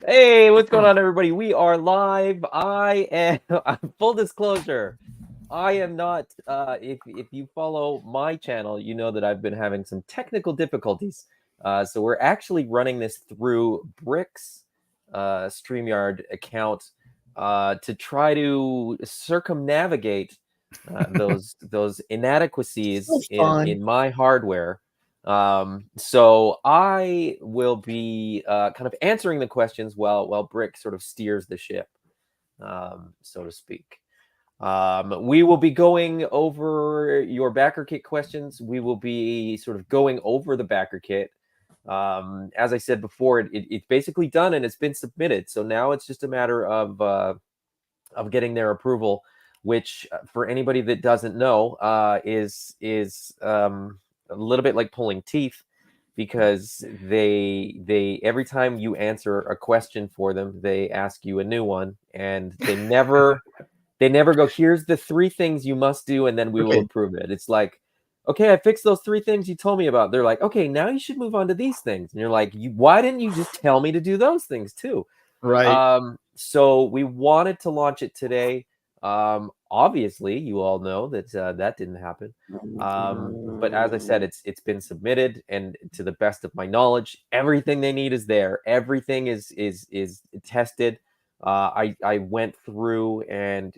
Hey, what's going on, everybody? We are live. I am full disclosure. I am not. If you follow my channel, you know that I've been having some technical difficulties. So we're actually running this through Brick's StreamYard account to try to circumnavigate those inadequacies It's fun. in my hardware. So I will be kind of answering the questions while Brick sort of steers the ship, so to speak. We will be going over your BackerKit questions. We will be sort of going over the BackerKit. As I said before, it's basically done and it's been submitted. So now it's just a matter of getting their approval, which for anybody that doesn't know is a little bit like pulling teeth, because they every time you answer a question for them, they ask you a new one, and they never go, here's the 3 things you must do and then we will Okay. approve it. It's like, okay, I fixed those 3 things you told me about. They're like, okay, now you should move on to these things. And you're like, why didn't you just tell me to do those things too? Right. So we wanted to launch it today. Obviously, you all know that that didn't happen. But as I said, it's been submitted, and to the best of my knowledge, everything they need is there. Everything is tested. I went through and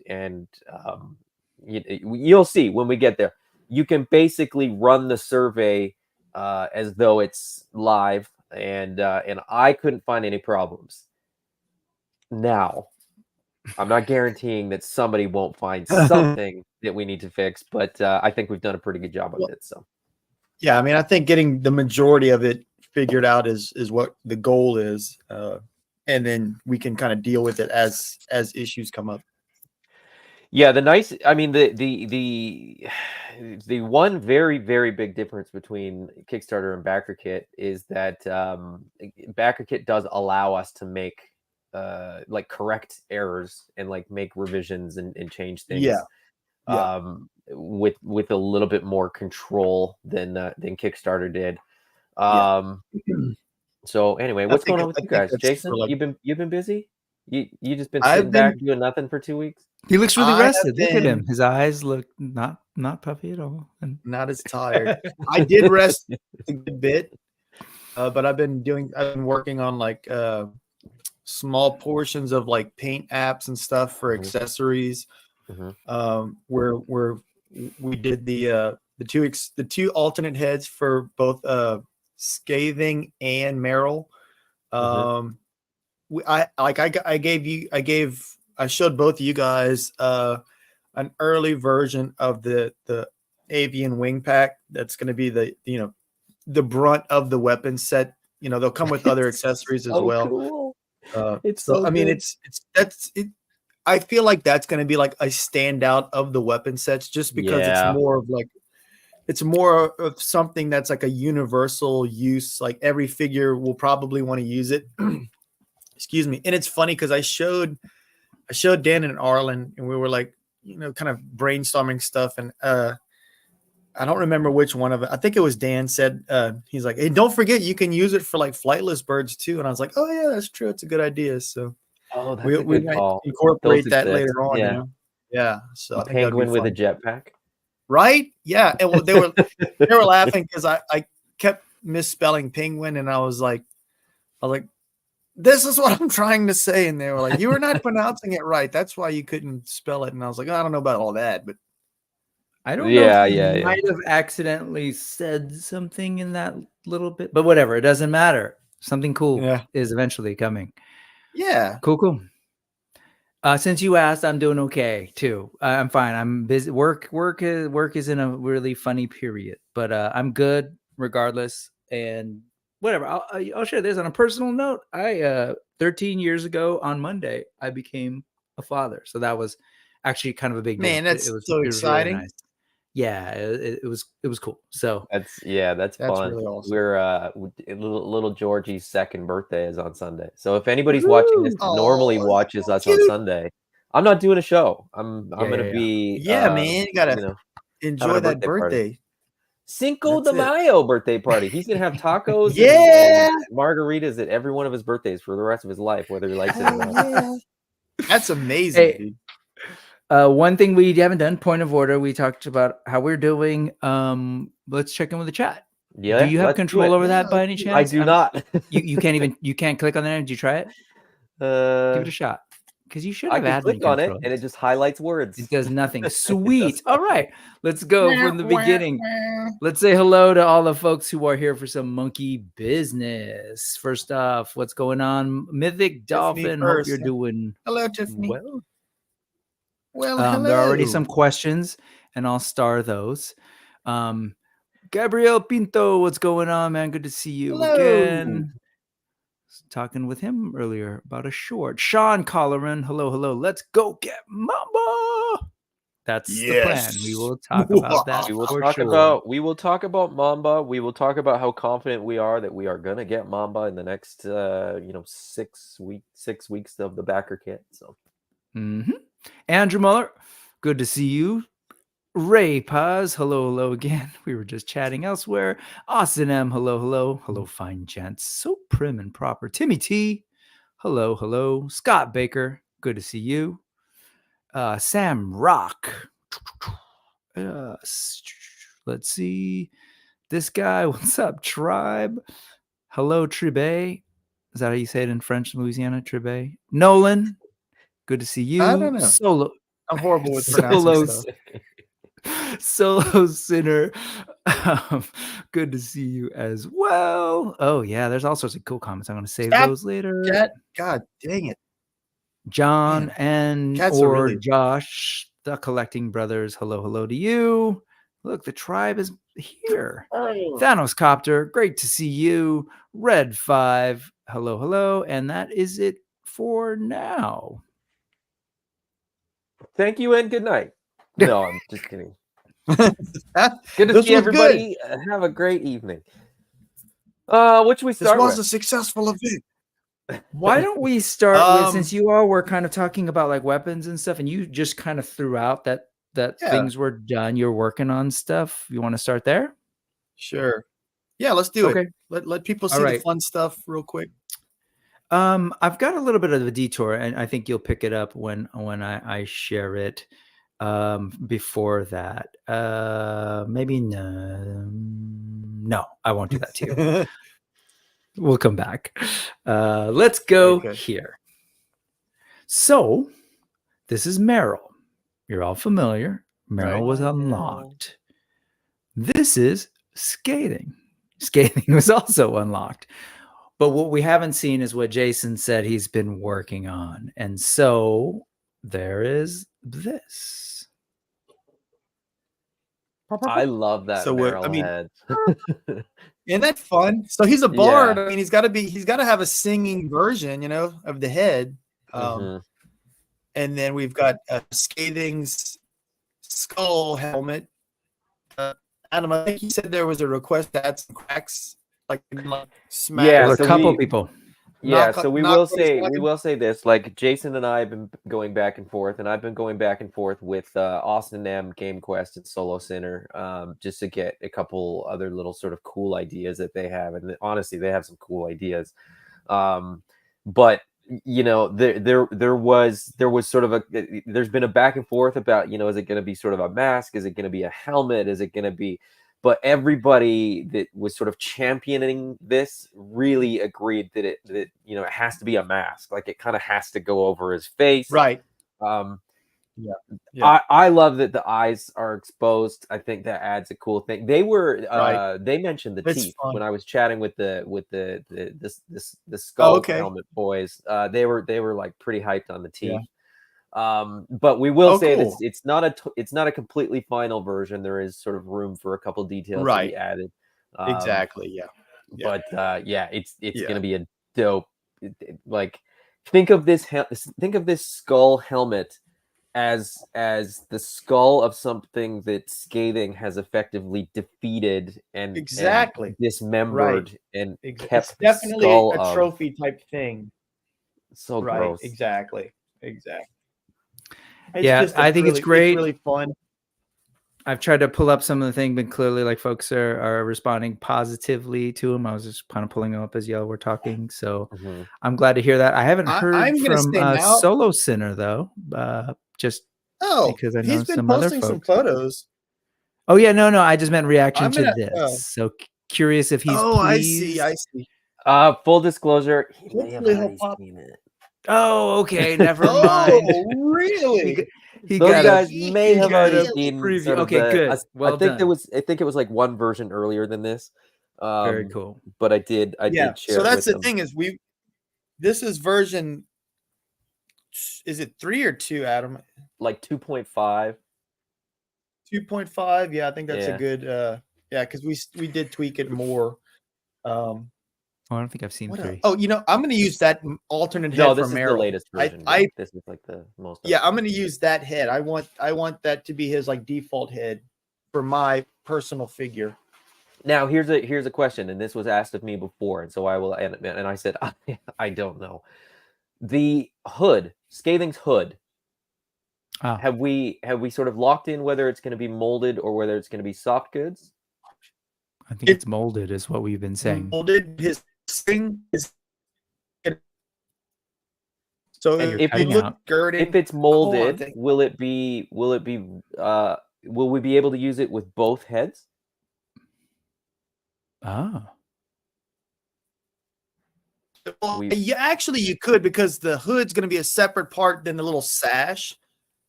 you'll see when we get there. You can basically run the survey as though it's live, and I couldn't find any problems. Now, I'm not guaranteeing that somebody won't find something that we need to fix, but I think we've done a pretty good job of Well, it. So, yeah, I mean, I think getting the majority of it figured out is what the goal is, and then we can kind of deal with it as issues come up. yeah, I mean, the one very big difference between Kickstarter and BackerKit is that BackerKit does allow us to make like correct errors and like make revisions and change Yeah. things Yeah. with a little bit more control than Kickstarter did. Yeah. So anyway, I what's think going on with I you think guys? that's for Jason, like you've been busy? You just been I've sitting back been doing nothing for 2 weeks? He looks really I have rested. Look at him. been His eyes look not puffy at all. And not as tired. I did rest a good bit, but I've been working on like small portions of like paint apps and stuff for Mhm, accessories. mhm, Where we did the two alternate heads for both Scathing and Merrill. mhm. I showed both of you guys an early version of the avian wing pack. That's going to be the brunt of the weapon set. They'll come with other accessories as So well. cool. It's So so I mean, good. I feel like that's going to be like a standout of the weapon sets, just because Yeah. it's more of something that's like a universal use. Like every figure will probably want to use it. Excuse me. And it's funny because I showed Dan and Arlen, and we were like, kind of brainstorming stuff, and I don't remember which one of it. I think it was Dan said, he's like, hey, don't forget you can use it for like flightless birds too. And I was like, oh yeah, that's true. It's a good idea. So Oh, that's we a we good might call. Those incorporate that exist. later on. Yeah. Yeah. So A I think that would be penguin with a fun. jetpack. Right? Yeah. And well, they were laughing because I kept misspelling penguin, and I was like, this is what I'm trying to say. And they were like, you were not pronouncing it right. That's why you couldn't spell it. And I was like, I don't know about all that, but I don't know if Yeah, he yeah, yeah. might have accidentally said something in that little bit, but whatever. It doesn't matter. Something cool yeah. is eventually coming. Yeah. Cool. Since you asked, I'm doing okay too. I'm fine. I'm busy. Work is in a really funny period, but I'm good regardless. And whatever. I'll share this on a personal note. 13 years ago on Monday, I became a father, so that was actually kind of a big deal. Man, that's so It was really exciting. nice. Yeah, it was cool. So That's That's fun. really awesome. We're little Georgie's second birthday is on Sunday. So if anybody's watching this woo! that normally Oh, that's watches so us on cute. Sunday, I'm not doing a show. I'm Yeah, gonna yeah, yeah. be Yeah, man. You gotta you know, having enjoy a that birthday party. birthday. Cinco That's de it. Mayo birthday party. He's gonna have tacos Yeah. and margaritas at every one of his birthdays for the rest of his life, whether he likes it or Hell not. yeah. That's amazing, Hey, dude. one thing we haven't done, point of order. We talked about how we're doing. Let's check in with the chat. Yeah, Do you have let's do control it. over that Yeah, by any let's do it. chance? I do not. You can't click on there. Did you try it? Give it a shot. Because you should I have can admin click on it controls. and it just highlights words. It does nothing. It Sweet. does All nothing. right. Let's go from the beginning. Let's say hello to all the folks who are here for some monkey business. First off, what's going on? Mythic Dolphin. Hope first. you're doing Hello, Tiffany. well. Well, hello. There are already some questions, and I'll star those. Gabriel Pinto, what's going on, man? Good to see you again. Talking with him earlier about a short. Sean Colleran, hello. Let's go get Mamba. That's the plan. We will talk about that. We will for talk sure. about Mamba. We will talk about how confident we are that we are gonna get Mamba in the next 6 weeks of the BackerKit. So Andrew Muller, good to see you. Ray Paz, hello again. We were just chatting elsewhere. Austin M, hello, fine gents. So prim and proper. Timmy T, hello. Scott Baker, good to see you. Sam Rock. Let's see. This guy, what's up, Tribe? Hello, Tribe. Is that how you say it in French, Louisiana? Tribe. Nolan, good to see you. I don't know. Solo. I'm horrible with pronouncing stuff. Solo Sinner. Good to see you as well. Oh, yeah. There's all sorts of cool comments. I'm going to save those later. God dang it. John Man, and or Josh, the Collecting Brothers. Hello to you. Look, the tribe is here. Thanos Copter, great to see you. Red 5, hello. And that is it for now. thank you and good night. No, I'm just kidding. Good to This see was everybody. Have a great evening. What should we start with? This was a successful event. Why don't we start with, since you all were kind of talking about like weapons and stuff, and you just kind of threw out that things were done, you're working on stuff. You want to start there? Sure. Yeah, let's do it. Let people see the fun stuff real quick. I've got a little bit of a detour, and I think you'll pick it up when I share it. Before that, maybe no, I won't do that to you. We'll come back. Let's go here. So this is Meryl. You're all familiar. Meryl was unlocked. This is Scathing. Scathing was also unlocked. But what we haven't seen is what Jason said he's been working on. And so there is this. I love that Meryl head. Isn't that fun? So he's a bard. I mean, he's got to have a singing version, of the head. And then we've got Scathing's skull helmet. Adam, I think he said there was a request to add some cracks, like smash. Yeah, a couple people. Yeah, so we will say this. Like Jason and I have been going back and forth, and I've been going back and forth with Austin M, Game Quest, and Solo Sinner, just to get a couple other little sort of cool ideas that they have. And honestly, they have some cool ideas. But there was sort of there's been a back and forth about, is it going to be sort of a mask? Is it going to be a helmet? Is it going to be? But everybody that was sort of championing this really agreed that it has to be a mask. Like it kind of has to go over his face. Right. I love that the eyes are exposed. I think that adds a cool thing. They were they mentioned the teeth when I was chatting with the skull helmet boys. They were like pretty hyped on the teeth. Yeah. But we will say that it's not a completely final version. There is sort of room for a couple details to be added. Exactly. Yeah. But it's gonna be a dope. Like think of this skull helmet as the skull of something that Scathing has effectively defeated and dismembered and kept. It's definitely a trophy type thing. So gross. Exactly. I think it's great. It's really fun. I've tried to pull up some of the thing, but clearly, like, folks are responding positively to him. I was just kind of pulling them up as y'all were talking, so Mhm. I'm glad to hear that. I haven't heard I'm gonna from say now. Solo Sinner though, just Oh, because I know he's been some other posting some folks. photos. Oh yeah, no, I just meant reaction I'm to gonna. this. So curious if he's Oh, I see. I pleased. see. Full disclosure, he may have Hopefully he'll already pop. seen it. Oh, okay, never mind. Oh, really? He Those got a guys may have already Really? seen preview. sort of Okay, good. I Well think there done. was I think it was like one version earlier than this. Very cool. But I did Yeah. share So it that's with the them. thing is this is version. Is it 3 or 2, Adam? Like 2.5. 2.5. Yeah, I think that's a Yeah. good. Yeah, because we did tweak it more. Oh, I don't think I've seen What else? 3. Oh, I'm going to use that alternate head No, for this is the Merrill. latest version. I This is like the most. Yeah, I'm going to use that head. I want that to be his like default head for my personal figure. Now here's a question, and this was asked of me before, and so I will and I said I don't know. The hood, Scathing's hood. Oh, Have we sort of locked in whether it's going to be molded or whether it's going to be soft goods? I think it's molded, is what we've been saying. Molded. His thing is. So And if you look girding, if it's molded, will we be able to use it with both heads? Oh. Well, yeah, actually you could, because the hood's going to be a separate part than the little sash.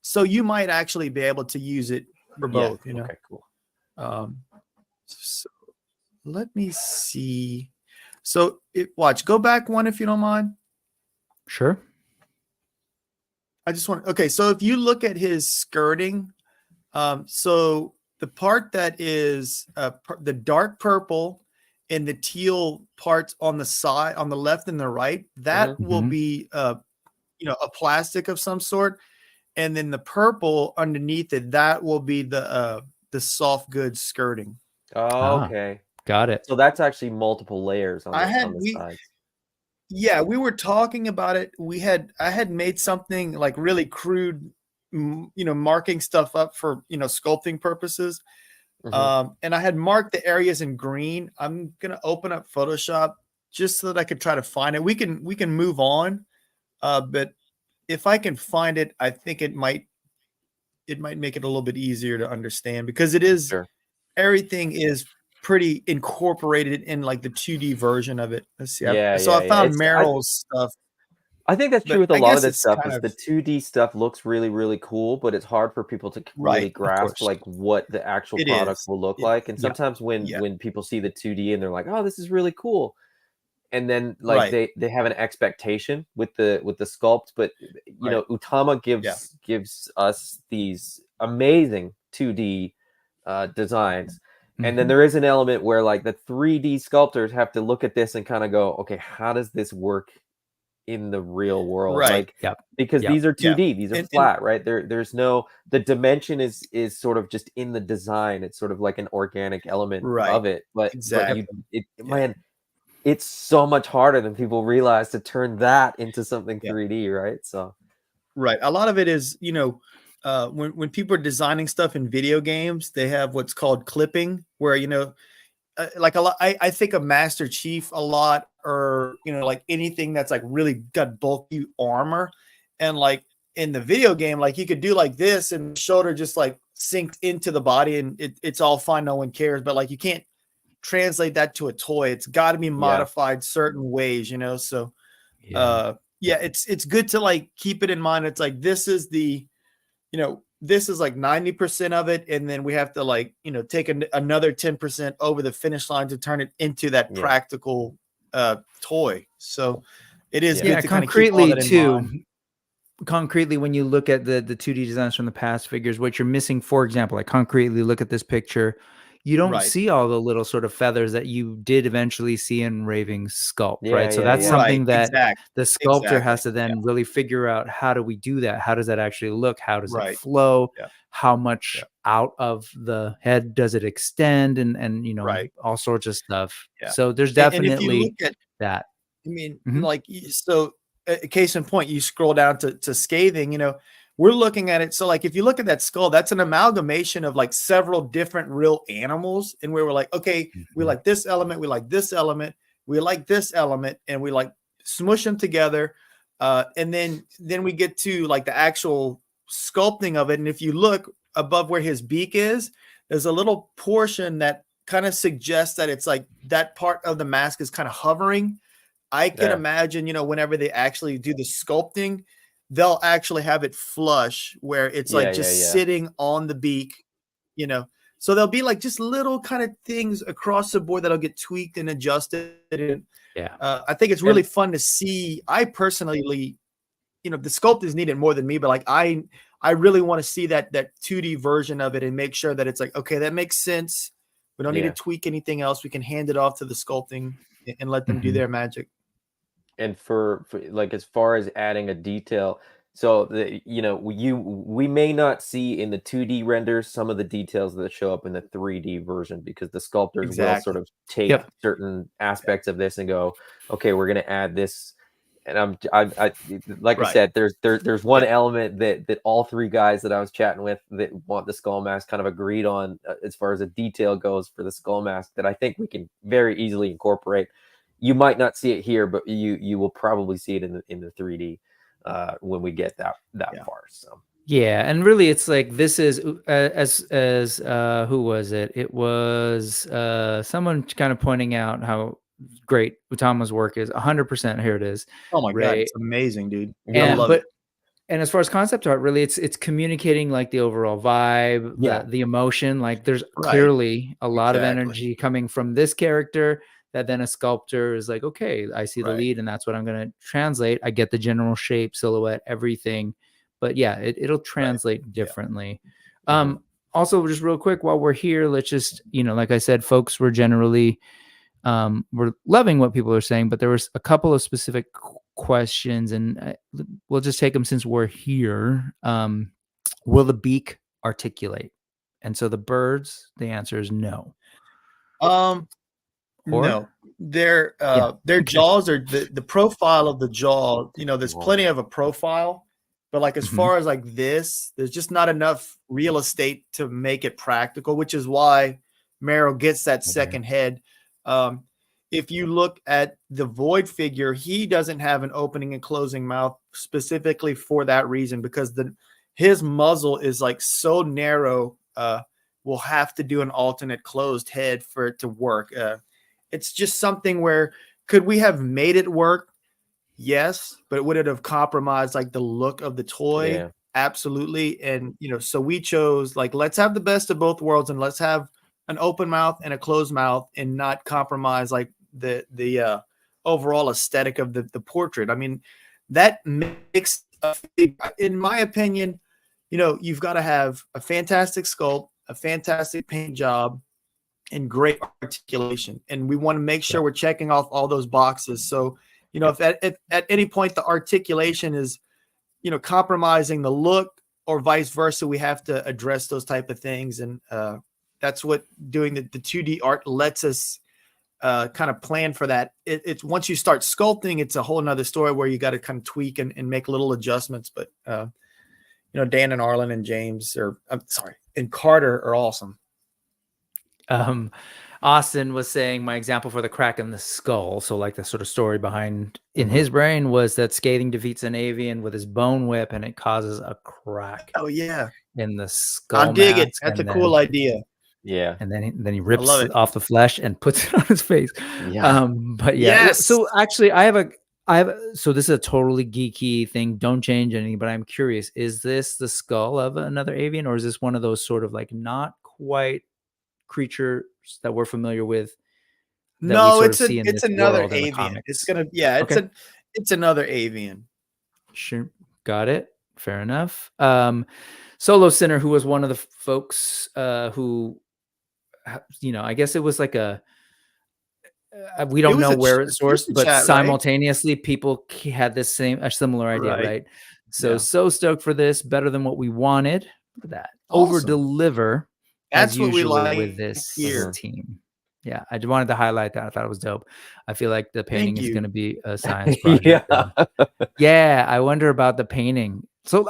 So you might actually be able to use it for both, you know. Okay, cool. So let me see. So watch, go back one if you don't mind. Sure. I just want, okay, so if you look at his skirting, so the part that is the dark purple and the teal parts on the side, on the left and the right, that will be a plastic of some sort, and then the purple underneath it, that will be the soft goods skirting. Oh, okay, got it. So that's actually multiple layers on the sides. Yeah, we were talking about it. I had made something like really crude, marking stuff up for, sculpting purposes. And I had marked the areas in green. I'm going to open up Photoshop just so that I could try to find it. We can move on. But if I can find it, I think it might make it a little bit easier to understand, because it is, everything is pretty incorporated in like the 2D version of it. Let's see. I found Merrill's stuff. I think that's true with a lot of this stuff. Is the 2D stuff looks really, really cool, but it's hard for people to really grasp like what the actual product will look like. And sometimes when people see the 2D and they're like, "Oh, this is really cool," and then like they have an expectation with the sculpt, but you know, Utama gives us these amazing 2D designs. And then there is an element where like the 3D sculptors have to look at this and kind of go, okay, how does this work in the real world? Like, because these are 2D, these are flat, right? There's no, the dimension is sort of just in the design. It's sort of like an organic element of it. But man, it's so much harder than people realize to turn that into something 3D, right? So a lot of it is, when people are designing stuff in video games, they have what's called clipping, where like a lot. I think of Master Chief a lot, or like anything that's like really got bulky armor, and like in the video game, like you could do like this, and the shoulder just like sinks into the body, and it's all fine, no one cares. But like you can't translate that to a toy. It's got to be modified certain ways, So it's good to like keep it in mind. It's like this is the this is like 90% of it, and then we have to like take another 10% over the finish line to turn it into that practical toy. So it is good to concretely kind of keep all that in mind. Concretely, when you look at the 2D designs from the past figures, what you're missing, for example, like concretely look at this picture, you don't see all the little sort of feathers that you did eventually see in Raving's sculpt, right? So that's something that the sculptor has to then really figure out, how do we do that? How does that actually look? How does it flow? How much out of the head does it extend? And all sorts of stuff. So there's definitely and if you look at that. I mean, like, so case in point, you scroll down to Scathing, we're looking at it. So like, if you look at that skull, that's an amalgamation of like several different real animals. And we were like, okay, we like this element, we like this element, we like this element, and we like smush them together. And then we get to like the actual sculpting of it. And if you look above where his beak is, there's a little portion that kind of suggests that it's like that part of the mask is kind of hovering. I can imagine, you know, whenever they actually do the sculpting, they'll actually have it flush where it's like just sitting on the beak, you know. So there'll be like just little kind of things across the board that'll get tweaked and adjusted. And I think it's really fun to see. I personally, you know, the sculpt is needed more than me, but like I really want to see that 2D version of it and make sure that it's like, okay, that makes sense. We don't need to tweak anything else. We can hand it off to the sculpting and let them do their magic. And for like, as far as adding a detail, so you know, we may not see in the 2D renders some of the details that show up in the 3D version, because the sculptors will sort of take certain aspects of this and go, okay, we're going to add this. And I like I said, there's one element that all three guys that I was chatting with that want the skull mask kind of agreed on, as far as a detail goes for the skull mask, that I think we can very easily incorporate. You might not see it here, but you will probably see it in the 3D when we get that far. So yeah, and really, it's like, this is as who was it? It was someone kind of pointing out how great Utama's work is. 100%. Here it is. Oh my god, it's amazing, dude. And, I love it. And as far as concept art, really, it's communicating like the overall vibe, the emotion. Like, there's clearly a lot of energy coming from this character that then a sculptor is like, okay, I see the lead, and that's what I'm going to translate. I get the general shape, silhouette, everything. But yeah, it'll translate differently. Also, just real quick, while we're here, let's just, you know, like I said, folks, we're generally, we're loving what people are saying, but there was a couple of specific questions, and we'll just take them since we're here. Will the beak articulate? And so the birds, the answer is no. No, their jaws are the profile of the jaw. You know, there's plenty of a profile, but like, as far as like this, there's just not enough real estate to make it practical, which is why Merrill gets that second head. If you look at the Void figure, he doesn't have an opening and closing mouth specifically for that reason, because his muzzle is like so narrow. We'll have to do an alternate closed head for it to work. It's just something where, could we have made it work? Yes, but would it have compromised like the look of the toy? Yeah. Absolutely. And, you know, so we chose like, let's have the best of both worlds, and let's have an open mouth and a closed mouth, and not compromise like the overall aesthetic of the portrait. I mean, that makes in my opinion, you know, you've got to have a fantastic sculpt, a fantastic paint job, and great articulation. And we want to make sure we're checking off all those boxes. So, you know, if at any point the articulation is, you know, compromising the look or vice versa, we have to address those type of things. And that's what doing the 2D art lets us kind of plan for that. It's once you start sculpting, it's a whole nother story where you got to kind of tweak and make little adjustments. But, you know, Dan and Arlen and James, and Carter are awesome. Austin was saying my example for the crack in the skull, so like the sort of story behind in his brain, was that Scathing defeats an avian with his bone whip, and it causes a crack. Oh yeah, in the skull. I dig it. That's a cool idea. Yeah, and then he rips it off the flesh and puts it on his face. Yeah, but yeah. Yes. So actually, I have so this is a totally geeky thing. Don't change anything, but I'm curious: is this the skull of another avian, or is this one of those sort of like not quite creatures that we're familiar with? No, it's another avian. It's another avian. Sure, got it. Fair enough. Solo Sinner, who was one of the folks who, you know, I guess it was like we don't know where it's sourced, but simultaneously people had a similar idea, right? So stoked for this, better than what we wanted. Look at that. Awesome. Over deliver. That's what we like with this team. Yeah, I just wanted to highlight that. I thought it was dope. I feel like the painting is going to be a science project. Yeah. Yeah, I wonder about the painting. So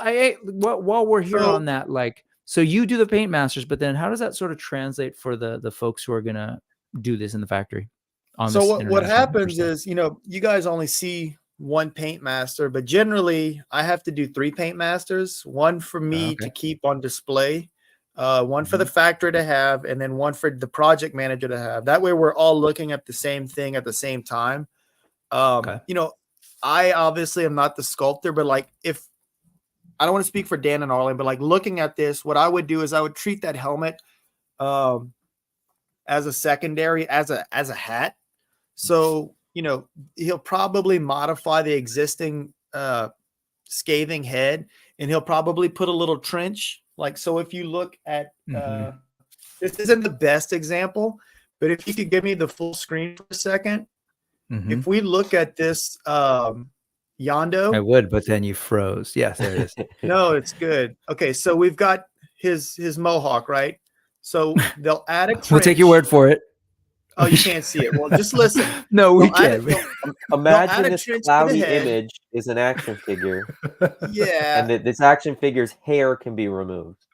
while we're here So- on that, like, so you do the paint masters, but then how does that sort of translate for the folks who are gonna do this in the factory? On So this what international happens perspective? is, you guys only see one paint master, but generally I have to do 3 paint masters, one for me Okay. to keep on display, one for the factory to have, and then one for the project manager to have. That way we're all looking at the same thing at the same time. Okay. I obviously am not the sculptor, but like, if I don't want to speak for Dan and Arlen, but like, looking at this, what I would do is I would treat that helmet as a secondary, as a hat. So, he'll probably modify the existing scathing head, and he'll probably put a little trench. Like, so if you look at, this isn't the best example, but if you could give me the full screen for a second, if we look at this I Yondo, would, but then you froze. Yes, there it is. no, it's good. Okay, so we've got his mohawk, right? So they'll add a trench. We'll take your word for it. Oh, you can't see it. Well, just listen. No, we They'll add can. Imagine a this trench to the cloudy head. image is an action figure, Yeah, and this action figure's hair can be removed.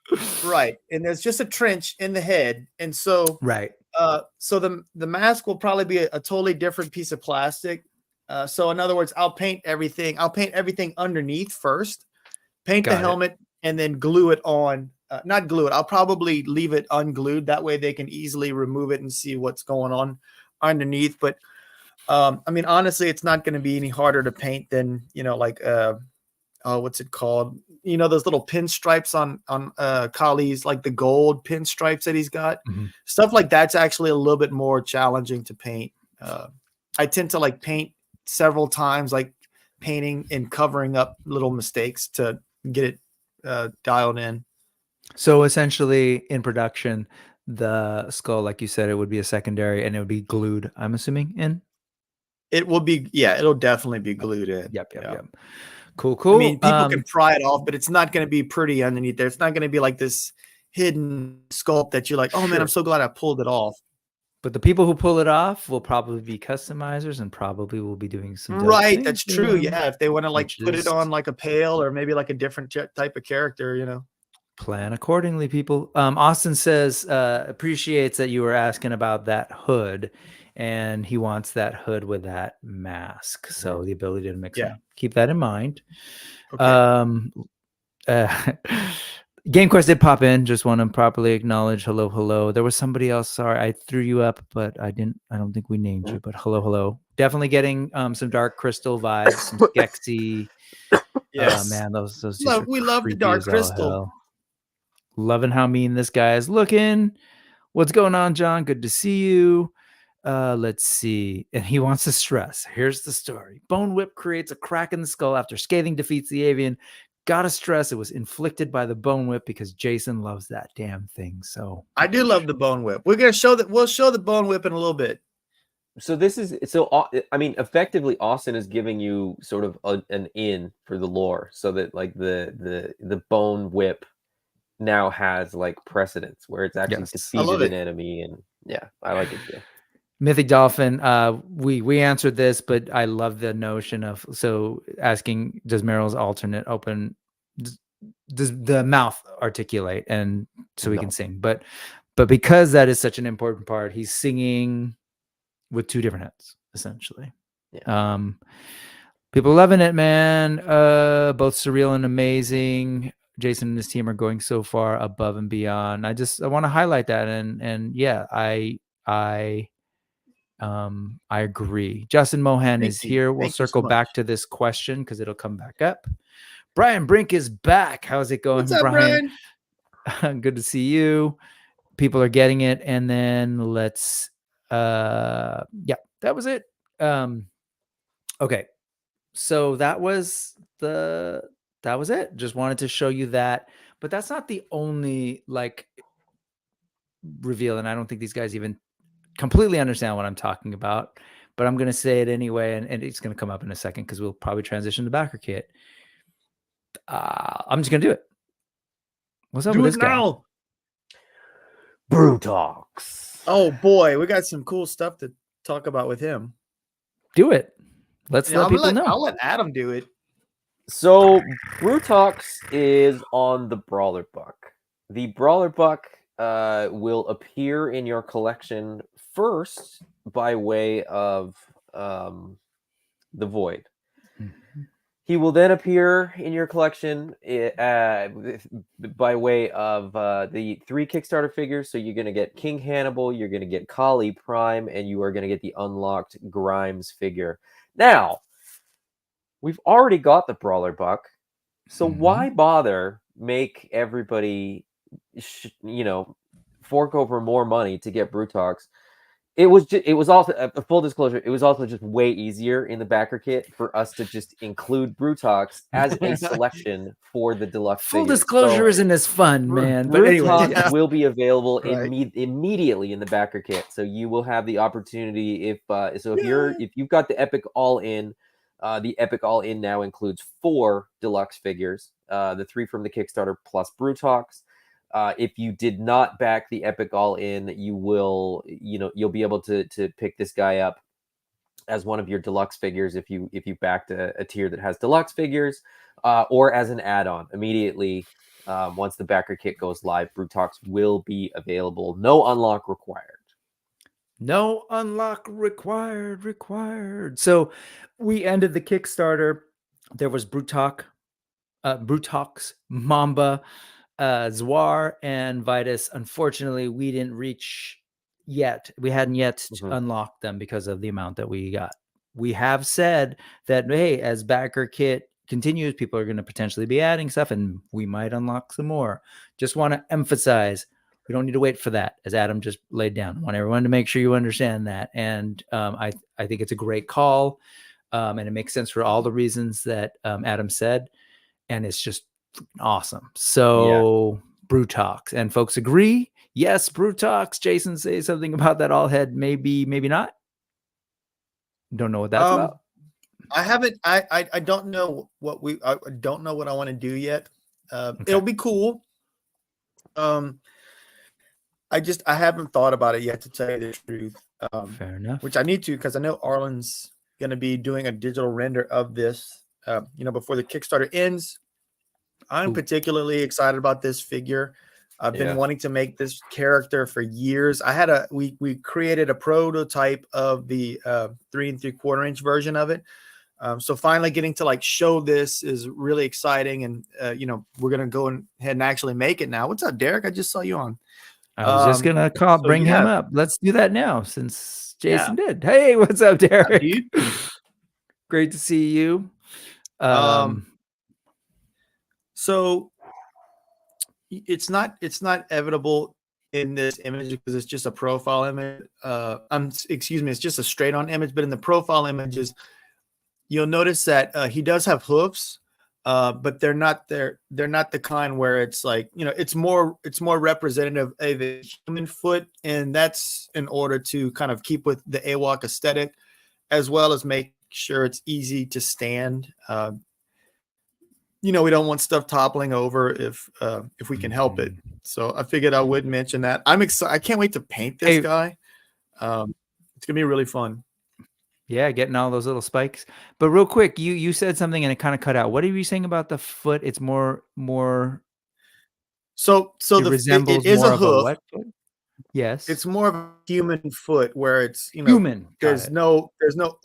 right. And there's just a trench in the head, and so Right. so the mask will probably be a totally different piece of plastic. So in other words, I'll paint everything underneath first, paint the helmet, and then glue it on. Not glue it. I'll probably leave it unglued. That way they can easily remove it and see what's going on underneath. But I mean, honestly, it's not going to be any harder to paint than, like, what's it called? Those little pinstripes on Kali's, like the gold pinstripes that he's got. Stuff like that's actually a little bit more challenging to paint. I tend to like paint several times, like painting and covering up little mistakes to get it dialed in. So essentially, in production, the skull, like you said, it would be a secondary, and it would be glued, I'm assuming, in? It will be, yeah, it'll definitely be glued in. Yep. Yeah. Cool. I mean, people can pry it off, but it's not going to be pretty underneath there. It's not going to be like this hidden sculpt that you're like, oh man, I'm so glad I pulled it off. But the people who pull it off will probably be customizers and probably will be doing some dope Right, things that's with true. them, Yeah, if they want to like which put it is on like a pail or maybe like a different type of character, plan accordingly, people. Austin says appreciates that you were asking about that hood, and he wants that hood with that mask. So the ability to mix them. Keep that in mind. Okay. GameQuest did pop in. Just want to properly acknowledge hello. There was somebody else. Sorry, I threw you up, but I don't think we named you. But hello. Definitely getting some Dark Crystal vibes, some Skexy. Yes, man, those we love the Dark Crystal. Loving how mean this guy is looking. What's going on, John? Good to see you. Let's see. And he wants to stress. Here's the story. Bone Whip creates a crack in the skull after scathing defeats the avian. Gotta stress it was inflicted by the Bone Whip because Jason loves that damn thing. So I do love the Bone Whip. We're gonna show that. We'll show the Bone Whip in a little bit. So I mean, effectively, Austin is giving you sort of an in for the lore, so that like the Bone Whip now has like precedence where it's actually defeated an enemy, and yeah, I like it too. Mythic Dolphin, we answered this, but I love the notion of asking, does Meryl's alternate open, does the mouth articulate, and so he can sing, but because that is such an important part, he's singing with 2 different heads essentially. People loving it, man. Both surreal and amazing. Jason and his team are going so far above and beyond. I want to highlight that, and yeah, I agree. Justin Mohan is here. We'll circle back to this question because it'll come back up. Brian Brink is back. How's it going, What's up, Brian? Good to see you. People are getting it. And then let's, that was it. Okay. So that was it. Just wanted to show you that, but that's not the only like reveal. And I don't think these guys even completely understand what I'm talking about, but I'm going to say it anyway. And it's going to come up in a second because we'll probably transition to BackerKit. I'm just going to do it. What's up with this guy? Bruto. Oh boy, we got some cool stuff to talk about with him. Do it. Let's let people know. I'll let Adam do it. So Brutox is on the Brawler Buck. The Brawler Buck will appear in your collection first by way of the Void. Mhm. He will then appear in your collection by way of the 3 Kickstarter figures. So you're going to get King Hannibal, you're going to get Kali Prime, and you are going to get the unlocked Grimes figure. Now, we've already got the Brawler Buck, so why bother make everybody, fork over more money to get Brutox? It was also a full disclosure. It was also just way easier in the backer kit for us to just include Brutox as a selection for the deluxe Full figures. disclosure So isn't as fun, man. But anyways, Brutox yes. will be available Right. immediately in the backer kit. So you will have the opportunity if you've got the Epic All In. The Epic All In now includes 4 deluxe figures, the 3 from the Kickstarter plus Brutox. If you did not back the Epic All In, you'll be able to pick this guy up as one of your deluxe figures if you backed a tier that has deluxe figures, or as an add-on immediately. Once the backer kit goes live, Brutox will be available. No unlock required. No unlock required. So we ended the Kickstarter. There was Brutox, Mamba, Zwar, and Vitus. Unfortunately, we didn't reach yet. We hadn't yet unlocked them because of the amount that we got. We have said that, hey, as BackerKit continues, people are going to potentially be adding stuff, and we might unlock some more. Just want to emphasize, we don't need to wait for that, as Adam just laid down. I want everyone to make sure you understand that. And I think it's a great call, and it makes sense for all the reasons that Adam said. And it's just awesome. So Brutox, and folks agree. Yes, Brutox. Jason, say something about that all head. Maybe not. Don't know what that's about. I haven't. I don't know what I don't know what I want to do yet. It'll be cool. I haven't thought about it yet, to tell you the truth. Fair enough. Which I need to, because I know Arlen's going to be doing a digital render of this. Before the Kickstarter ends. I'm particularly excited about this figure. I've been wanting to make this character for years. We created a prototype of the 3 3/4 inch version of it. So finally getting to show this is really exciting. And, we're going to go ahead and actually make it now. What's up, Derek? I just saw you on. I was just going to bring him up. Let's do that now since Jason did. Hey, what's up, Derek? Great to see you. So it's not evidentable in this image because it's just a profile image. It's just a straight on image, but in the profile images, you'll notice that he does have hoofs, but they're not the kind where it's it's more representative of a human foot, and that's in order to kind of keep with the AWOK aesthetic, as well as make sure it's easy to stand. We don't want stuff toppling over if we can help it. So I figured I would mention that. I'm excited. I can't wait to paint this guy. It's gonna be really fun. Yeah, getting all those little spikes. But real quick, you said something and it kind of cut out. What are you saying about the foot? It's more. So it resembles it is more a of hoof. A what foot? Yes, it's more of a human foot where it's human. There's no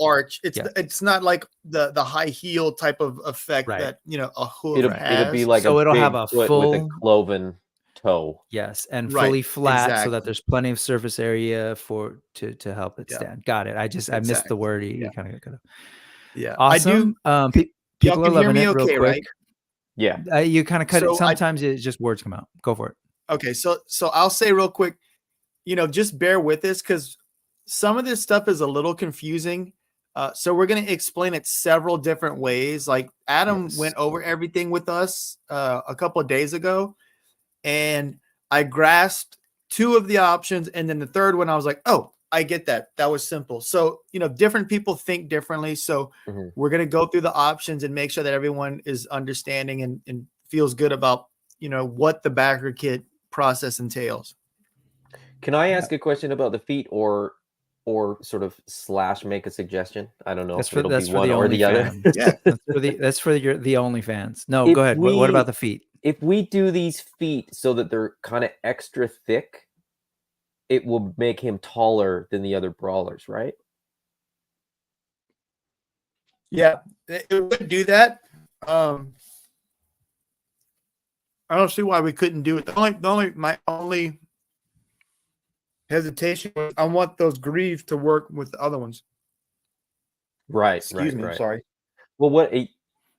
arch. It's not like the high heel type of effect that a hoof has. It'll be like it'll have a foot full with a cloven toe. Yes, and fully flat so that there's plenty of surface area to help it stand. Got it. I missed the word. You kind of got it. Yeah, awesome. I do. People are loving it. Okay, real quick, right? Yeah. You kind of cut it. Sometimes it just words come out. Go for it. Okay, so I'll say real quick. Just bear with us because some of this stuff is a little confusing. So we're going to explain it several different ways. Like Adam went over everything with us a couple of days ago, and I grasped 2 of the options. And then the third one, I was like, oh, I get that. That was simple. So, different people think differently. So we're going to go through the options and make sure that everyone is understanding and feels good about, what the BackerKit process entails. Can I ask a question about the feet, or or sort of slash make a suggestion? I don't know That's if for it'll be that's for one the or the other. OnlyFans. Yeah. That's for the OnlyFans. No, If go ahead. What about the feet? If we do these feet so that they're kind of extra thick, it will make him taller than the other brawlers, right? Yeah, it would do that. I don't see why we couldn't do it. My only hesitation was I want those greaves to work with the other ones. Right, Excuse me, I'm right. sorry. Well, Well, you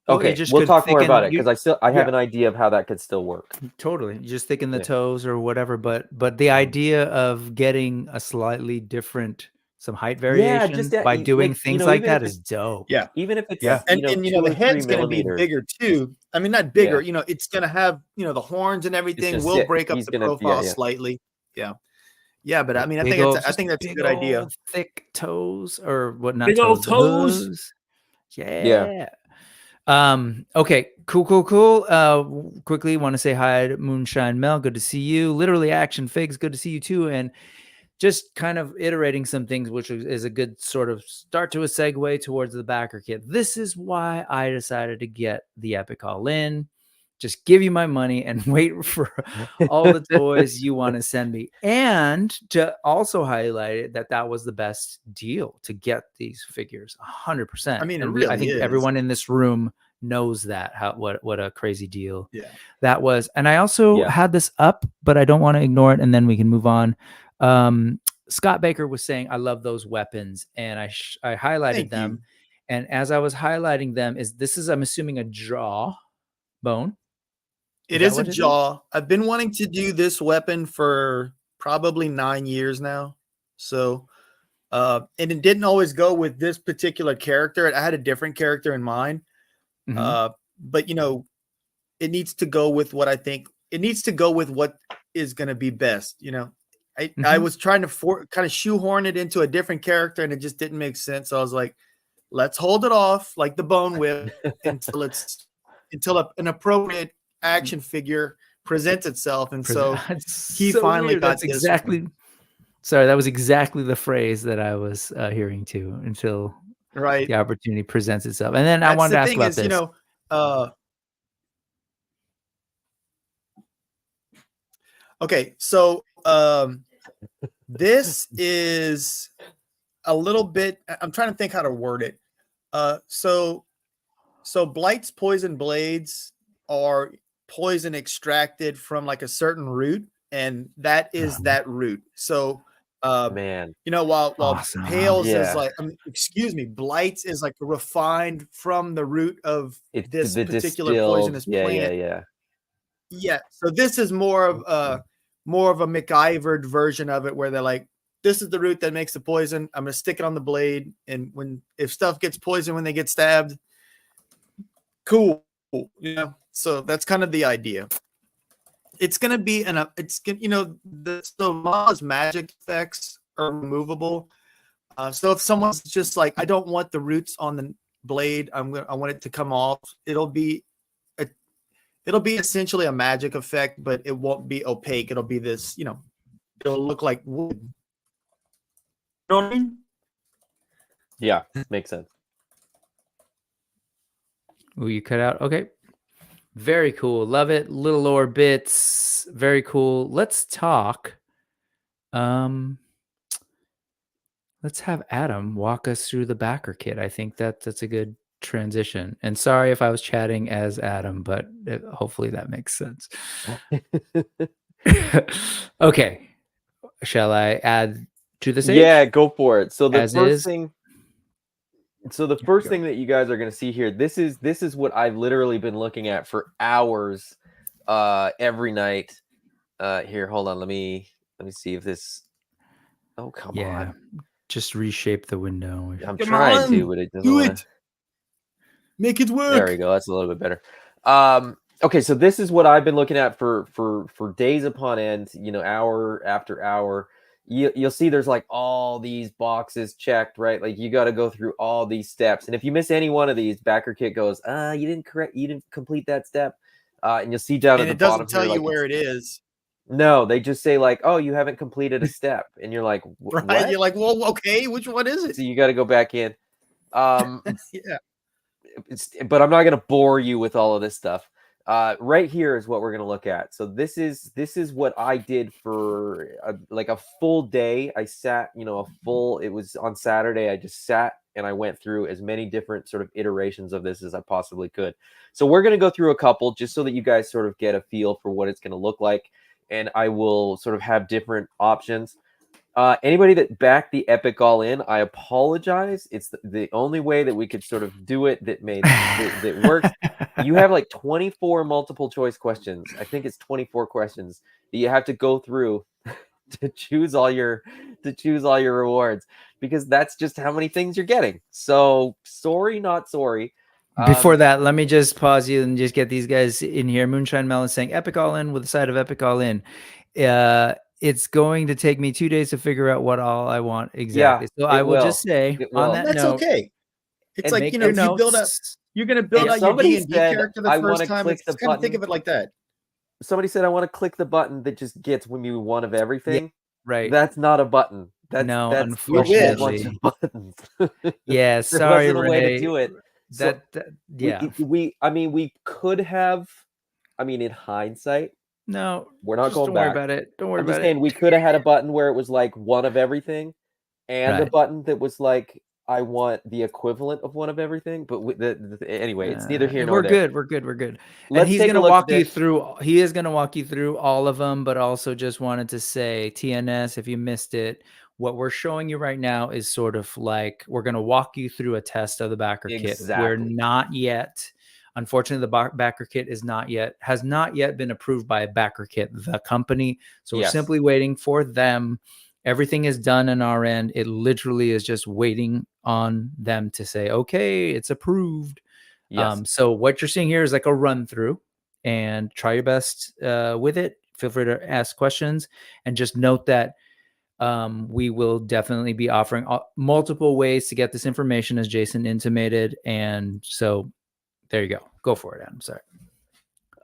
okay, just we'll could talk more about it thicken- because I have yeah. an idea of how that could still work. Totally. You just thicken the Yeah. toes or whatever, but the idea of getting a slightly different some height variation just by doing things like even if that is it's dope. Yeah. even if it's Yeah. And 2 the or 3 head's going to be millimeters. bigger too. I mean, not bigger, Yeah. it's going to have, the horns and everything gonna will sit. break up He's the gonna- profile yeah. slightly. Yeah. Yeah, but I mean, I Big think old- I think that's a big good idea. old thick toes or what? Not Big old toes. toes. Hooves. Yeah. Okay. Cool. Quickly want to say hi to Moonshine Mel. Good to see you. Literally Action Figs. Good to see you too. And just kind of iterating some things, which is a good sort of start to a segue towards the backer kit. This is why I decided to get the Epic All-In. Just give you my money and wait for all the toys you want to send me. And to also highlight it that was the best deal to get these figures 100%. I mean, it And really I think is. everyone in this room knows that what a crazy deal that was. And I also had this up, but I don't want to ignore it. And then we can move on. Scott Baker was saying, I love those weapons. And I highlighted them. And as I was highlighting them I'm assuming a jaw bone. It is a jaw. I've been wanting to do this weapon for probably 9 years now. So, and it didn't always go with this particular character. I had a different character in mind. But it needs to go with what I think. It needs to go with what is going to be best. I was trying to kind of shoehorn it into a different character, and it just didn't make sense. So I was like, let's hold it off like the Bone Whip until an appropriate action figure presents itself. And so he finally got That's this. exactly. Sorry, that was exactly the phrase that I was hearing too until the opportunity presents itself. And then I wanted to ask about this. Okay, so this is a little bit. I'm trying to think how to word it. So Blight's poison blades are poison extracted from like a certain root, and that is that root. So man, while awesome. Hales is like, Blight's is like refined from the root of this particular poisonous plant. Yeah. So this is more of a MacGyvered version of it, where they're like, this is the root that makes the poison. I'm gonna stick it on the blade, and if stuff gets poisoned when they get stabbed, cool. So that's kind of the idea. It's gonna be the Ma's magic effects are removable. So if someone's just like, I don't want the roots on the blade, I want it to come off. It'll be essentially a magic effect, but it won't be opaque. It'll be this, it'll look like wood. You know what I mean? Yeah, makes sense. Oh, you cut out. Okay. Very cool. Love it. Little lore bits. Very cool. Let's talk. Let's have Adam walk us through the backer kit. I think that's a good transition. And sorry if I was chatting as Adam, but hopefully that makes sense. Okay. Shall I add to the stage? Yeah, go for it. So the As first is. thing thing that you guys are going to see here, this is what I've literally been looking at for hours every night. Here, hold on. Let me see if this. Oh, come on. Just reshape the window. I'm trying to, but it doesn't want to. Make it work. There we go. That's a little bit better. Okay, so this is what I've been looking at for days upon end, hour after hour. You'll see there's like all these boxes checked, right? Like you got to go through all these steps. And if you miss any one of these, BackerKit goes, you didn't complete that step. And you'll see down at the bottom it doesn't tell you where it is. No, they just say like, "Oh, you haven't completed a step," and you're like, Right? "What?" You're like, well, okay, which one is it? So you got to go back in. Um, Yeah. but I'm not going to bore you with all of this stuff. Right here is what we're going to look at. So this is what I did for like a full day. I sat, a full. It was on Saturday. I just sat and I went through as many different sort of iterations of this as I possibly could. So we're going to go through a couple just so that you guys sort of get a feel for what it's going to look like, and I will sort of have different options. Anybody that backed the Epic All In, I apologize. It's the only way that we could sort of do it that that works. You have like 24 multiple choice questions. I think it's 24 questions that you have to go through to choose all your rewards, because that's just how many things you're getting. So sorry, not sorry. Before that, let me just pause you and just get these guys in here. Moonshine Melon saying Epic All In with a side of Epic All In. It's going to take me 2 days to figure out what all I want exactly. So I will just say on that That's note, okay. It's like, make you know, your if you build up, notes. you're going to build If out your somebody D&D said, character the "I first wanna time. click It's the kind of think button," of it like that. somebody said, "I want to click the button that just gets me one of everything." Right. That's not a button. That's No, a whole bunch unfortunately. of buttons. Yeah, There sorry, wasn't a way to Ray. do it. So Yeah. we could have. I mean, in hindsight, No, we're not just going don't worry back. about it. Don't worry I'm just about saying it. we could have had a button where it was like one of everything, and a Right. button that was like, I want the equivalent of one of everything. But anyway, it's neither here nor We're there. good. We're good. We're good. And Let's he's take going a to look at walk you this. through. He is going to walk you through all of them, but also just wanted to say, TNS, if you missed it, what we're showing you right now is sort of like we're going to walk you through a test of the BackerKit. We're Exactly. not yet. Unfortunately, the BackerKit has not yet been approved by BackerKit, the company. So we're Yes. simply waiting for them. Everything is done on our end. It literally is just waiting on them to say, okay, it's approved. Yes. So what you're seeing here is like a run through, and try your best with it. Feel free to ask questions, and just note that we will definitely be offering multiple ways to get this information, as Jason intimated. And so there you go. Go for it, Adam. Sorry.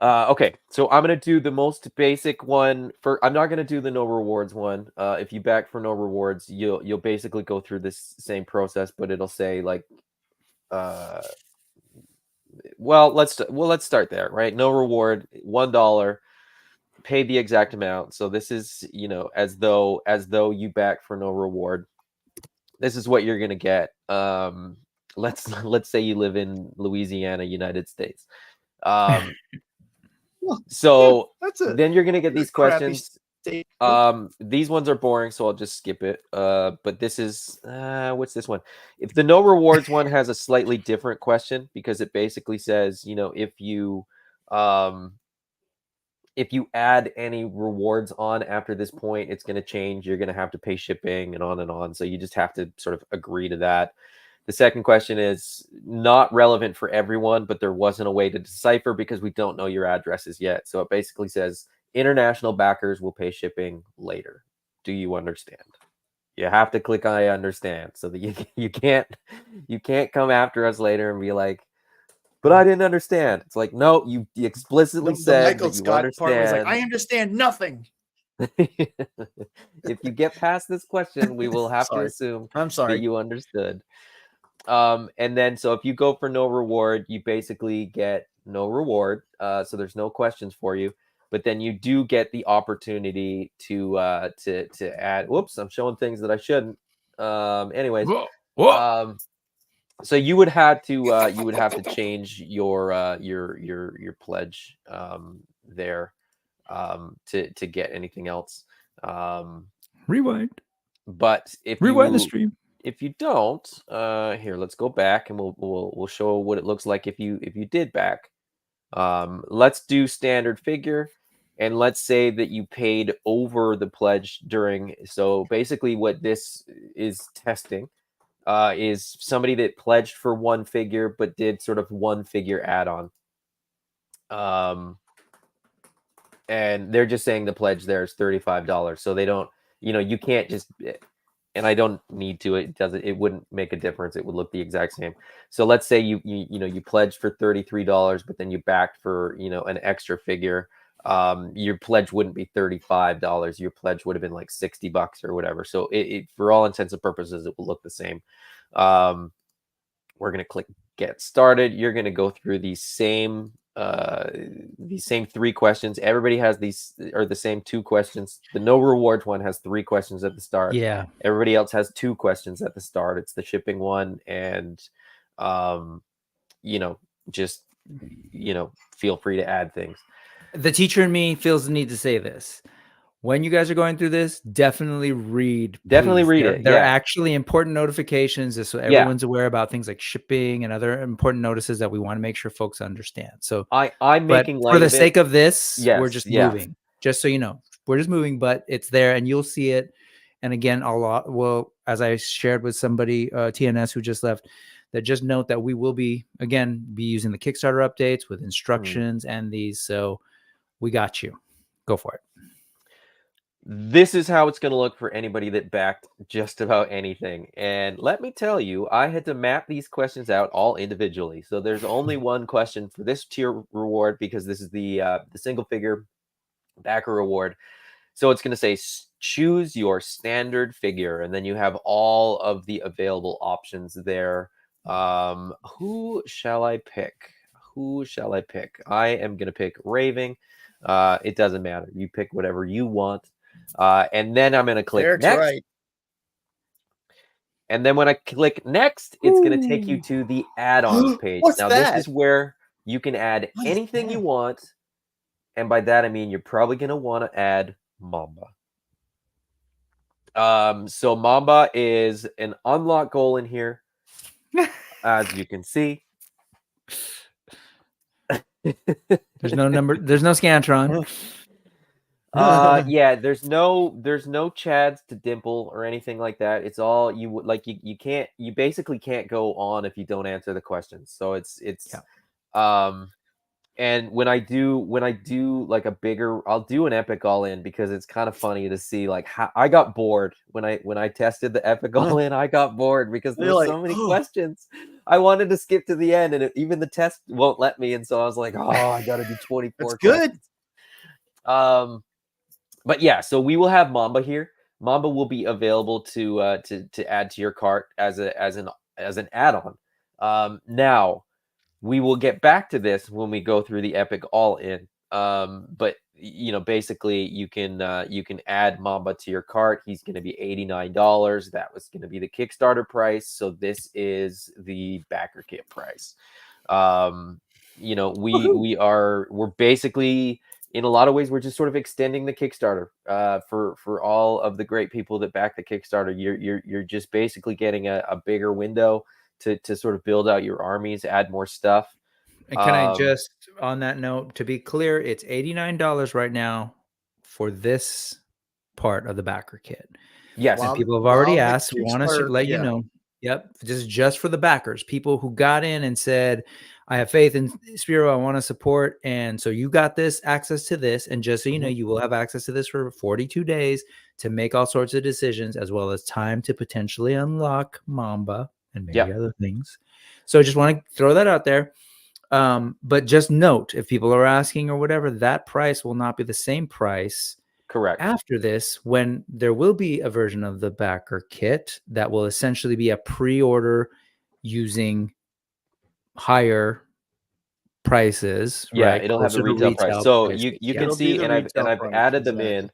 Okay, so I'm gonna do the most basic one for. I'm not gonna do the no rewards one. If you back for no rewards, you'll basically go through this same process, but it'll say like, well, let's start there, right? No reward, $1, pay the exact amount. So this is, as though you back for no reward. This is what you're gonna get. Let's say you live in Louisiana, United States. So then you're gonna get these questions. These ones are boring, so I'll just skip it. But this is what's this one? If the no rewards one has a slightly different question, because it basically says, if you add any rewards on after this point, it's going to change. You're going to have to pay shipping and on and on. So you just have to sort of agree to that. The second question is not relevant for everyone, but there wasn't a way to decipher because we don't know your addresses yet. So it basically says international backers will pay shipping later. Do you understand? You have to click I understand so that you can't come after us later and be like, but I didn't understand. It's like, no, you explicitly said the Michael that you Scott understand. part was like, I understand nothing. If you get past this question, we will have to assume that you understood. And then, so if you go for no reward, you basically get no reward. So there's no questions for you, but then you do get the opportunity to add. Whoops, I'm showing things that I shouldn't. Anyways, so you would have to change your pledge there to get anything else. Rewind. But Rewind the stream. If you don't, here, let's go back and we'll show what it looks like if you did back. Let's do standard figure, and let's say that you paid over the pledge during. So basically, what this is testing is somebody that pledged for one figure but did sort of one figure add-on. And they're just saying the pledge there is $35. So they don't, you can't just, and I don't need to, it wouldn't make a difference. It would look the exact same. So let's say you pledged for $33, but then you backed for, an extra figure. your pledge wouldn't be $35. Your pledge would have been like $60 or whatever. So it for all intents and purposes, it will look the same. We're going to click get started. You're going to go through these same 3 questions. Everybody has these or the same 2 questions. The no rewards one has 3 questions at the start. Yeah. Everybody else has 2 questions at the start. It's the shipping one. And, just, feel free to add things. The teacher in me feels the need to say this. When you guys are going through this, definitely read. Definitely please. read it. They're Yeah. actually important notifications, so everyone's aware about things like shipping and other important notices that we want to make sure folks understand. So I'm making light for the of it. sake of this, we're Yes, just yeah. moving. Just so you know, we're just moving, but it's there and you'll see it. And again, as I shared with somebody, TNS who just left, that just note that we will be using the Kickstarter updates with instructions and these. So we got you. Go for it. This is how it's going to look for anybody that backed just about anything. And let me tell you, I had to map these questions out all individually. So there's only one question for this tier reward because this is the single figure backer reward. So it's going to say choose your standard figure, and then you have all of the available options there. Who shall I pick? I am going to pick Raving. It doesn't matter. You pick whatever you want. And then I'm going to click Eric's next. right. And then when I click next, it's going to take you to the add-ons page. What's Now, that? this is where you can add What is anything that? you want. And by that, I mean you're probably going to want to add Mamba. So Mamba is an unlock goal in here, as you can see. There's no number. There's no Scantron. Yeah, there's no chads to dimple or anything like that. It's all you would like. You basically can't go on if you don't answer the questions. So it's and when I do like a bigger, I'll do an epic all in because it's kind of funny to see like how I got bored when I tested the epic all in. I got bored because there were so many questions. I wanted to skip to the end, and even the test won't let me. And so I was like, oh, I got to do 24 That's questions. good. But yeah, so we will have Mamba here. Mamba will be available to add to your cart as an add-on. Now we will get back to this when we go through the epic all in. But basically you can add Mamba to your cart. He's going to be $89. That was going to be the Kickstarter price. So this is the BackerKit price. We're basically, in a lot of ways, we're just sort of extending the Kickstarter for all of the great people that back the Kickstarter. You're just basically getting a bigger window to sort of build out your armies, add more stuff. And can I just, on that note, to be clear, it's $89 right now for this part of the BackerKit. Yes. And people have already asked. We want to let you know. Yep. Just for the backers, people who got in and said, I have faith in Spiro, I want to support. And so you got this access to this. And just so you know, you will have access to this for 42 days to make all sorts of decisions, as well as time to potentially unlock Mamba and maybe other things. So I just want to throw that out there. But just note, if people are asking or whatever, that price will not be the same price. Correct. After this, when there will be a version of the BackerKit that will essentially be a pre-order using higher prices. Yeah, right? it'll have the retail price. So you can see, and I've added them in.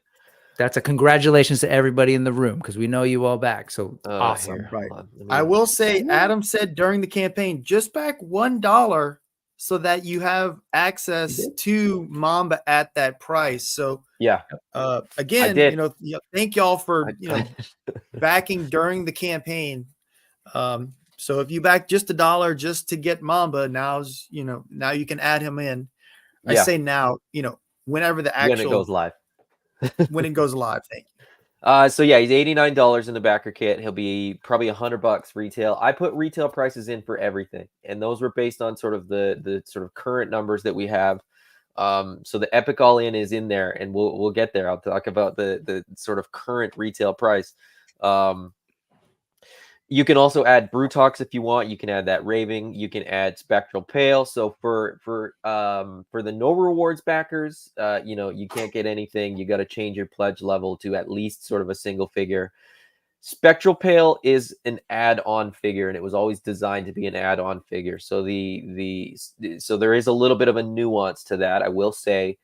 That's a congratulations to everybody in the room because we know you all back. So awesome. Right. I will say, Adam said during the campaign, just back $1 so that you have access to Mamba at that price. So yeah, again, thank y'all for backing during the campaign. So if you back just $1 just to get Mamba, now you can add him in. I say now, whenever the actual when it goes live. When it goes live, thank you. So yeah, he's $89 in the BackerKit. He'll be probably $100 retail. I put retail prices in for everything, and those were based on sort of the sort of current numbers that we have. So the epic all in is in there, and we'll get there. I'll talk about the sort of current retail price. You can also add Brutox if you want. You can add that Raving. You can add Spectral Pale. So for the no rewards backers, you know, you can't get anything. You got to change your pledge level to at least sort of a single figure. Spectral Pale is an add-on figure, and it was always designed to be an add-on figure. So so there is a little bit of a nuance to that, I will say.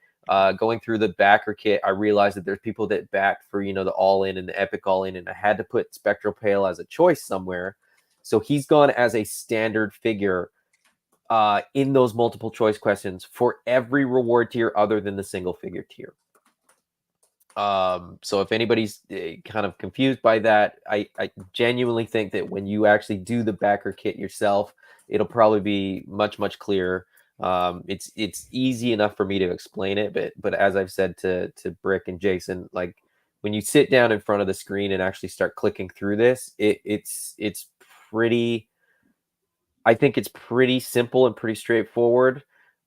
Going through the backer kit, I realized that there's people that back for, you know, the all-in and the epic all-in, and I had to put Spectral Pale as a choice somewhere. So he's gone as a standard figure in those multiple choice questions for every reward tier other than the single figure tier. So if anybody's kind of confused by that, I genuinely think that when you actually do the backer kit yourself, it'll probably be much, much clearer. It's easy enough for me to explain it, but as I've said to Brick and Jason, like when you sit down in front of the screen and actually start clicking through this, it's pretty, I think it's pretty simple and pretty straightforward.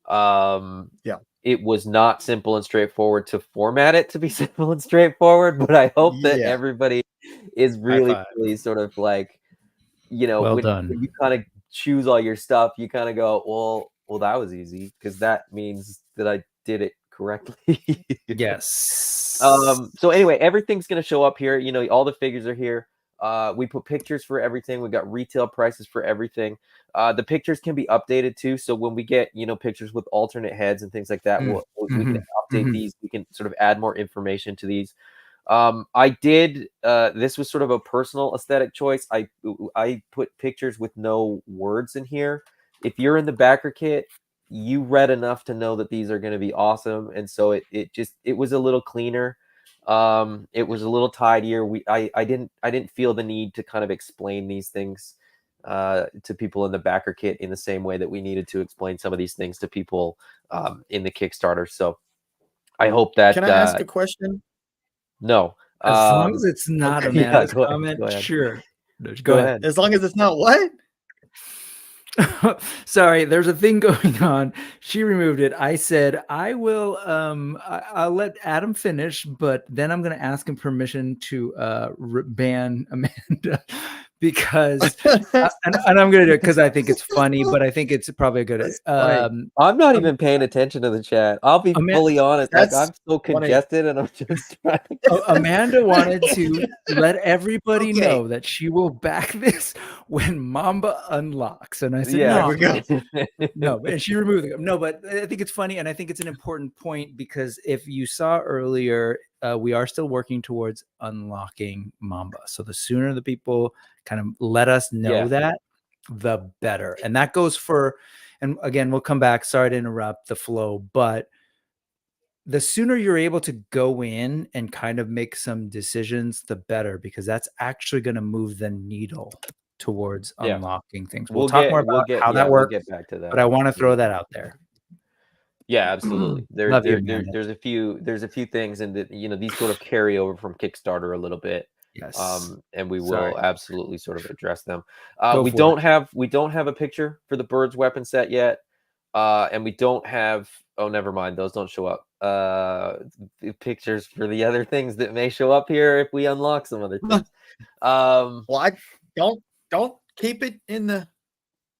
Yeah. It was not simple and straightforward to format it to be simple and straightforward, but I hope that Yeah. everybody is really sort of like, you know, Well when done. you kind of choose all your stuff, you kind of go, well, that was easy because that means that I did it correctly. Yes. So anyway, everything's gonna show up here. You know, all the figures are here. We put pictures for everything. We got retail prices for everything. The pictures can be updated too. So when we get, you know, pictures with alternate heads and things like that, we can update these. We can sort of add more information to these. I did. This was sort of a personal aesthetic choice. I put pictures with no words in here. If you're in the backer kit, you read enough to know that these are going to be awesome, and so it was a little cleaner. It was a little tidier. I didn't feel the need to kind of explain these things to people in the backer kit in the same way that we needed to explain some of these things to people in the Kickstarter. So I hope that. Can I ask a question? No. As long as it's not Amanda's go comment, ahead. sure. Go ahead. As long as it's not what? Sorry, there's a thing going on. She removed it. I said I will I'll let Adam finish, but then I'm going to ask him permission to ban Amanda because and I'm going to do it because I think it's funny, but I think it's probably a good I'm not even paying attention to the chat. I'll be fully honest. Like I'm so congested and I'm just trying to Amanda wanted to let everybody know that she will back this when Mamba unlocks. And I said, no, and she removed it. No, but I think it's funny. And I think it's an important point because if you saw earlier, we are still working towards unlocking Mamba. So the sooner the people kind of let us know that, the better. And that goes for, and again, we'll come back. Sorry to interrupt the flow, but the sooner you're able to go in and kind of make some decisions, the better, because that's actually going to move the needle towards unlocking things. We'll talk more about how that works, we'll get back to that. But I want to throw that out there. Yeah, absolutely. There's a few things, and you know, these sort of carry over from Kickstarter a little bit. Yes. And we will absolutely sort of address them. We don't have a picture for the Bird's weapon set yet. And we don't have, oh, never mind. Those don't show up. Pictures for the other things that may show up here if we unlock some other things. Well, I don't keep it in the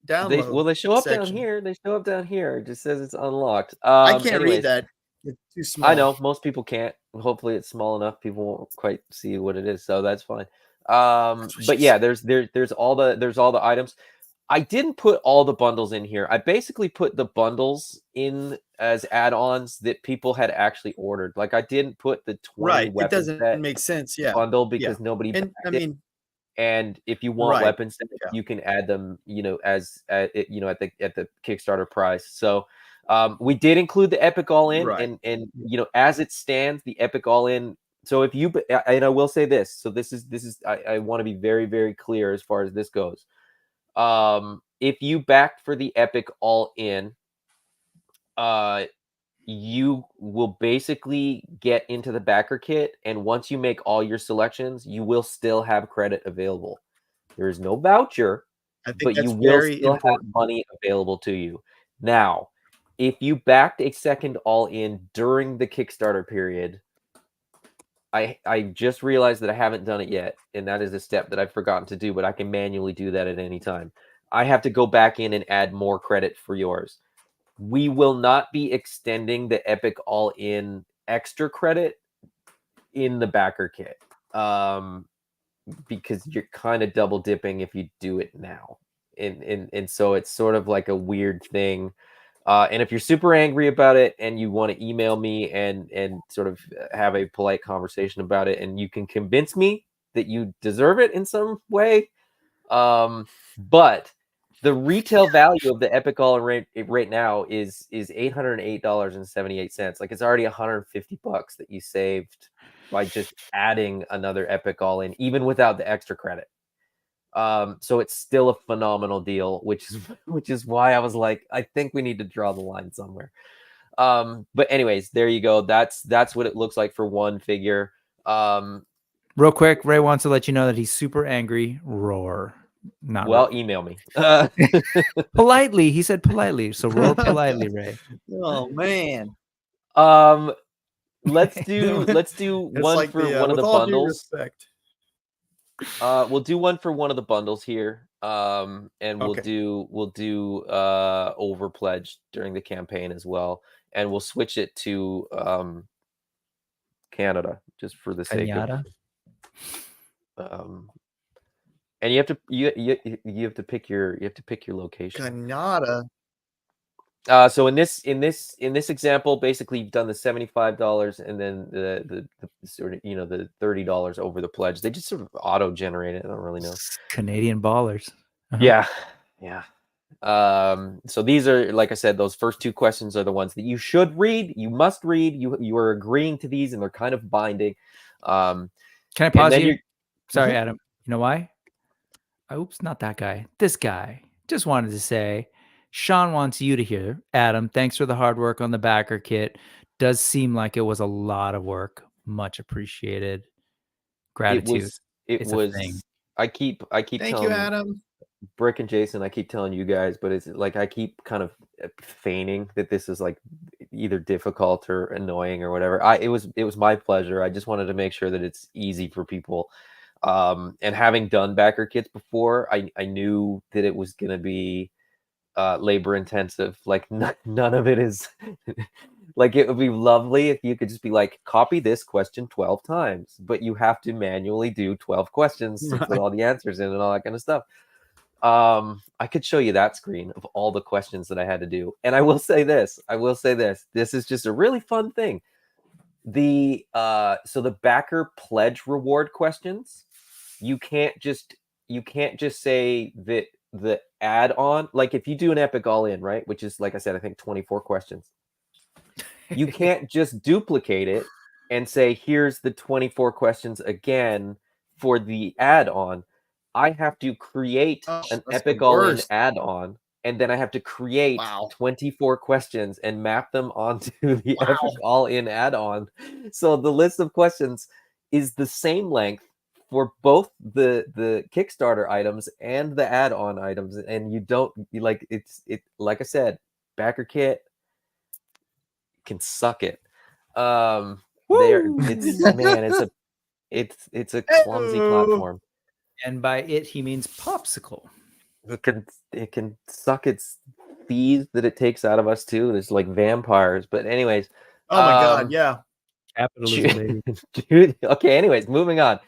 download. They show up down here. They show up down here. It just says it's unlocked. I can't read that. It's too small. I know most people can't. Hopefully it's small enough. People won't quite see what it is, so that's fine. But yeah, there's all the items. I didn't put all the bundles in here. I basically put the bundles in as add-ons that people had actually ordered. Like I didn't put the 20 weapon it doesn't make sense. Bundle because nobody. And if you want weapons, you can add them. You know, as at the Kickstarter price. So we did include the Epic All-In, and you know, as it stands, the Epic All-In. So if you, and I will say this. So this is I want to be very, very clear as far as this goes. If you backed for the Epic All-In, you will basically get into the backer kit, and once you make all your selections, you will still have credit available. There is no voucher, but you will still have money available to you. Now, if you backed a second All-In during the Kickstarter period, I just realized that I haven't done it yet, and that is a step that I've forgotten to do, but I can manually do that at any time. I have to go back in and add more credit for yours. We will not be extending the Epic All-In extra credit in the BackerKit, because you're kind of double dipping if you do it now. And so it's sort of like a weird thing. And if you're super angry about it and you want to email me and sort of have a polite conversation about it, and you can convince me that you deserve it in some way. But the retail value of the Epic All rate right now is $808.78. Like, it's already $150 that you saved by just adding another Epic All in, even without the extra credit. So it's still a phenomenal deal, which is why I was like, I think we need to draw the line somewhere. But anyways, there you go. That's what it looks like for one figure. Real quick, Ray wants to let you know that he's super angry. Roar. Not well, roar. email me. Politely. He said politely. So roar politely, Ray. Oh man. Let's do It's one like for one of with the all due bundles. respect. We'll do one for one of the bundles here. And we'll Okay. do overpledge during the campaign as well. And we'll switch it to Canada just for the sake Canada. of and you have to pick your location. Canada. So in this example, basically you've done the $75 and then the sort of, the $30 over the pledge. They just sort of auto generate it. I don't really know. Canadian ballers. Yeah. So these are, like I said, those first two questions are the ones that you should read. You must read. You are agreeing to these, and they're kind of binding. Can I pause you? Sorry, Mhm. Adam. You know why? Oops, not that guy. This guy. Just wanted to say, Sean wants you to hear. Adam, thanks for the hard work on the BackerKit. Does seem like it was a lot of work. Much appreciated. Gratitude. It It's a thing. was. I keep Thank you, telling Adam. Brick and Jason, I keep telling you guys, but it's like I keep kind of feigning that this is like either difficult or annoying or whatever. It was my pleasure. I just wanted to make sure that it's easy for people. And having done backer kits before, I knew that it was going to be labor intensive. Like none of it is like, it would be lovely if you could just be like, copy this question 12 times, but you have to manually do 12 questions to put all the answers in and all that kind of stuff. I could show you that screen of all the questions that I had to do. And I will say this, this is just a really fun thing. So the backer pledge reward questions, you can't just say that the add-on, like if you do an epic all in, right, which is, like I said, I think 24 questions, you can't just duplicate it and say, here's the 24 questions again for the add-on. I have to create an epic all-in add-on, and then I have to create 24 questions and map them onto the epic all-in add-on. So the list of questions is the same length for both the Kickstarter items and the add-on items, and like I said, BackerKit can suck it. It's a clumsy platform. And by it he means popsicle. It can suck its fees that it takes out of us too. There's like vampires, but anyways. Oh my god, yeah. Capitalism, baby. Okay, anyways, moving on.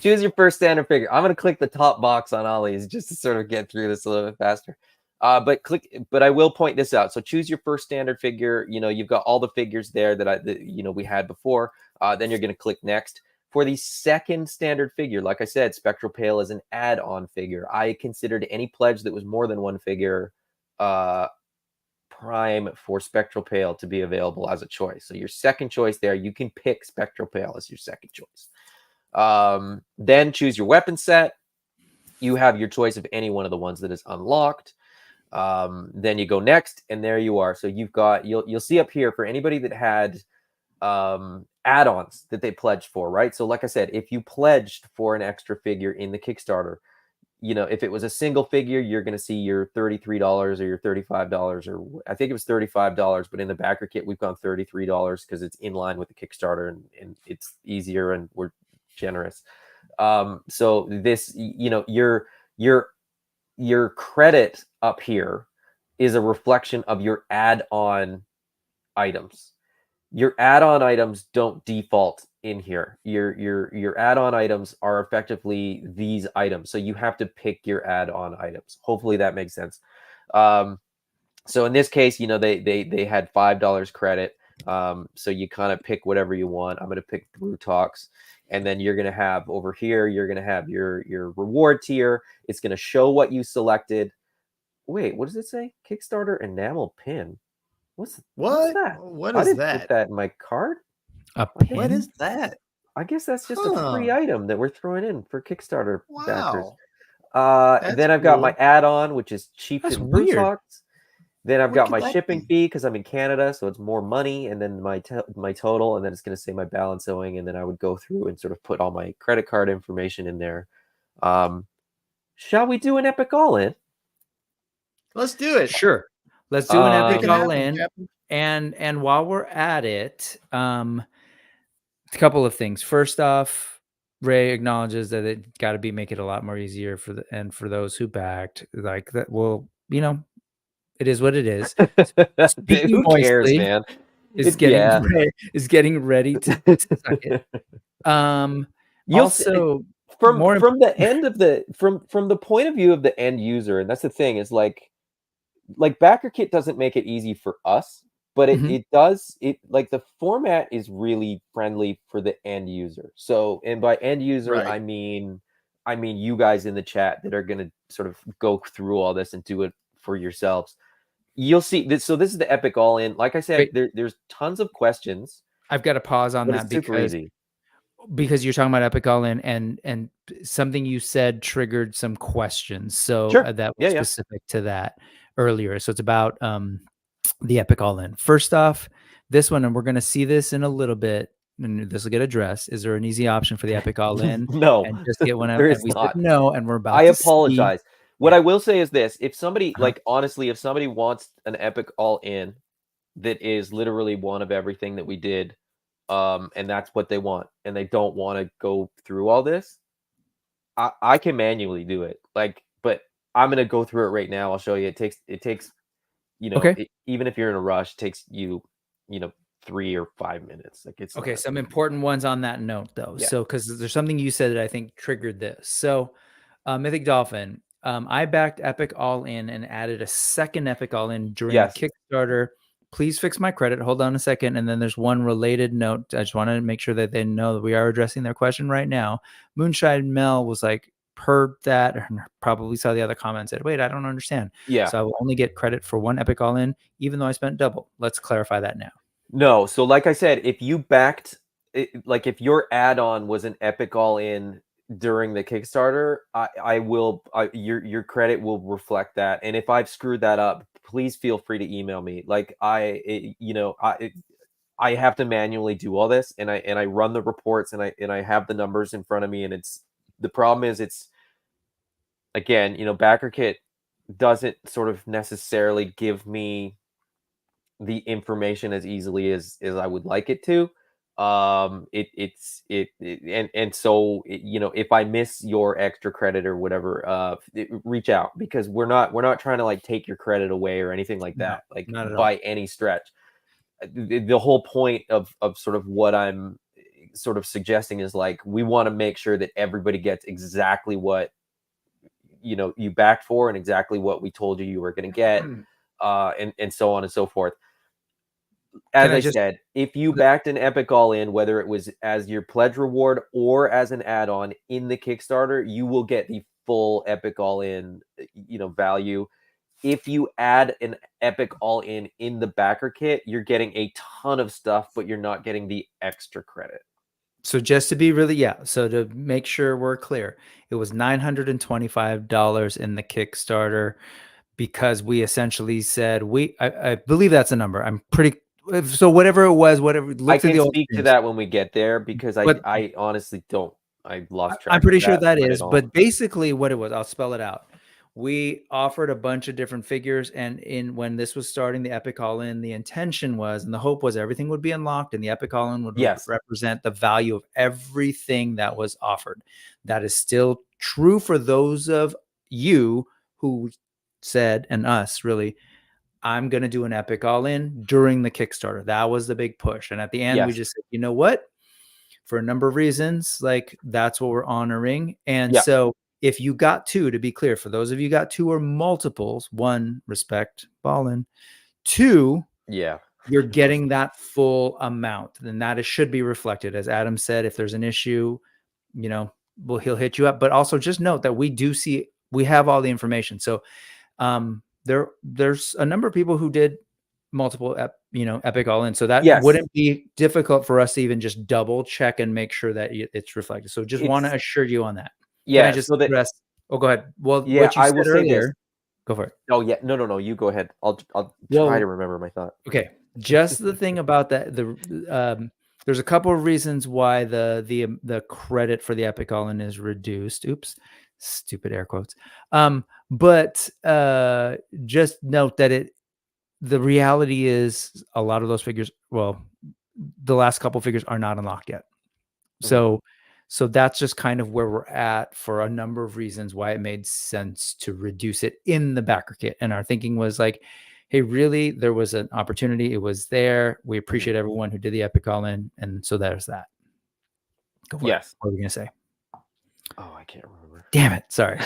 Choose your first standard figure. I'm gonna click the top box on all these just to sort of get through this a little bit faster. But I will point this out. So choose your first standard figure. You've got all the figures there that we had before. Then you're gonna click next. For the second standard figure, like I said, Spectral Pale is an add-on figure. I considered any pledge that was more than one figure prime for Spectral Pale to be available as a choice. So your second choice there, you can pick Spectral Pale as your second choice. Then choose your weapon set. You have your choice of any one of the ones that is unlocked. Then you go next, and there you are. So you'll see up here for anybody that had add-ons that they pledged for, right? So like I said, if you pledged for an extra figure in the Kickstarter, if it was a single figure, you're going to see your $33 or your $35, or I think it was $35, but in the backer kit, we've gone $33 because it's in line with the Kickstarter and it's easier and we're generous. So this, your credit up here is a reflection of your add-on items. Your add-on items don't default in here. Your add-on items are effectively these items. So you have to pick your add-on items. Hopefully that makes sense. So in this case, they had $5 credit. So you kind of pick whatever you want. I'm going to pick Bruto. And then you're going to have over here, you're going to have your reward tier. It's going to show what you selected. Wait, what does it say? Kickstarter enamel pin. What's that? What I is didn't that? put that in my cart. A pin? What is that? I guess that's just a free item that we're throwing in for Kickstarter backers. Wow. Then I've got my add-on, which is cheap and Bruto. Then I've got my shipping fee because I'm in Canada, so it's more money, and then my total, and then it's going to say my balance owing, and then I would go through and sort of put all my credit card information in there. Shall we do an epic all-in? Let's do it. Sure. Let's do an epic all-in. And while we're at it, a couple of things. First off, Ray acknowledges that it got to make it a lot more easier for those who backed, like that. Well, it is what it is. Who cares, man? Is getting ready to suck it. Also, from the end of from the point of view of the end user, and that's the thing, is like BackerKit doesn't make it easy for us, but it does. Like the format is really friendly for the end user. So, and by end user, right, I mean you guys in the chat that are going to sort of go through all this and do it for yourselves. You'll see this. So this is the epic all in. Like I said, there's tons of questions. I've got to pause on that because you're talking about epic all in, and something you said triggered some questions. So that was specific to that earlier. So it's about the epic all in. First off, this one, and we're going to see this in a little bit, and this will get addressed. Is there an easy option for the epic all in? No, and just get one out. There and is we not. said no, and we're about. I apologize. What I will say is this: if somebody, like, honestly, if somebody wants an epic all in that is literally one of everything that we did, and that's what they want, and they don't want to go through all this, I can manually do it. Like, but I'm gonna go through it right now. I'll show you. It takes even if you're in a rush, it takes you 3 or 5 minutes. Like, it's okay. Some important ones on that note, though. Yeah. So, because there's something you said that I think triggered this. So, Mythic Dolphin. I backed Epic All In and added a second Epic All In during the Kickstarter. Please fix my credit. Hold on a second. And then there's one related note. I just wanted to make sure that they know that we are addressing their question right now. Moonshine Mel was like, heard that, and probably saw the other comments, said, wait, I don't understand. Yeah. So I will only get credit for one Epic All In, even though I spent double. Let's clarify that now. No. So like I said, if you backed, like if your add-on was an Epic All In during the Kickstarter, your credit will reflect that. And if I've screwed that up, please feel free to email me. Like I have to manually do all this, and I run the reports, and I have the numbers in front of me, and the problem is it's again, BackerKit doesn't sort of necessarily give me the information as easily as I would like it to. So if I miss your extra credit or whatever, reach out, because we're not trying to like take your credit away or anything like that, like by any stretch. The whole point of sort of what I'm sort of suggesting is like, we want to make sure that everybody gets exactly what you backed for and exactly what we told you were going to get, and so on and so forth. As I said, if you backed an Epic All In, whether it was as your pledge reward or as an add-on in the Kickstarter, you will get the full Epic All In, value. If you add an Epic All In the backer kit, you're getting a ton of stuff, but you're not getting the extra credit. So just to be so to make sure we're clear, it was $925 in the Kickstarter, because we essentially said I believe that's a number. I'm pretty. So whatever it was, I can speak to that when we get there, because I honestly don't. I lost track. I'm pretty of sure that but is, but basically what it was, I'll spell it out. We offered a bunch of different figures, and when this was starting the Epic All-In, the intention was, and the hope was, everything would be unlocked, and the Epic All-In would represent the value of everything that was offered. That is still true for those of you who said, and us really, I'm going to do an Epic All-In during the Kickstarter. That was the big push. And at the end, we just said, you know what? For a number of reasons, like that's what we're honoring. And so if you got 2, to be clear, for those of you got 2 or multiples, 1, respect Ballin, 2, you're getting that full amount. Then that should be reflected. As Adam said, if there's an issue, you know, he'll hit you up. But also just note that we have all the information. So there's a number of people who did multiple Epic All-In, so that wouldn't be difficult for us to even just double check and make sure that it's reflected. So just want to assure you on that. Can I just address? Oh, go ahead. Well, what you said earlier, go for it. Oh yeah, no, you go ahead. I'll try to remember my thought. Okay, just the thing about that, there's a couple of reasons why the credit for the Epic All-In is reduced. Oops, stupid air quotes. But just note that the reality is a lot of those figures, well, the last couple figures are not unlocked yet. So that's just kind of where we're at for a number of reasons why it made sense to reduce it in the backer kit. And our thinking was like, hey, really, there was an opportunity. It was there. We appreciate everyone who did the Epic All-In. And so there's that. Go for it. What are we going to say? Oh, I can't remember. Damn it. Sorry.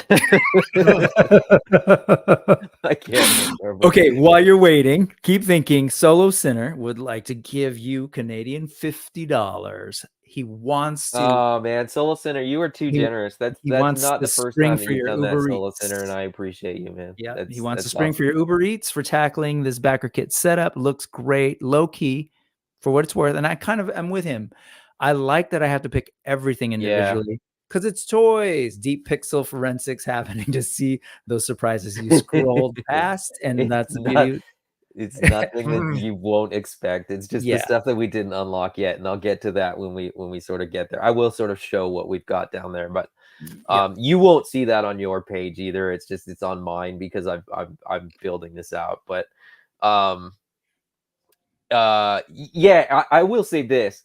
I can't remember. Okay, while you're waiting, keep thinking. Solo Sinner would like to give you Canadian $50. He wants to. Oh man, Solo Sinner, you were too generous. That's not the first time that you've done that, Solo Sinner, and I appreciate you, man. Yeah, he wants to spring for your Uber Eats for tackling this backer kit setup. Looks great, low key, for what it's worth. And I'm with him. I like that I have to pick everything individually. Because it's toys, deep pixel forensics happening to see those surprises you scrolled past, and that's the beauty. It's nothing that you won't expect. It's just the stuff that we didn't unlock yet, and I'll get to that when we sort of get there. I will sort of show what we've got down there, but you won't see that on your page either. It's on mine because I'm building this out. But I will say this.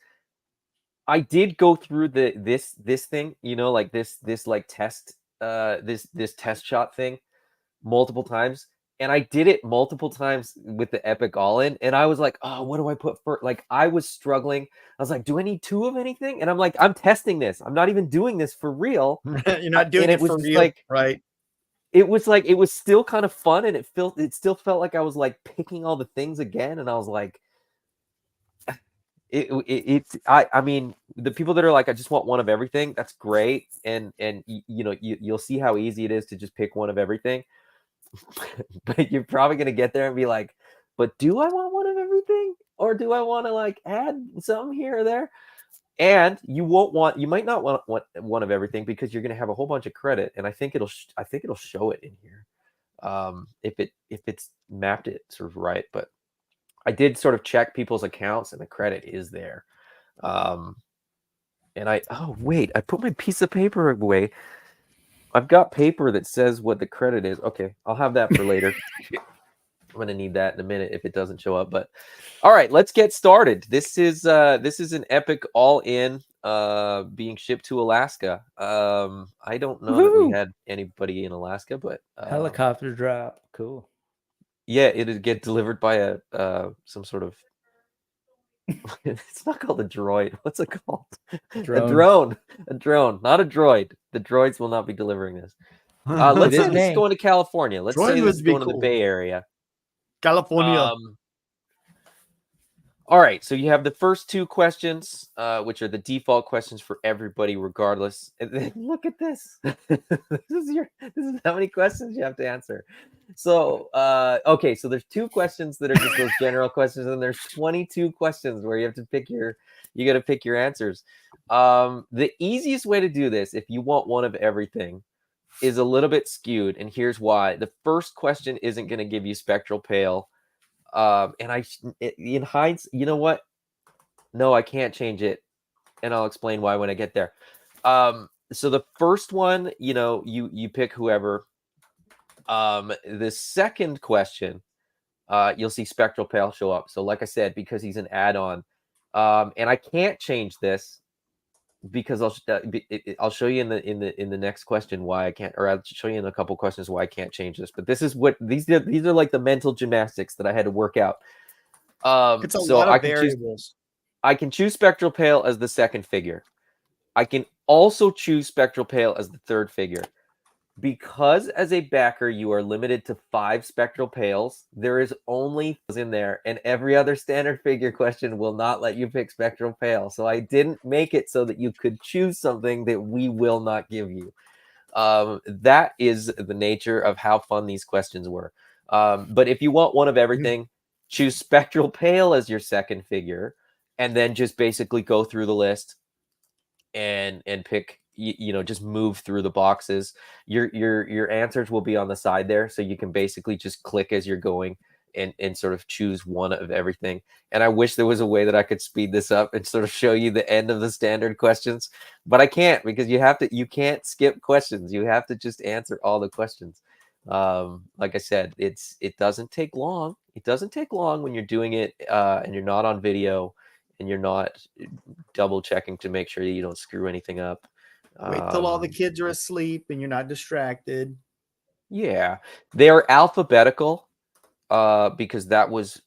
I did go through this thing, you know, like this like test this test shot thing multiple times, and I did it multiple times with the Epic All-In, and I was like, oh, what do I put for? Like, I was struggling. I was like, do I need 2 of anything? And I'm like, I'm testing this. I'm not even doing this for real. You're not doing it for real, like, right? It was like, it was still kind of fun, and it still felt like I was like picking all the things again, and I was like, I mean, the people that are like, I just want one of everything, that's great, and you know, you'll see how easy it is to just pick one of everything. But you're probably gonna get there and be like, but do I want one of everything, or do I want to like add some here or there? And you might not want one of everything because you're gonna have a whole bunch of credit, and I think it'll show it in here, if it's mapped it sort of right. But I did sort of check people's accounts, and the credit is there. And oh wait, I put my piece of paper away. I've got paper that says what the credit is. Okay, I'll have that for later. I'm gonna need that in a minute if it doesn't show up. But all right, let's get started. This is an Epic All-In being shipped to Alaska. I don't know that we had anybody in Alaska, but helicopter drop, cool. Yeah, it'd get delivered by some sort of. It's not called a droid. What's it called? Drone. A drone, not a droid. The droids will not be delivering this. Let's say this is going to California. Let's say this is going to the Bay Area. California. All right, so you have the first 2 questions, which are the default questions for everybody, regardless. And then look at this. This is how many questions you have to answer. So, okay, so there's 2 questions that are just those general questions, and there's 22 questions where you have to pick you got to pick your answers. The easiest way to do this, if you want one of everything, is a little bit skewed, and here's why. The first question isn't going to give you Spectral Pale. And in hindsight, you know what? No, I can't change it, and I'll explain why when I get there. So the first one, you pick whoever. The second question, you'll see Spectral Pale show up. So like I said, because he's an add-on, and I can't change this because I'll show you in the next question why I can't, or I'll show you in a couple questions why I can't change this. But this is what these are like the mental gymnastics that I had to work out. It's a So lot of variables. I can choose Spectral Pale as the second figure. I can also choose Spectral Pale as the third figure. Because as a backer, you are limited to 5 Spectral Pales, there is only in there, and every other standard figure question will not let you pick Spectral Pale. So I didn't make it so that you could choose something that we will not give you. That is the nature of how fun these questions were. But if you want one of everything, choose Spectral Pale as your second figure, and then just basically go through the list and pick, just move through the boxes. Your answers will be on the side there, so you can basically just click as you're going and sort of choose one of everything. And I wish there was a way that I could speed this up and sort of show you the end of the standard questions, but I can't, because you can't skip questions. You have to just answer all the questions. Like I said, it doesn't take long. It doesn't take long when you're doing it and you're not on video and you're not double checking to make sure that you don't screw anything up. Wait till all the kids are asleep and you're not distracted. Yeah, they're alphabetical because that was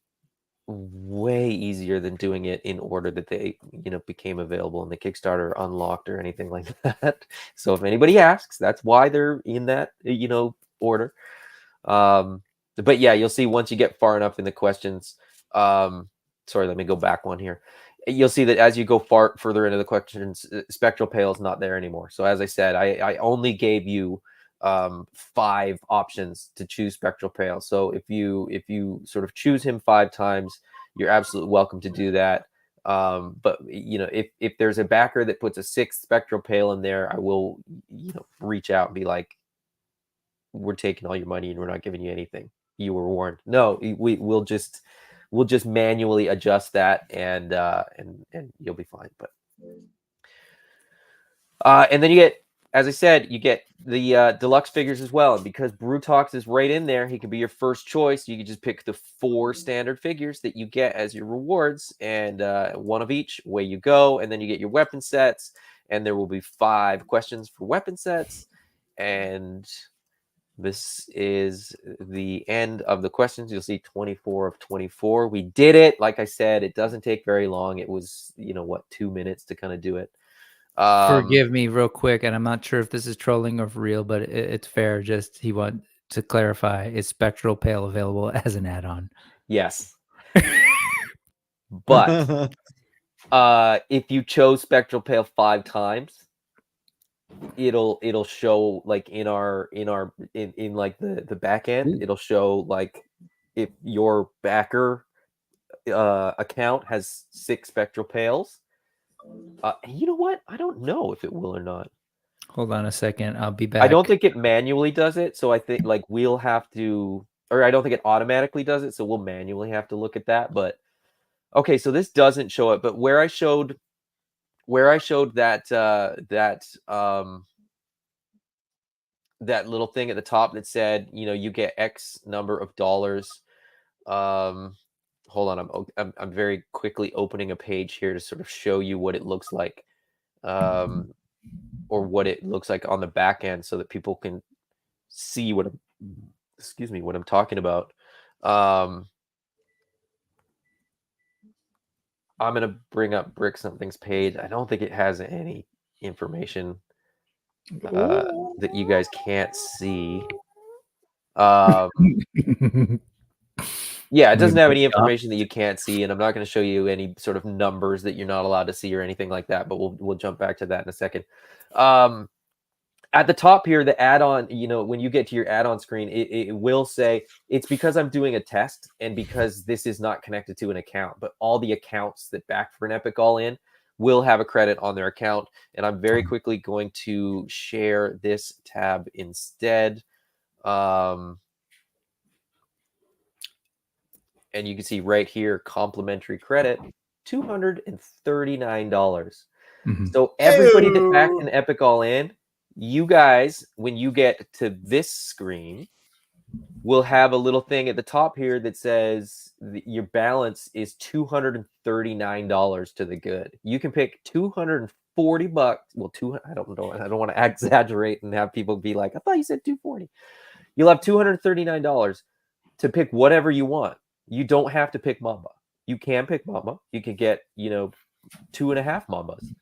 way easier than doing it in order that they became available in the Kickstarter unlocked or anything like that. So if anybody asks, that's why they're in that order. But yeah, you'll see once you get far enough in the questions. Sorry, let me go back one here. You'll see that as you go further into the questions, Spectral Pale is not there anymore. So as I said, I only gave you 5 options to choose Spectral Pale. So if you sort of choose him 5 times, you're absolutely welcome to do that. But if there's a backer that puts a 6th Spectral Pale in there, I will reach out and be like, we're taking all your money and we're not giving you anything. You were warned. No, we'll just manually adjust that and you'll be fine. But and then you get, as I said, you get the deluxe figures as well. And because Brutox is right in there, he can be your first choice. You can just pick the 4 standard figures that you get as your rewards, and one of each. Away you go, and then you get your weapon sets, and there will be 5 questions for weapon sets, and this is the end of the questions. You'll see 24 of 24. We did it. Like I said, it doesn't take very long. It was, 2 minutes to kind of do it. Forgive me real quick, and I'm not sure if this is trolling or for real, but it's fair. Just he want to clarify: is Spectral Pale available as an add-on? Yes. But if you chose Spectral Pale 5 times, it'll show like in like the back end, it'll show like if your backer account has 6 Spectral Pales. You know what? I don't know if it will or not. Hold on a second. I'll be back. I don't think it manually does it. So I think like we'll have to, or I don't think it automatically does it. So we'll manually have to look at that. But okay, so this doesn't show it. But where I showed that little thing at the top that said, you get X number of dollars. Hold on, I'm very quickly opening a page here to sort of show you what it looks like, or what it looks like on the back end, so that people can see what I'm talking about. I'm gonna bring up Brick Something's page. I don't think it has any information that you guys can't see. Yeah, it doesn't have any information that you can't see, and I'm not going to show you any sort of numbers that you're not allowed to see or anything like that, but we'll jump back to that in a second. At the top here, the add-on, when you get to your add-on screen, it will say, it's because I'm doing a test and because this is not connected to an account, but all the accounts that back for an Epic All In will have a credit on their account. And I'm very quickly going to share this tab instead. And you can see right here, complimentary credit, $239. So everybody that backed Ew. an Epic All In, you guys, when you get to this screen, will have a little thing at the top here that says your balance is $239 to the good. You can pick $240. Well, I don't know. I don't want to exaggerate and have people be like, I thought you said 240. You'll have $239 to pick whatever you want. You don't have to pick Mamba. You can pick Mamba. You can get, 2.5 Mambas.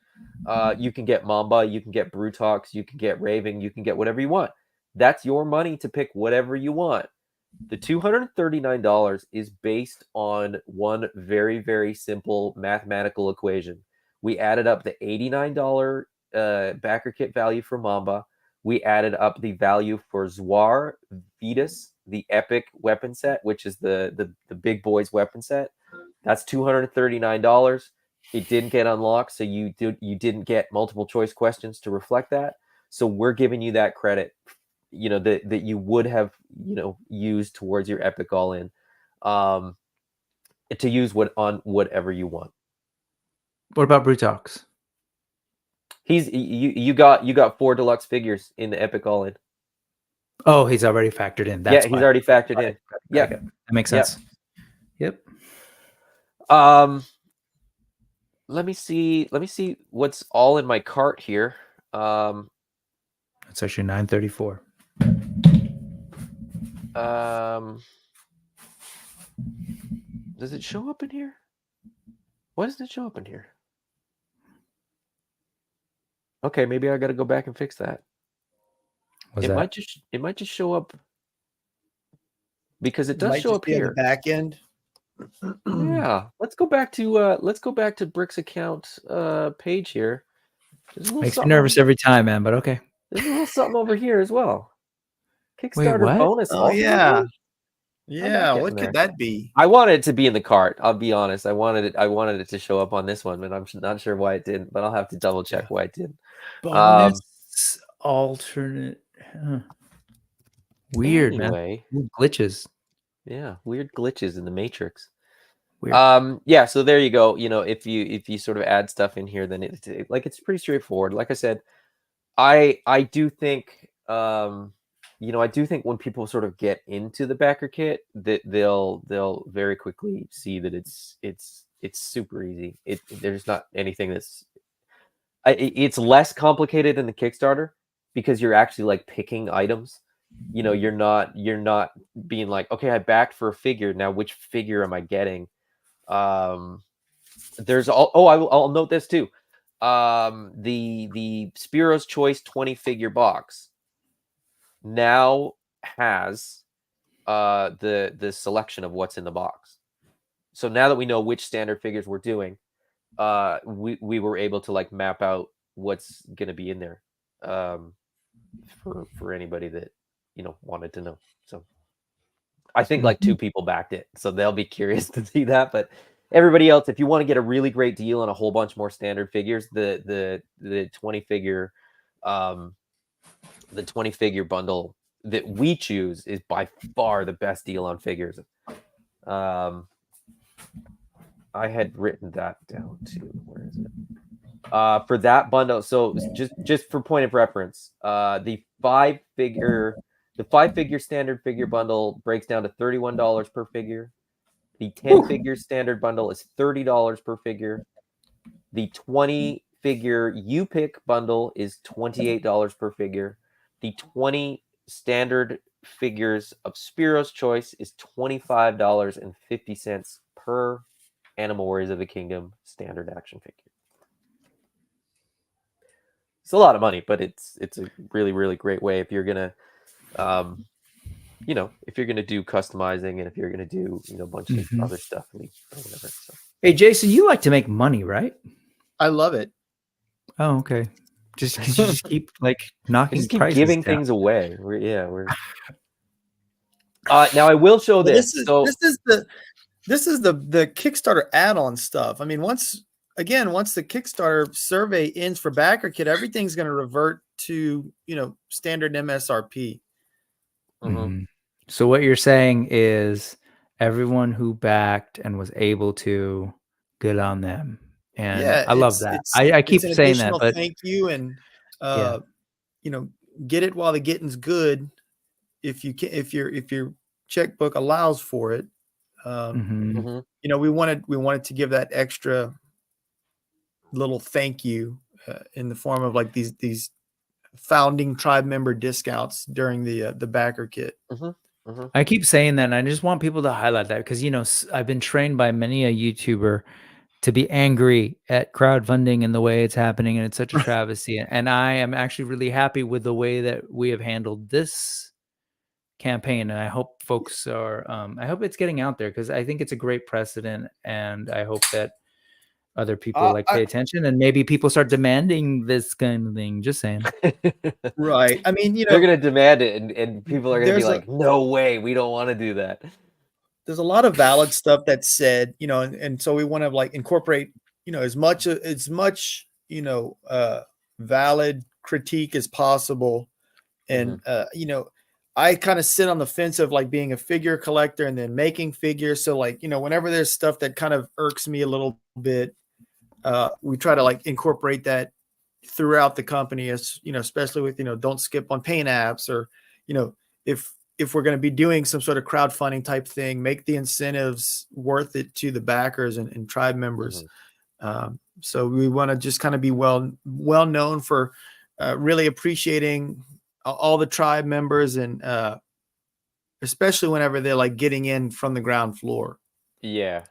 You can get Mamba, you can get Brutox, you can get Raving, you can get whatever you want. That's your money to pick whatever you want. The $239 is based on one very, very simple mathematical equation. We added up the $89 BackerKit value for Mamba. We added up the value for Zwar Vetus, the epic weapon set, which is the big boys weapon set. That's $239. It didn't get unlocked, so you didn't get multiple choice questions to reflect that. So we're giving you that credit, that you would have, used towards your Epic All In, to use on whatever you want. What about Brutox? You got 4 deluxe figures in the Epic All In. Oh, he's already factored in. He's already factored in. Yeah, that makes sense. Yep. Let me see what's all in my cart here. It's actually 934. Does it show up in here? Why doesn't it show up in here? Okay, maybe I got to go back and fix that. It might just show up because it does show up here. On the back end. Yeah, let's go back to Brick's account page here. Makes me nervous every time, man. But okay. There's a little something over here as well. Kickstarter what? bonus. Oh yeah, yeah. What could that be? I wanted it to be in the cart. I'll be honest. I wanted it to show up on this one, but I'm not sure why it didn't. But I'll have to double check why it didn't. Bonus alternate. Huh. Weird, anyway, man. Glitches. Yeah, weird glitches in the matrix. Weird. Yeah, so there you go. If you sort of add stuff in here, then it's pretty straightforward. Like I said, I do think I do think when people sort of get into the BackerKit, that they'll very quickly see that it's super easy. There's not anything it's less complicated than the Kickstarter because you're actually like picking items. You're not being like, okay, I backed for a figure. Now which figure am I getting? There's I'll note this too. The Spiro's Choice 20 figure box now has the selection of what's in the box. So now that we know which standard figures we're doing, we were able to like map out what's going to be in there for anybody that wanted to know. So I think like 2 people backed it, so they'll be curious to see that. But everybody else, if you want to get a really great deal on a whole bunch more standard figures, the 20 figure bundle that we choose is by far the best deal on figures. I had written that down too. Where is it? For that bundle, so just for point of reference, the 5 figure standard figure bundle breaks down to $31 per figure. The 10 figure standard bundle is $30 per figure. The 20 figure you pick bundle is $28 per figure. The 20 standard figures of Spiro's Choice is $25.50 per Animal Warriors of the Kingdom standard action figure. It's a lot of money, but it's a really, really great way if you're gonna if you're gonna do customizing and if you're gonna do a bunch of other stuff or whatever. So. Hey Jason, you like to make money, right? I love it. Oh, okay. Just because you just keep like knocking, just keep prices giving down. things away. We're. Now I will show this. This is the Kickstarter add-on stuff. I mean, once the Kickstarter survey ends for BackerKit, everything's going to revert to standard MSRP. Mm-hmm. So what you're saying is everyone who backed and was able to, good on them. And Yeah, I love that. I it's keep an saying that, additional but thank you, and yeah. you know, get it while the getting's good. If you can, if your checkbook allows for it, Mhm. Mhm. you know, we wanted to give that extra little thank you in the form of like these founding tribe member discounts during the backer kit. Mhm. Mhm. I keep saying that, and I just want people to highlight that because, you know, I've been trained by many a YouTuber to be angry at crowdfunding and the way it's happening, and it's such a travesty. And I am actually really happy with the way that we have handled this campaign, and I hope folks are. I hope it's getting out there because I think it's a great precedent, and I hope that other people like pay attention and maybe people start demanding this kind of thing. Just saying. Right. I mean, you They're know, gonna demand it, and people are gonna be there's like, "No way, we don't want to do that." a lot of valid stuff that's said, you know, and so we want to like incorporate, you know, as much, you know, valid critique as possible. And Mhm. you know, I kind of sit on the fence of like being a figure collector and then making figures. So like, you know, whenever there's stuff that kind of irks me a little bit, we try to like incorporate that throughout the company, as you know, especially with, you know, don't skip on paint apps, or you know, if we're going to be doing some sort of crowdfunding type thing, make the incentives worth it to the backers and tribe members. Mhm. So we want to just kind of be well known for really appreciating all the tribe members, and especially whenever they're like getting in from the ground floor. Yeah.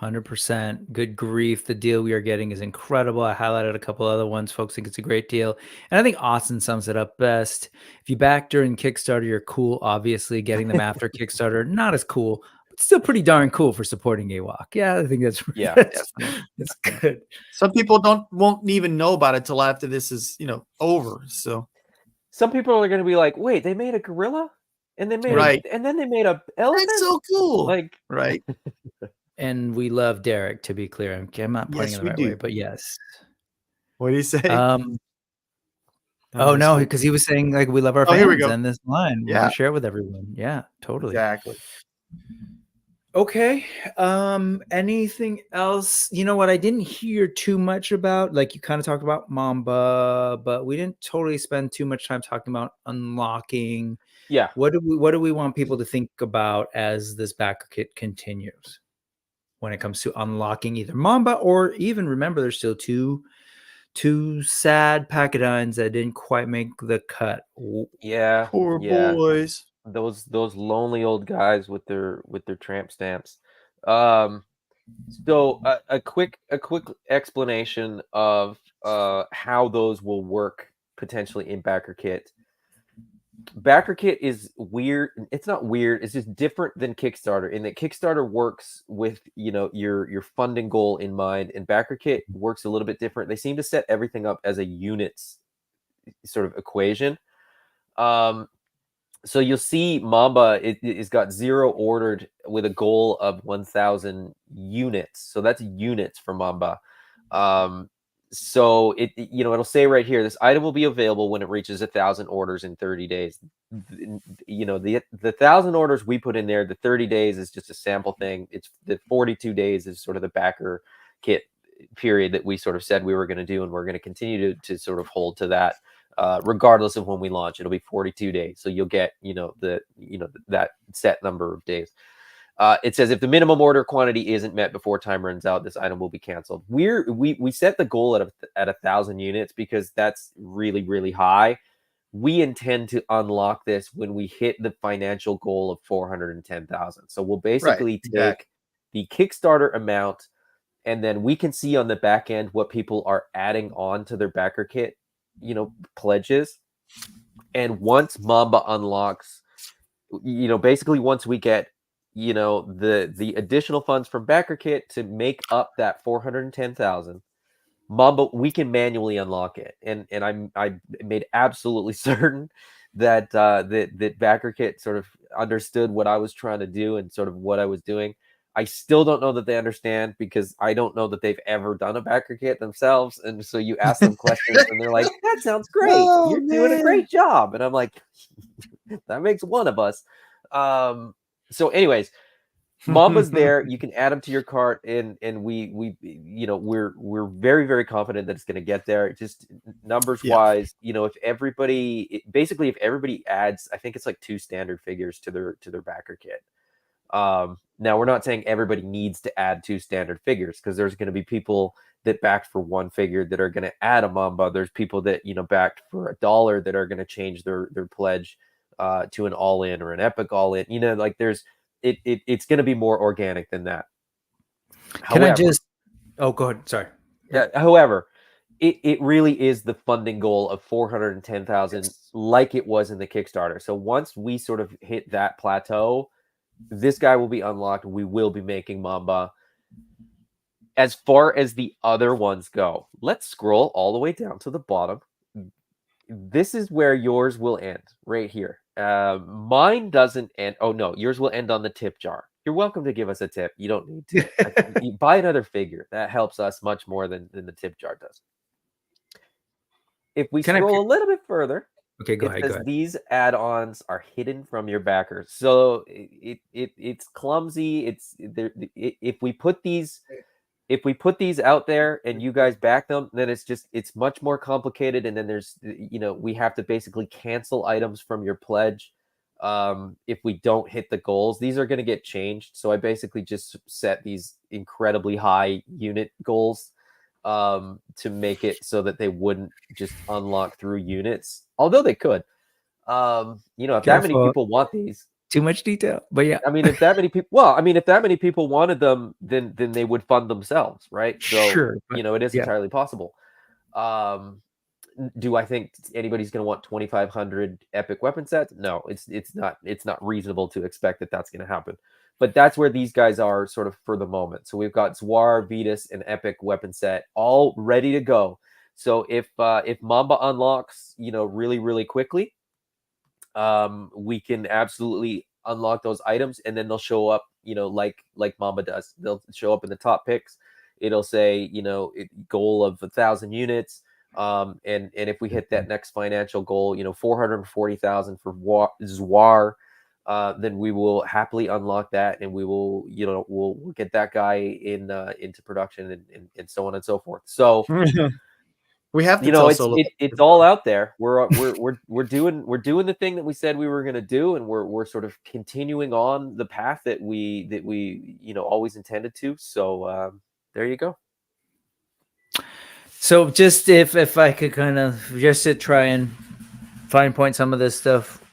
100%. Good grief. The deal we are getting is incredible. I highlighted a couple other ones. Folks think it's a great deal. And I think Austin sums it up best. If you back during Kickstarter, you're cool. Obviously, getting them after Kickstarter, not as cool, but still pretty darn cool for supporting AWOK. Yeah, I think that's Yeah, that's, definitely. that's good. Some people won't even know about it till after this is, you know, over. So Some people are gonna be like, "Wait, they made a gorilla? And they made a right, and then they made a that's elephant?" so cool. Like, Right. And we love Derek, to be clear. I'm not pointing Yes, in the we right way, do. but yes. What do you say? Um, I oh missed no, it. because he was saying like we love our Oh, here we fans go. and this line. We want Yeah, to share it with everyone. Yeah, totally. exactly. Okay. Anything else? You know what? I didn't hear too much about, like you kind of talked about Mamba, but we didn't totally spend too much time talking about unlocking. yeah. What do we want people to think about as this backer kit continues when it comes to unlocking either Mamba, or even remember there's still two sad Pachydynes that didn't quite make the cut. Yeah. Poor Yeah. boys. Those lonely old guys with their tramp stamps. Um, so a quick explanation of how those will work potentially in BackerKit. BackerKit is weird. It's not weird. It's just different than Kickstarter in that Kickstarter works with, you know, your funding goal in mind, and BackerKit works a little bit different. They seem to set everything up as a units sort of equation. Um, so you'll see Mamba it's got 0 ordered with a goal of 1,000 units. So that's units for Mamba. So you know, it'll say right here, this item will be available when it reaches 1,000 orders in 30 days. You know, the 1,000 orders we put in there, the 30 days is just a sample thing. It's the 42 days is sort of the backer kit period that we sort of said we were going to do, and we're going to continue to sort of hold to that. Regardless of when we launch, it'll be 42 days. So you'll get, you know, that set number of days. It says if the minimum order quantity isn't met before time runs out, this item will be canceled. We set the goal at 1,000 units because that's really, really high. We intend to unlock this when we hit the financial goal of 410,000. So we'll Right. basically Exactly. take the Kickstarter amount, and then we can see on the back end what people are adding on to their backer kit, you know, pledges. And once Mamba unlocks, you know, basically once we get, you know, the additional funds from BackerKit to make up that 410,000, Mamba, we can manually unlock it. And I made absolutely certain that that BackerKit sort of understood what I was trying to do and sort of what I was doing. I still don't know that they understand because I don't know that they've ever done a BackerKit themselves. And so you ask them questions and they're like, "That sounds great. Oh You're doing a man. great job." And I'm like, that makes one of us. So anyways, Mamba's there. You can add them to your cart, and we you know we're very very confident that it's going to get there. Just numbers Yeah. wise, you know, if everybody basically if everybody adds, I think it's like 2 standard figures to their backer kit. Now we're not saying everybody needs to add 2 standard figures, because there's going to be people that backed for 1 figure that are going to add a Mamba. There's people that, you know, backed for $1 that are going to change their pledge to an all in or an epic all in. You know, like it's going to be more organic than that. Can However, I just? Oh, go ahead. Sorry. however, it really is the funding goal of 410,000, like it was in the Kickstarter. So once we sort of hit that plateau, this guy will be unlocked. We will be making Mamba. As far as the other ones go, let's scroll all the way down to the bottom. This is where yours will end, right here. Mine doesn't end. Oh, no, yours will end on the tip jar. You're welcome to give us a tip. You don't need to. You buy another figure. That helps us much more than the tip jar does. If we scroll a little bit further, okay, go it ahead. says Go ahead. these add-ons are hidden from your backers. So it's clumsy. If we put these out there and you guys back them, then it's much more complicated. And then there's, you know, we have to basically cancel items from your pledge if we don't hit the goals. These are going to get changed. So I basically just set these incredibly high unit goals to make it so that they wouldn't just unlock through units, although they could. You know, if that many people want these, too much detail, but yeah, I mean, if that many people wanted them, then they would fund themselves, right? So sure, you know, it is entirely possible. Do I think anybody's going to want 2,500 epic weapon sets? No, it's not reasonable to expect that that's going to happen. But that's where these guys are sort of for the moment. So we've got Zwar, Vetus, and epic weapon set all ready to go. So if Mamba unlocks, you know, really really quickly, we can absolutely unlock those items, and then they'll show up, you know, like Mamba does. They'll show up in the top picks. It'll say, you know, goal of 1,000 units. And if we hit that next financial goal, you know, 440,000 for Zwar, then we will happily unlock that, and we will, you know, we'll get that guy into production and so on and so forth. So we have to, you know, tell it's all out there. We're doing the thing that we said we were going to do, and we're sort of continuing on the path that we you know always intended to. So there you go. So just if I could kind of just to try and fine point some of this stuff,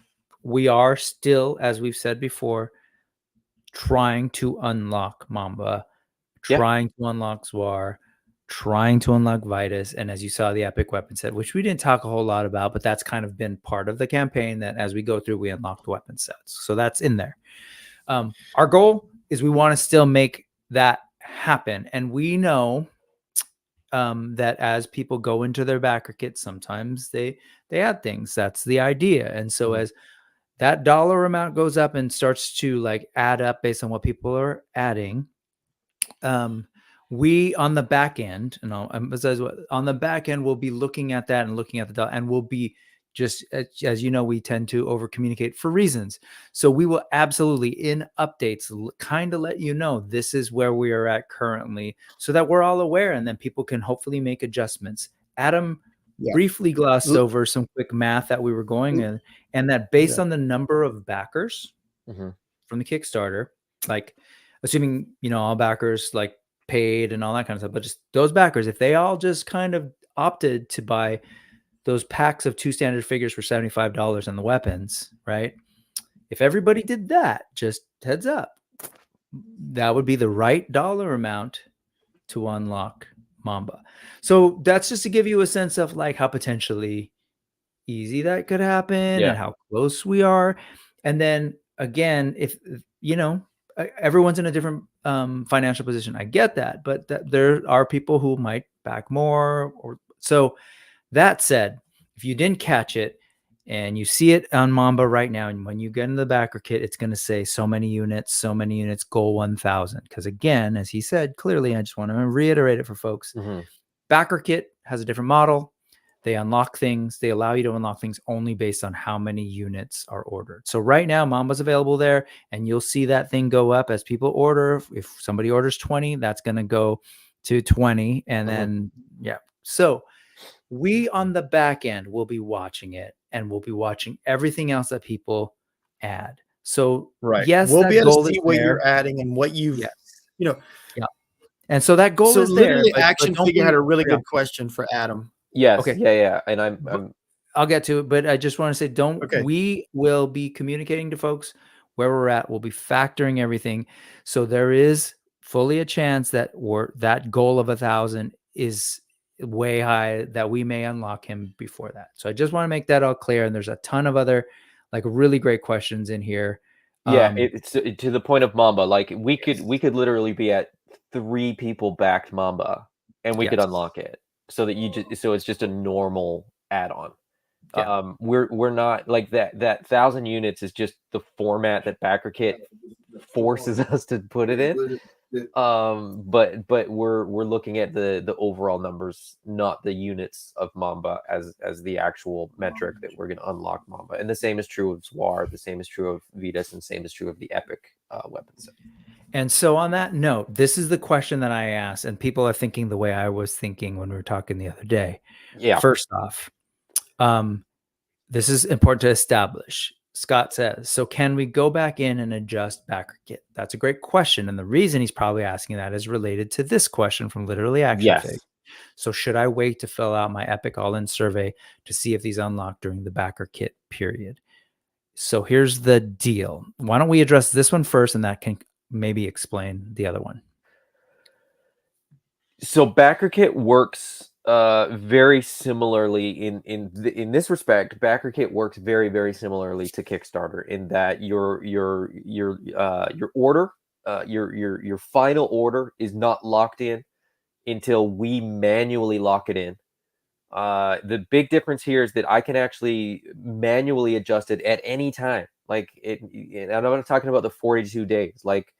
we are still, as we've said before, trying to unlock Mamba, trying to unlock Zwar, trying to unlock Vitus, and as you saw, the epic weapon set, which we didn't talk a whole lot about, but that's kind of been part of the campaign, that as we go through, we unlock the weapon sets. So that's in there. Our goal is we want to still make that happen, and we know that as people go into their backer kits, sometimes they add things. That's the idea. And so as that dollar amount goes up and starts to like add up based on what people are adding, we on the back end, and I'll emphasize what on the back end, we'll be looking at that and looking at the dollar, and we'll be just, as you know, we tend to over communicate for reasons. So we will absolutely in updates kind of let you know this is where we are at currently, so that we're all aware, and then people can hopefully make adjustments. Adam briefly glossed over some quick math that we were going in, and that based on the number of backers from the Kickstarter, like assuming, you know, all backers like paid and all that kind of stuff, but just those backers, if they all just kind of opted to buy those packs of 2 standard figures for $75 and the weapons, right? If everybody did that, just heads up, that would be the right dollar amount to unlock Mamba. So that's just to give you a sense of like how potentially easy that could happen and how close we are. And then again, if you know, everyone's in a different financial position. I get that, but there are people who might back more, or so. That said, if you didn't catch it and you see it on Mamba right now, and when you get in the backer kit, it's going to say so many units, goal 1,000. Because again, as he said clearly, I just want to reiterate it for folks. Backer kit has a different model. They unlock things. They allow you to unlock things only based on how many units are ordered. So right now, Mamba's available there, and you'll see that thing go up as people order. If somebody orders 20, that's going to go to 20. And then, yeah. So we on the back end will be watching it, and we'll be watching everything else that people add. So yes, we'll that be able goal to see is what there. you're adding and what you've, Yes. you know. Yeah. And so that goal So is there. literally, But Action don't Figure had a be- really yeah. good question for Adam. Yes. Okay. Yeah. And I'm I'll get to it, but I just want to say, Okay. we will be communicating to folks where we're at. We'll be factoring everything. So there is fully a chance that that goal of 1,000 is way high, that we may unlock him before that. So I just want to make that all clear. And there's a ton of other like really great questions in here. Yeah, it's to the point of Mamba. Like we Yes. could literally be at 3 people backed Mamba, and we could Yes. unlock it, so that it's just a normal add-on. Yeah. We're not like that. 1,000 units is just the format that BackerKit forces us to put it in. But we're looking at the overall numbers, not the units of Mamba as the actual metric that we're going to unlock Mamba. And the same is true of Zwar, the same is true of Vetus, and the same is true of the Epic weapon set. And so on that note, this is the question that I asked, and people are thinking the way I was thinking when we were talking the other day. Yeah. First off, this is important to establish. Scott says, so can we go back in and adjust BackerKit? That's a great question. And the reason he's probably asking that is related to this question from Literally Action Fig. So should I wait to fill out my Epic All-In survey to see if these unlock during the BackerKit period? So here's the deal. Why don't we address this one first, and that can maybe explain the other one. So BackerKit works very similarly in this respect. BackerKit works very, very similarly to Kickstarter in that your order, your final order is not locked in until we manually lock it in. The big difference here is that I can actually manually adjust it at any time. Like and I'm not talking about the 42 days, like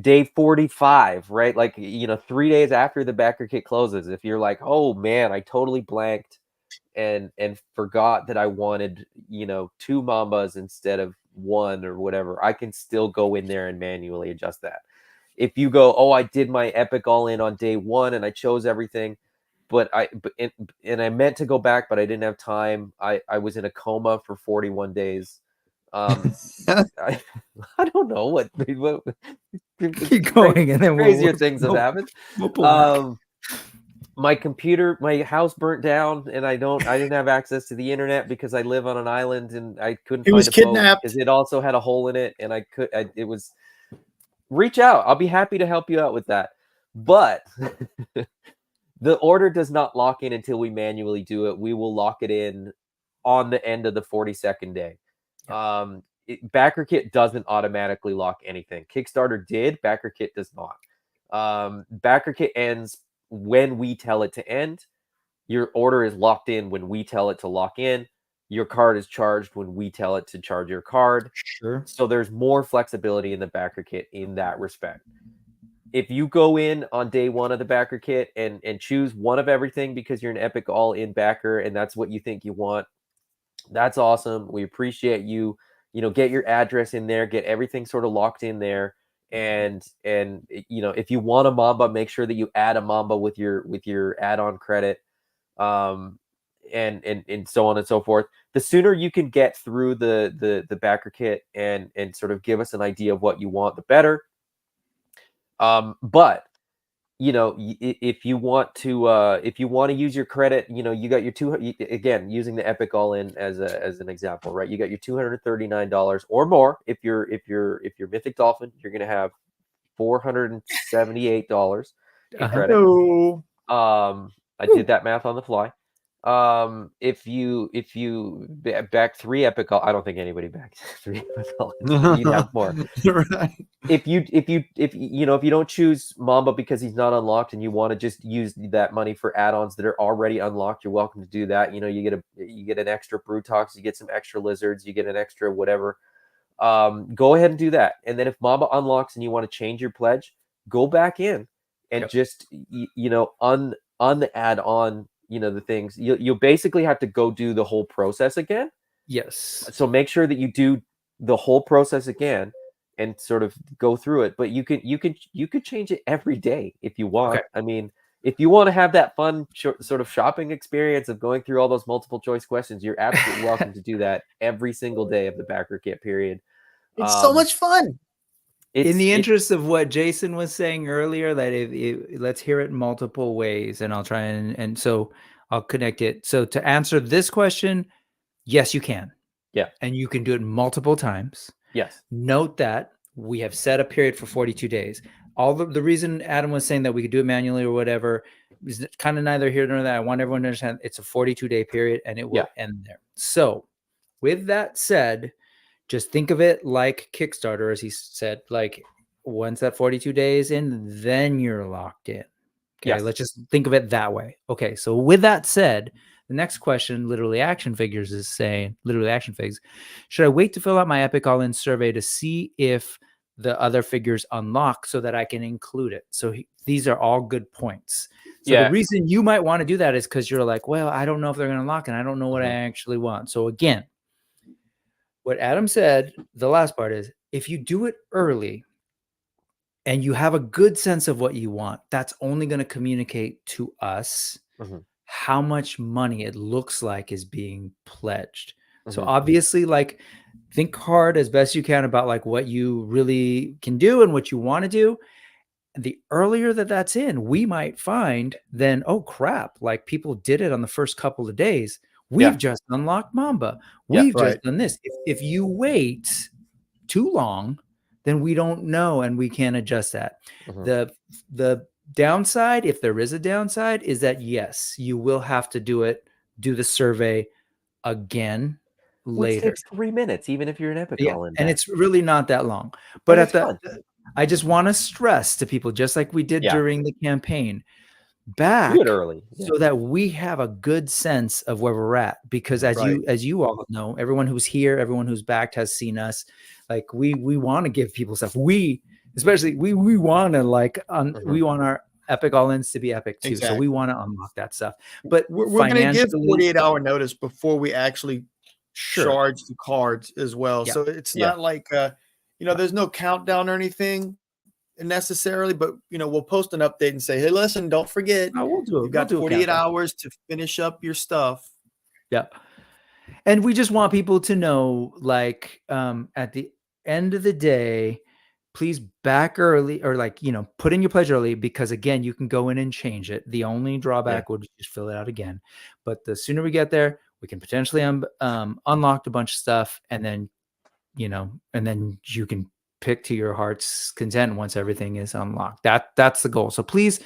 day 45, right? Like, 3 days after the BackerKit closes, if you're like, oh man, I totally blanked and forgot that I wanted, 2 Mambas instead of 1 or whatever, I can still go in there and manually adjust that. If you go, oh, I did my Epic All-In on day 1 and I chose everything, but I meant to go back, but I didn't have time. I was in a coma for 41 days. I don't know what Keep going, and then crazier things have happened. We'll pull back. My house burnt down, and I didn't have access to the internet because I live on an island, and I couldn't find a boat because it also had a hole in it, and it was reach out. I'll be happy to help you out with that, but the order does not lock in until we manually do it. We will lock it in on the end of the 42nd day. BackerKit doesn't automatically lock anything. Kickstarter did. BackerKit does not. BackerKit ends when we tell it to end. Your order is locked in when we tell it to lock in. Your card is charged when we tell it to charge your card. Sure. So there's more flexibility in the BackerKit in that respect. If you go in on day 1 of the BackerKit and choose one of everything because you're an Epic All-In backer and that's what you think you want, that's awesome. We appreciate you. Get your address in there, get everything sort of locked in there. And if you want a Mamba, make sure that you add a Mamba with your add-on credit, and so on and so forth. The sooner you can get through the BackerKit and sort of give us an idea of what you want, the better. But if you want to use your credit, you got your again, using the Epic All-In as an example, right? You got your $239 or more. If you're Mythic Dolphin, you're gonna have $478 in credit. I did that math on the fly. If you back 3 Epic, I don't think anybody backs 3 Epic All-Ins. You'd have more. Right. If you don't choose Mamba because he's not unlocked and you want to just use that money for add-ons that are already unlocked, you're welcome to do that. You get an extra Brutox, you get some extra lizards, you get an extra whatever. Go ahead and do that. And then if Mamba unlocks and you want to change your pledge, go back in and just add on the things, you'll basically have to go do the whole process again. Yes. So make sure that you do the whole process again and sort of go through it. But you could change it every day if you want. Okay. I mean, if you want to have that fun sort of shopping experience of going through all those multiple choice questions, you're absolutely welcome to do that every single day of the BackerKit period. It's so much fun. In the interest of what Jason was saying earlier, that let's hear it multiple ways, and I'll try and so I'll connect it. So to answer this question, yes, you can. Yeah. And you can do it multiple times. Yes. Note that we have set a period for 42 days. All the reason Adam was saying that we could do it manually or whatever is kind of neither here nor there. I want everyone to understand it's a 42-day period and it will end there. So with that said, just think of it like Kickstarter, as he said, like once that 42 days in, then you're locked in. Okay, Yes. let's just think of it that way. Okay, so with that said, the next question, Literally Action Figures, is saying, Literally Action Figs, should I wait to fill out my Epic All-In survey to see if the other figures unlock so that I can include it? So these are all good points. So the reason you might want to do that is because you're like, well, I don't know if they're going to unlock and I don't know what I actually want. So again, what Adam said, the last part is, if you do it early and you have a good sense of what you want, that's only going to communicate to us how much money it looks like is being pledged. So obviously, like, think hard as best you can about like what you really can do and what you want to do. The earlier that that's in, we might find then, oh crap, like people did it on the first couple of days. We've just unlocked Mamba. We've just done this. If you wait too long, then we don't know and we can't adjust that. The downside, if there is a downside, is that yes, you will have to do the survey again later. Which takes 3 minutes, even if you're an Epic All-In. And it's really not that long. But I just want to stress to people, just like we did during the campaign, back do it early so that we have a good sense of where we're at. Because as you all know, everyone who's here, everyone who's backed has seen us. Like we want to give people stuff. We want to like we want our Epic All-Ins to be epic too. So we want to unlock that stuff. But we're going to give 48-hour notice before we actually charge the cards as well. So it's not like there's no countdown or anything necessarily, but we'll post an update and say, hey, listen, don't forget, you've got 48 hours to finish up your stuff. Yeah. And we just want people to know, like, at the end of the day, please back early, or like, put in your pledge early, because again, you can go in and change it. The only drawback would just fill it out again. But the sooner we get there, we can potentially unlock a bunch of stuff, and then you can pick to your heart's content once everything is unlocked. That's the goal. So please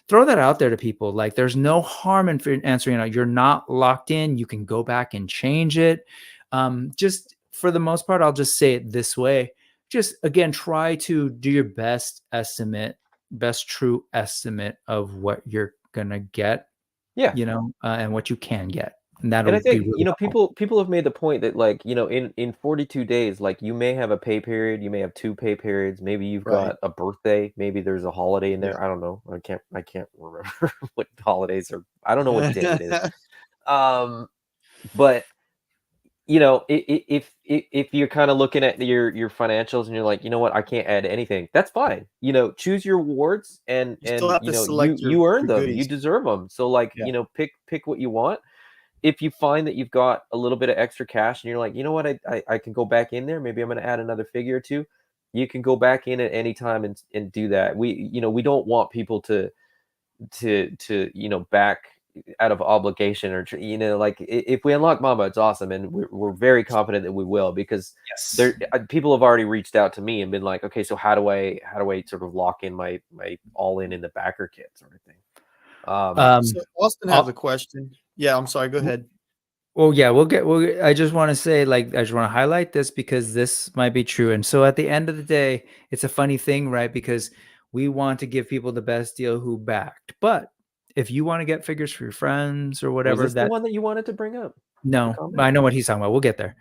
throw that out there to people. Like, there's no harm in answering. You're not locked in. You can go back and change it. Just for the most part, I'll just say it this way. Just again, try to do your best true estimate of what you're gonna get. Yeah. And what you can get. And I think, really people have made the point that, like, in 42 days, like, you may have a pay period, you may have 2 pay periods, maybe you've got a birthday, maybe there's a holiday in there. I don't know. I can't remember what holidays are. I don't know what day it is. But if you're kind of looking at your financials and you're like, you know what, I can't add anything, that's fine. Choose your rewards and you earn them. You deserve them. So like, pick what you want. If you find that you've got a little bit of extra cash and you're like, you know what, I can go back in there, maybe I'm going to add another figure or two, you can go back in at any time and do that. We don't want people to back out of obligation, or like, if we unlock Mamba, it's awesome, and we're very confident that we will, because people have already reached out to me and been like, okay, so how do I sort of lock in my all-in the BackerKit sort of thing. So Austin has a question. Yeah, I'm sorry. Go ahead. Well, yeah, I just want to say, like, I just want to highlight this because this might be true. And so at the end of the day, it's a funny thing, right? Because we want to give people the best deal who backed. But if you want to get figures for your friends or whatever, was this the one that you wanted to bring up? No, I know what he's talking about. We'll get there.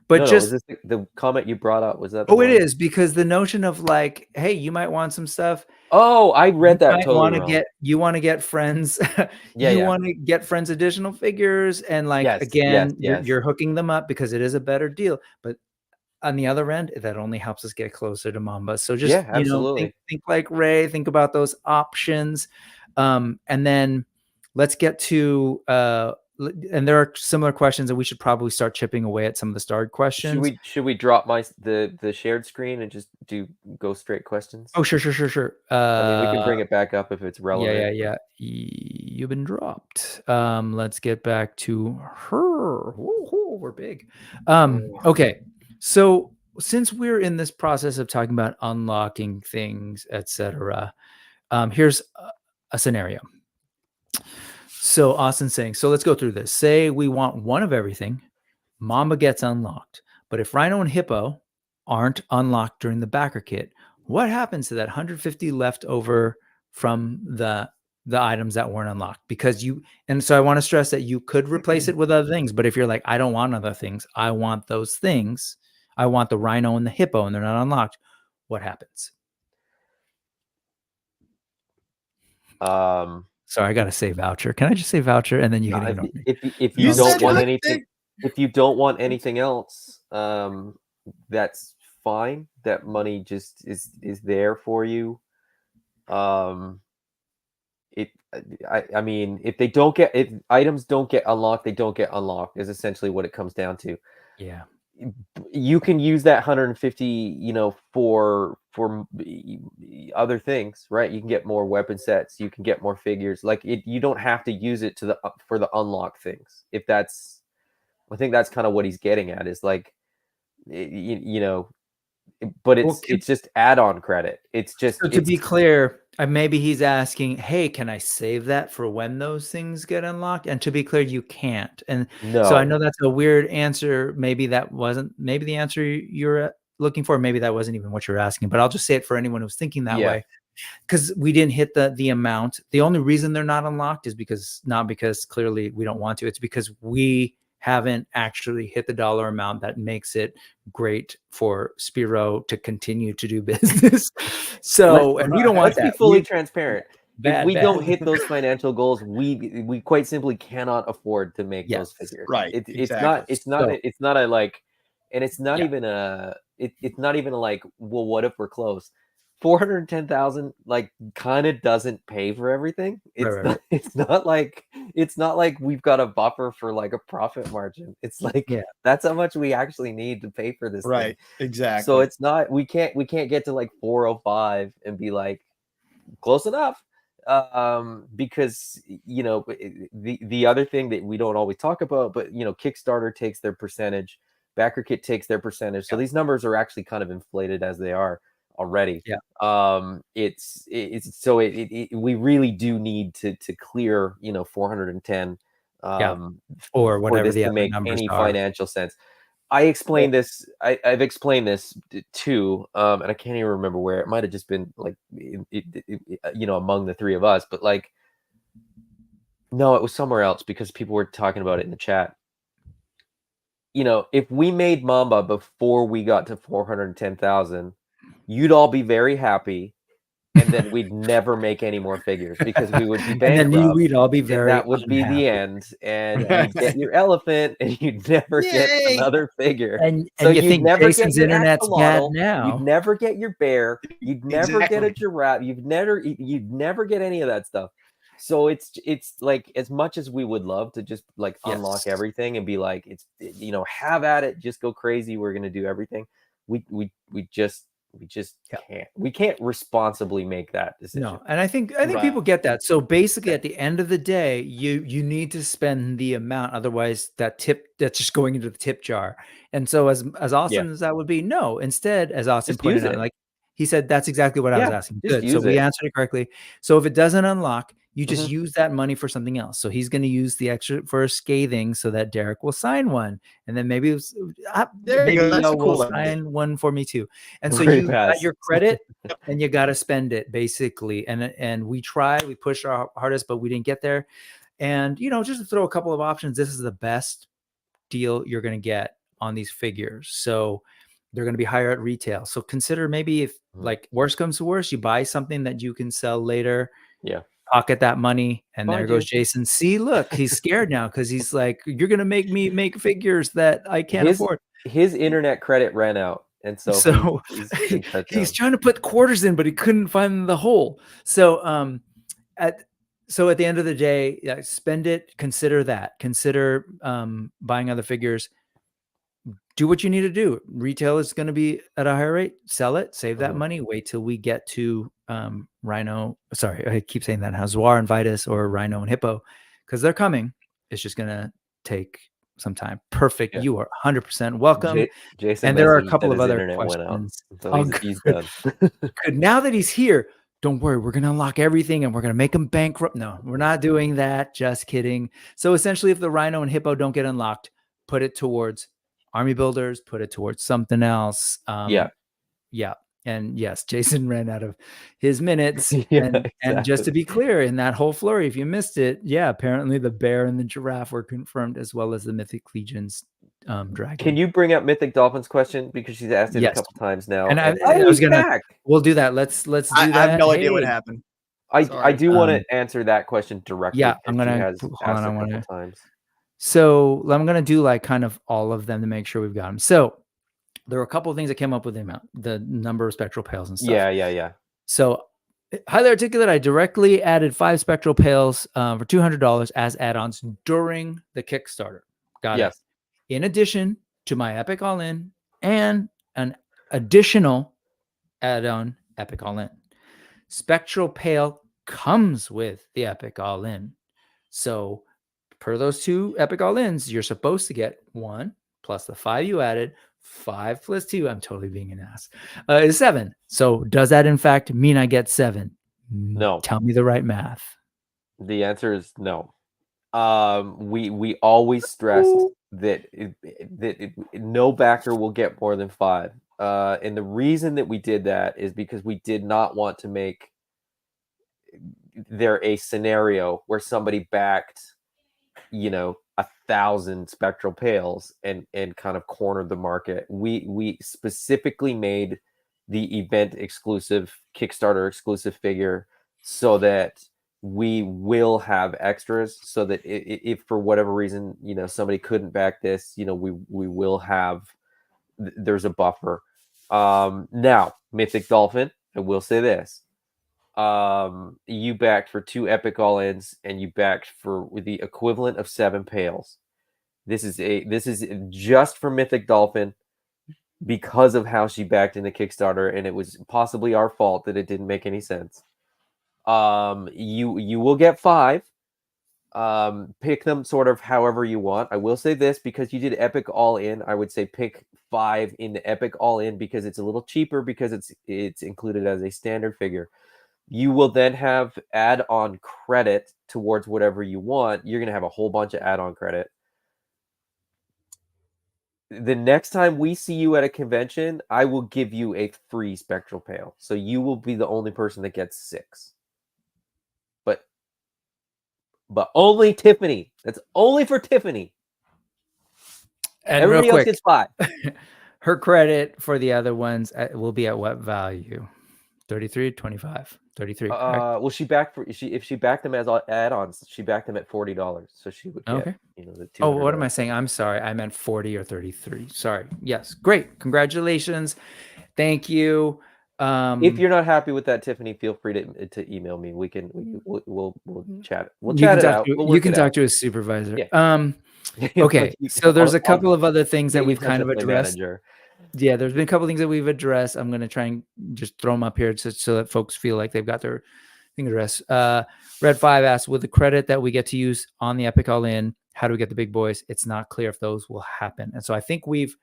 But is this the comment you brought up? Was that? It is, because the notion of like, hey, you might want some stuff. Oh, I read that might totally want to wrong. get friends. Yeah, You yeah. want to get friends additional figures, and like Yes, again, yes. you're hooking them up because it is a better deal. But on the other end, that only helps us get closer to Mamba. So just Yeah, absolutely. think like Ray. Think about those options, and then let's get to and there are similar questions, and we should probably start chipping away at some of the starred questions. Should we drop the shared screen and just go straight questions? Oh, sure. I mean, we can bring it back up if it's relevant. Yeah. You've been dropped. Let's get back to her. Woo, we're big. Okay. So since we're in this process of talking about unlocking things, etc., here's a scenario. So Austin's saying, so let's go through this. Say we want one of everything, Mamba gets unlocked. But if Rhino and Hippo aren't unlocked during the backer kit, what happens to that 150 left over from the items that weren't unlocked? Because and so I want to stress that you could replace it with other things. But if you're like, I don't want other things, I want those things. I want the Rhino and the Hippo, and they're not unlocked. What happens? Sorry, I gotta say voucher. Can I just say voucher and then you can ignore me? If you don't want said anything, if you don't want anything else, that's fine. That money just is there for you. I mean, if items don't get unlocked, they don't get unlocked is essentially what it comes down to. Yeah. You can use that 150, for other things, right? You can get more weapon sets, you can get more figures. Like you don't have to use it for the unlock things. I think that's kind of what he's getting at is like, but it's just add-on credit. It's just so to be clear, maybe he's asking, hey, can I save that for when those things get unlocked? And to be clear, you can't. And so I know that's a weird answer. Maybe the answer you're looking for, maybe that wasn't even what you're asking, but I'll just say it for anyone who's thinking that way. Because we didn't hit the amount. The only reason they're not unlocked is not because clearly we don't want to. It's because we haven't actually hit the dollar amount that makes it great for Spiro to continue to do business. So, and we don't want let's that. Be fully transparent. If we Bad. don't hit those financial goals, we quite simply cannot afford to make those figures. Right. It's not a like, and it's not even a it's not even a like, well, what if we're close? 410,000 like kind of doesn't pay for everything. It's not like we've got a buffer for like a profit margin. It's like that's how much we actually need to pay for this thing. Exactly. So it's not we can't get to like 405 and be like close enough. Because the other thing that we don't always talk about, but Kickstarter takes their percentage, BackerKit takes their percentage. So these numbers are actually kind of inflated as they are already. We really do need to clear 410 or whatever this the to other make numbers any are. financial sense. I explained this. I've explained this too, and I can't even remember where. It might have just been like among the three of us, but like no, it was somewhere else because people were talking about it in the chat. If we made Mamba before we got to 410,000, you'd all be very happy, and then we'd never make any more figures because we would be bankrupt. And then we'd all be very that would unhappy. be the end, and you'd get your elephant, and you'd never get another figure. And so you you'd think never Jason's get your internet's bad axolotl, now. you'd never get your bear, you'd never get a giraffe, you'd never get any of that stuff. So it's like, as much as we would love to just like unlock everything and be like, it's have at it, just go crazy, we're gonna do everything, we just can't. We can't responsibly make that decision. No, and I think people get that. So basically, at the end of the day, you need to spend the amount. Otherwise, that's just going into the tip jar. And so, as awesome as that would be, no. Instead, as Austin pointed out, like he said, that's exactly what I was asking. Good. So we answered it correctly. So if it doesn't unlock, you just use that money for something else. So he's going to use the extra for scathing so that Derek will sign one. And then maybe will sign one for me too. And so you got your credit and you got to spend it basically. And we pushed our hardest, but we didn't get there. And, just to throw a couple of options, this is the best deal you're going to get on these figures. So they're going to be higher at retail. So consider maybe if like worst comes to worst, you buy something that you can sell later. Yeah. Pocket that money, and Bye, there goes Jason. See, look, he's scared now because he's like, "You're gonna make me make figures that I can't afford." His internet credit ran out, and so he's been shut down. He's trying to put quarters in, but he couldn't find the hole. So at the end of the day, spend it. Consider that. Consider buying other figures. Do what you need to do. Retail is going to be at a higher rate. Sell it. Save that money. Wait till we get to Rhino. Sorry, I keep saying that. Zwar and Vitus or Rhino and Hippo, because they're coming. It's just going to take some time. Perfect. You are 100% welcome. Jason, and there are a couple of other questions. So he's done. Good. Now that he's here, don't worry. We're going to unlock everything and we're going to make him bankrupt. No, we're not doing that. Just kidding. So essentially, if the Rhino and Hippo don't get unlocked, put it towards army builders, put it towards something else. Yeah. And yes, Jason ran out of his minutes. And just to be clear, in that whole flurry, if you missed it, apparently the bear and the giraffe were confirmed, as well as the Mythic Legion's dragon. Can you bring up Mythic Dolphin's question, because she's asked it a couple times now? And I was gonna. We'll do that. Let's do that. I have no idea what happened. I do want to answer that question directly. Yeah, I'm gonna. Hold on, I want to. Times. So I'm going to do like kind of all of them to make sure we've got them. So there were a couple of things that came up with the number of spectral pails and stuff. Yeah. So highly articulate, I directly added 5 spectral pails for $200 as add-ons during the Kickstarter. Got it. In addition to my Epic All-In and an additional add-on Epic All-In. Spectral Pail comes with the Epic All-In. So per those 2 Epic All-Ins, you're supposed to get 1 plus the 5 you added. 5 plus 2. I'm totally being an ass. Is 7. So does that in fact mean I get 7? No. Tell me the right math. The answer is no. We always stressed that no backer will get more than 5. And the reason that we did that is because we did not want to make there a scenario where somebody backed 1,000 spectral pails and kind of cornered the market. We specifically made the event exclusive, Kickstarter exclusive figure so that we will have extras, so that if for whatever reason somebody couldn't back this, we will have, there's a buffer. Now Mythic Dolphin, I will say this. You backed for 2 Epic All-Ins and you backed for the equivalent of 7 pails. This is just for Mythic Dolphin because of how she backed in the Kickstarter, and it was possibly our fault that it didn't make any sense. You will get 5. Pick them sort of however you want. I will say this, because you did Epic All-In, I would say pick 5 in the Epic All-In because it's a little cheaper, because it's included as a standard figure. You will then have add-on credit towards whatever you want. You're going to have a whole bunch of add-on credit. The next time we see you at a convention, I will give you a free spectral pail. So you will be the only person that gets 6. But only Tiffany. That's only for Tiffany. And everybody else gets 5. Her credit for the other ones will be at what value? 33, 25, 33. Well, if she backed them as add-ons, she backed them at $40. So she would get, the $200. Oh, what am I saying? I'm sorry. I meant 40 or 33. Sorry. Yes. Great. Congratulations. Thank you. If you're not happy with that, Tiffany, feel free to email me. We'll chat. We'll chat it out. You can talk to a supervisor. Yeah. Okay. So there's a couple of other things that we've kind of addressed. Yeah, there's been a couple of things that we've addressed. I'm going to try and just throw them up here so that folks feel like they've got their thing addressed. Red 5 asks, with the credit that we get to use on the Epic All-In, how do we get the big boys? It's not clear if those will happen. And so I think we've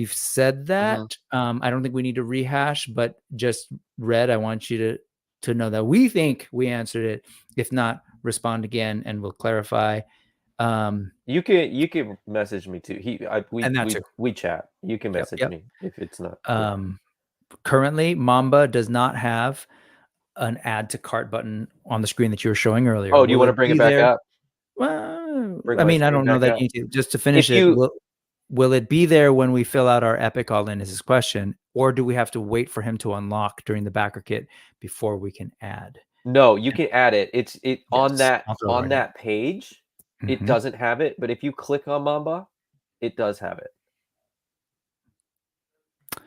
said that. I don't think we need to rehash, but just Red, I want you to know that we think we answered it. If not, respond again and we'll clarify. You can message me too. We chat. You can message me if it's not. Currently, Mamba does not have an add to cart button on the screen that you were showing earlier. Oh, do you want to bring it back up? Well, I mean, I don't know that you need to. Just to finish it. will it be there when we fill out our epic all-in is his question, or do we have to wait for him to unlock during the BackerKit before we can add? No, you can add it. It's on Yes, I'll throw it right in. that page. It Mhm. doesn't have it, but if you click on Mamba, it does have it.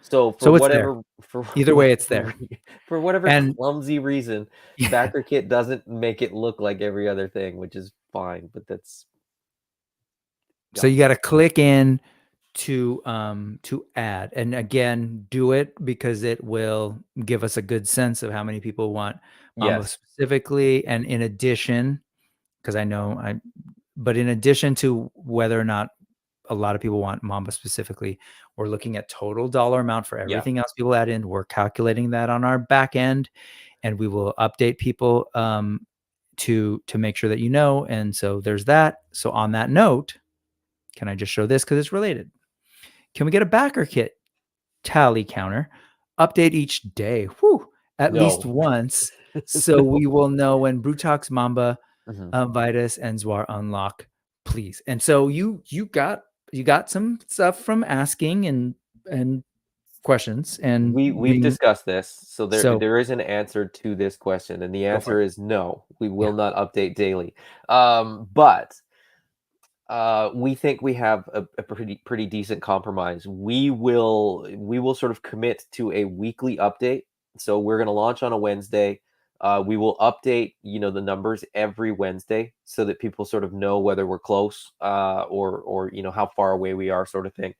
So for So it's there. whatever Either way, it's there. for whatever And clumsy reason, yeah. BackerKit doesn't make it look like every other thing, which is fine, but that's So you got to click in to add, and again, do it because it will give us a good sense of how many people want Mamba yes. specifically. And in addition, because but in addition to whether or not a lot of people want Mamba specifically, we're looking at total dollar amount for everything else people add in. We're calculating that on our back end, and we will update people to make sure that you know. And so there's that. So on that note, can I just show this because it's related? Can we get a BackerKit tally counter update each day? Whew, at least No. once, so we will know when Brutox, Mamba, Mhm. Vitus, and Zwar unlock, please. And so you got some stuff from asking and questions and We've discussed this, so so there is an answer to this question, and the go for answer it. is no. We will Yeah. not update daily. But we think we have a pretty decent compromise. We will sort of commit to a weekly update. So we're going to launch on a Wednesday. We will update, the numbers every Wednesday so that people sort of know whether we're close, or how far away we are, sort of thing.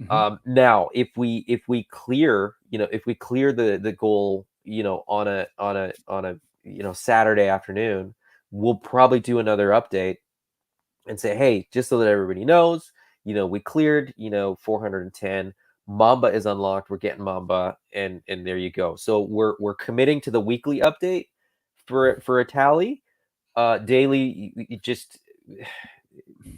Mhm. Now, if we clear, the goal, on a Saturday afternoon, we'll probably do another update and say, hey, just so that everybody knows, we cleared, 410. Mamba is unlocked. We're getting Mamba, and there you go. So we're committing to the weekly update for a tally. Daily, you just,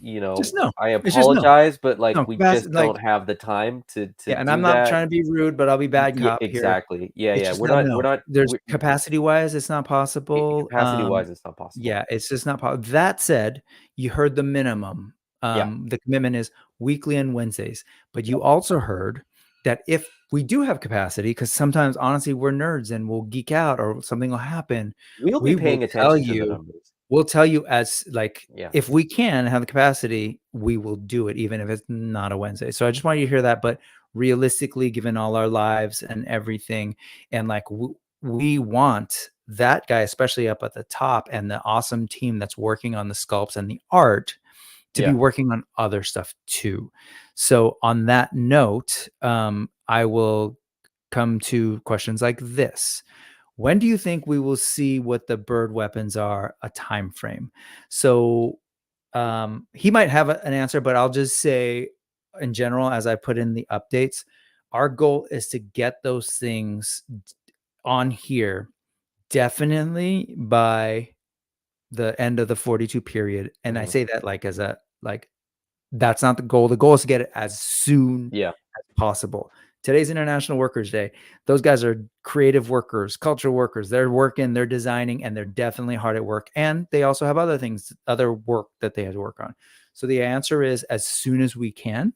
Just no. I It's just no. apologize, but like No, we capacity, just like, don't have the time to yeah, and I'm do not that. trying to be rude, but I'll be bad Yeah, cop here. exactly. Yeah, It's yeah. just We're a not. no. We're not. There's capacity-wise, it's not possible. Capacity wise, it's not possible. Yeah, it's just not possible. That said, you heard the minimum. Yeah. The commitment is weekly and Wednesdays, but you Yep. also heard that if we do have capacity, because sometimes honestly we're nerds and we'll geek out or something will happen, We'll be we will paying tell attention to the you. numbers. We'll tell you as like Yeah. if we can have the capacity, we will do it, even if it's not a Wednesday. So I just want you to hear that. But realistically, given all our lives and everything, and like we want that guy, especially up at the top, and the awesome team that's working on the sculpts and the art to be Yeah. working on other stuff too. So on that note, I will come to questions like this. When do you think we will see what the bird weapons are, a time frame? So he might have an answer, but I'll just say in general, as I put in the updates, our goal is to get those things on here definitely by the end of the 42 period. And I Mhm. say that like that's not the goal. The goal is to get it as soon Yeah. as possible. Today's International Workers' Day. Those guys are creative workers, cultural workers. They're working, they're designing, and they're definitely hard at work. And they also have other things, other work that they have to work on. So the answer is as soon as we can,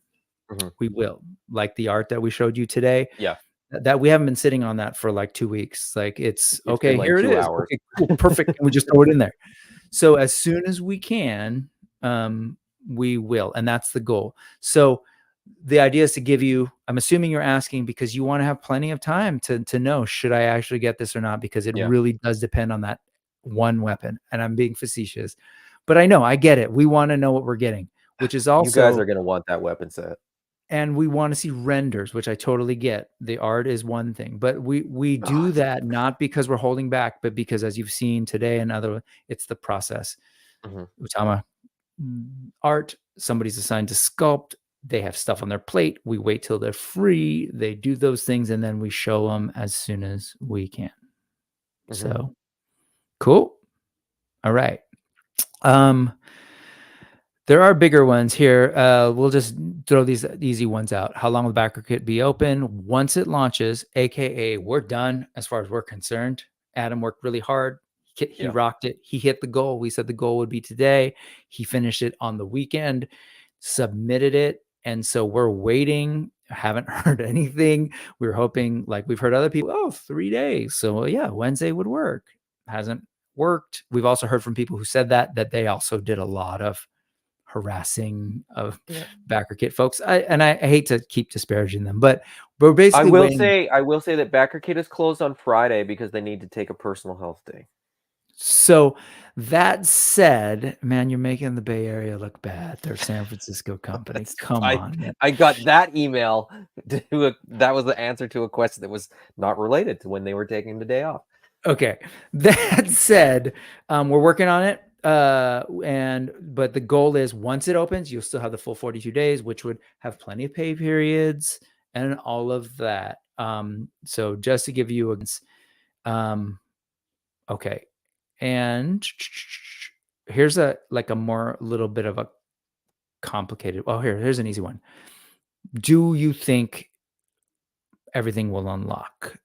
Mhm. we will. Like the art that we showed you today, Yeah. that we haven't been sitting on that for like 2 weeks. Like it's It's been okay, like here it 2 is. hours. Okay, cool, perfect. And we just throw it in there. So as soon as we can, we will, and that's the goal. So the idea is to give you, I'm assuming you're asking because you want to have plenty of time to know, should I actually get this or not? Because it Yeah. really does depend on that one weapon. And I'm being facetious, but I get it. We want to know what we're getting, which is You guys also, are gonna want that weapon set. and we want to see renders, which I totally get. The art is one thing, but we do that not because we're holding back, but because as you've seen today and other, it's the process. Mhm. Utama art, somebody's assigned to sculpt, they have stuff on their plate, we wait till they're free, they do those things, and then we show them as soon as we can. Mhm. So cool. All right. There are bigger ones here. We'll just throw these easy ones out. How long will BackerKit be open? Once it launches, aka we're done as far as we're concerned. Adam worked really hard. He Yeah. rocked it. He hit the goal. We said the goal would be today. He finished it on the weekend, submitted it. And so we're waiting. Haven't heard anything. We're hoping, like we've heard other people, 3 days. So yeah, Wednesday would work. Hasn't worked. We've also heard from people who said that they also did a lot of harassing of BackerKit folks. I hate to keep disparaging them, but we're basically I will say that BackerKit is closed on Friday because they need to take a personal health day. So that said, man, you're making the Bay Area look bad. They're a San Francisco company. Come on, man. I got that email. That was the answer to a question that was not related to when they were taking the day off. Okay. That said, we're working on it. But the goal is once it opens, you'll still have the full 42 days, which would have plenty of pay periods and all of that. So just to give you okay. And here's a more little bit of a complicated. Well, here's an easy one. Do you think everything will unlock?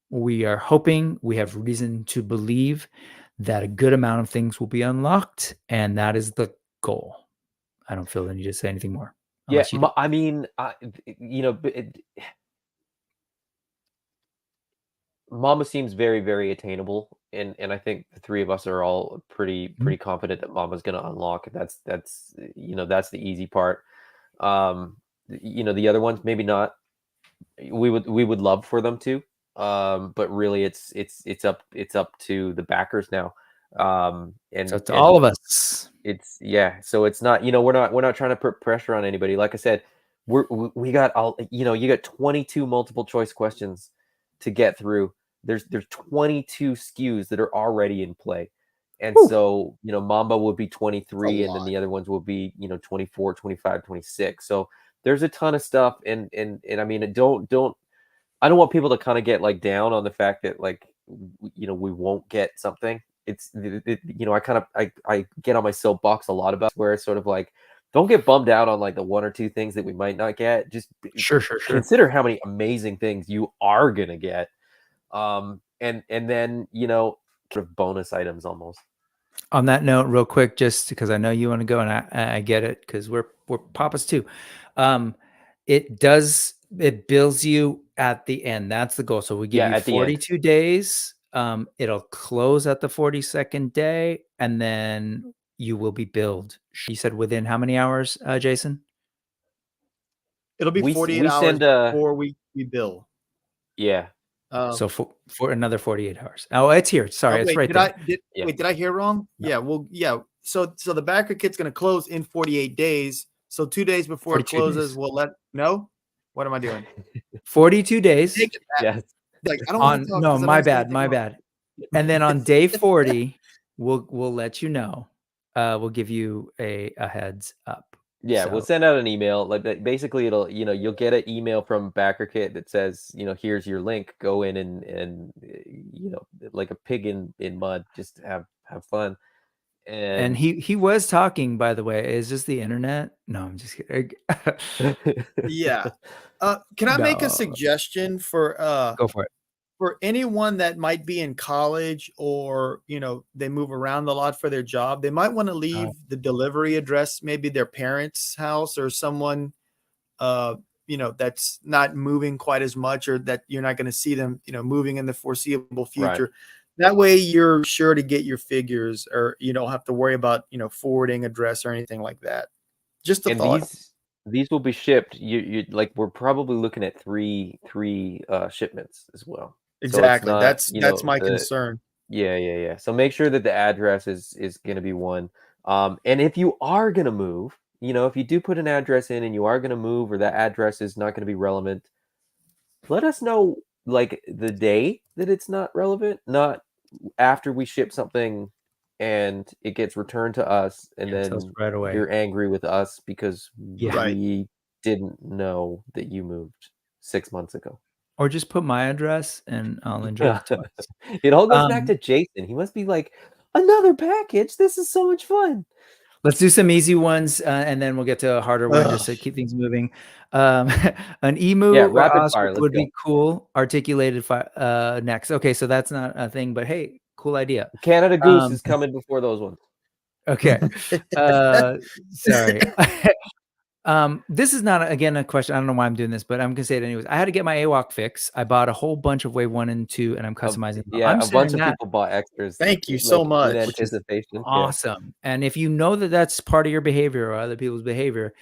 We are hoping, we have reason to believe that a good amount of things will be unlocked, and that is the goal. I don't feel the need to say anything more. Yeah, I mean, Mama seems very, very attainable, and I think the three of us are all pretty confident that Mama's going to unlock. That's the easy part. The other ones maybe not. We would love for them to, but really it's up to the backers now. And so to all of us, so it's not, we're not trying to put pressure on anybody. Like I said, we got you got 22 multiple choice questions to get through. There's 22 SKUs that are already in play. And so, Mamba will be 23 and then the other ones will be, 24, 25, 26. So there's a ton of stuff. And I mean, I don't want people to kind of get like down on the fact that like, we won't get something. It's, I get on my soapbox a lot about where it's sort of like, don't get bummed out on like the one or two things that we might not get. Just sure. Consider how many amazing things you are going to get. And then, sort of bonus items almost. On that note, real quick, just because I know you want to go and I get it because we're papas too. It bills you at the end. That's the goal. So we give you 42 days. It'll close at the 42nd day, and then you will be billed. You said within how many hours, Jason? It'll be 48 hours before we bill. Yeah. So for another 48 hours. Oh, it's here. Sorry, it's right there. Wait, did I hear wrong? No. Yeah. Well, yeah. So the BackerKit's going to close in 48 days. So 2 days before it closes, we'll no. What am I doing? 42 days. Yes. Like, I don't want to talk. No, my bad. And then on day 40, we'll let you know. We'll give you a heads up. Yeah, we'll send out an email. Like basically, it'll you'll get an email from BackerKit that says here's your link. Go in and like a pig in mud, just have fun. And he was talking, by the way. Is this the internet? No, I'm just kidding. Yeah. Can I make a suggestion for go for it? For anyone that might be in college or, they move around a lot for their job, they might want to leave the delivery address, maybe their parents' house or someone, that's not moving quite as much or that you're not going to see them, moving in the foreseeable future. Right. That way you're sure to get your figures or you don't have to worry about, forwarding address or anything like that. Just a thought. These will be shipped. You like, we're probably looking at three shipments as well. Exactly. So that's my concern. Yeah. So make sure that the address is going to be one. And if you are going to move, if you do put an address in and you are going to move or that address is not going to be relevant, let us know like the day that it's not relevant, not after we ship something and it gets returned to us and then right away. You're angry with us because we didn't know that you moved 6 months ago. Or just put my address and I'll enjoy it twice. It all goes back to Jason. He must be like, another package. This is so much fun. Let's do some easy ones, and then we'll get to a harder one just to keep things moving. An emu rapid fire, would be cool. Articulated next. Okay, so that's not a thing, but hey, cool idea. Canada Goose is coming before those ones. Okay. Sorry. This is not again a question. I don't know why I'm doing this, but I'm gonna say it anyways. I had to get my AWOK fix. I bought a whole bunch of wave 1 and 2, and I'm customizing them. Yeah, I'm a bunch sharing of that, people bought extras. Thank you so like, much. in which is anticipation. Yeah. awesome. And if you know that that's part of your behavior or other people's behavior,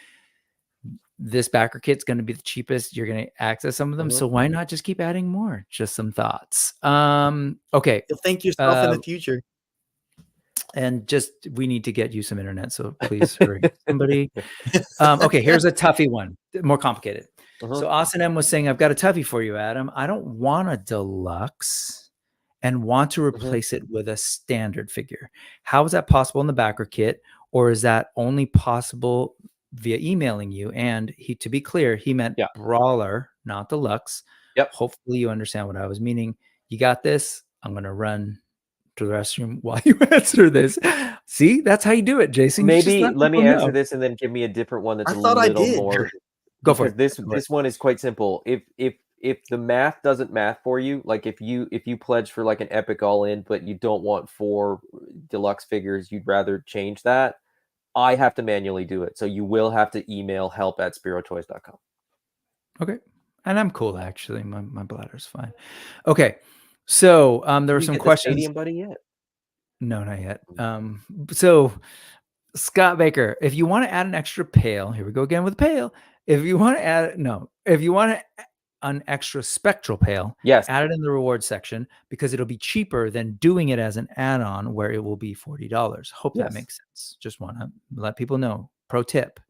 this backer kit's going to be the cheapest. You're going to access some of them. So why not just keep adding more? Just some thoughts. Okay. You'll thank yourself in the future. And just we need to get you some internet. So please hurry. Somebody. Okay, here's a toughie one, more complicated. So Austin M was saying, I've got a toughie for you, Adam. I don't want a deluxe and want to replace it with a standard figure. How is that possible in the backer kit? Or is that only possible via emailing you? And to be clear, he meant brawler, not deluxe. Yep. Hopefully you understand what I was meaning. You got this. I'm going to run to the restroom while you answer this. See, that's how you do it, Jason. Maybe let me answer this and then give me a different one that's a little more. Go for it. This one is quite simple. If the math doesn't math for you, like if you pledge for like an epic all in, but you don't want 4 deluxe figures, you'd rather change that, I have to manually do it. So you will have to email help@spirotoys.com. Okay. And I'm cool, actually. My bladder's fine. Okay. So there were some questions. Stadium buddy yet? No, not yet. So Scott Baker, if you want to add an extra pail, here we go again with pail. If you want an extra spectral pail, add it in the reward section because it'll be cheaper than doing it as an add-on where it will be $40. Hope that makes sense. Just want to let people know. Pro tip.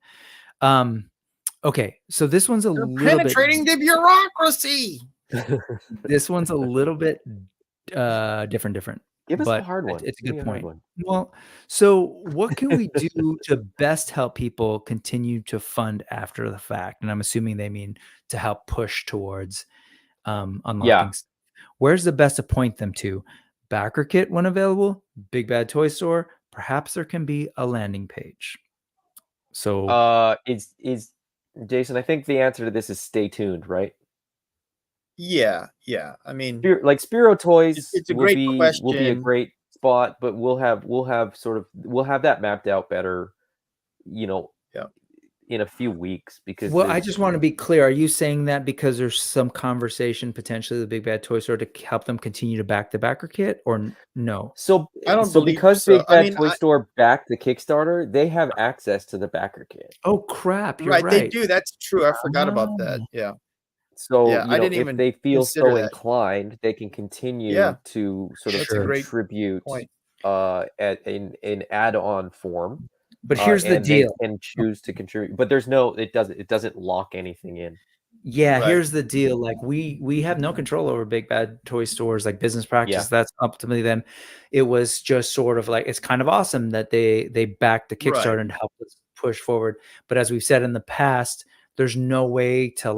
Okay, so this one's little penetrating the bureaucracy. This one's a little bit different. Give us a hard one. It's a good point. Well, so what can we do to best help people continue to fund after the fact? And I'm assuming they mean to help push towards unlocking stuff. Where's the best to point them to? BackerKit when available, Big Bad Toy Store. Perhaps there can be a landing page. So is Jason, I think the answer to this is stay tuned, right? Yeah. I mean, like Spiro Toys, it's a great question. Will be a great spot, but we'll have that mapped out better, in a few weeks. Because I just want to be clear. Are you saying that because there's some conversation potentially with the Big Bad Toy Store to help them continue to back the BackerKit, or no? So I don't believe because so. Big Bad Toy Store backed the Kickstarter, they have access to the BackerKit. Oh crap! You're right. Right. They do. That's true. I forgot about that. Yeah. So if they feel so inclined, they can continue to sort of contribute in add-on form. But here's the deal: they can choose to contribute, but it doesn't lock anything in. Yeah, here's the deal: like we have no control over Big Bad Toy Stores, like business practice. That's ultimately them. It was just sort of like, it's kind of awesome that they backed the Kickstarter and helped us push forward. But as we've said in the past, there's no way to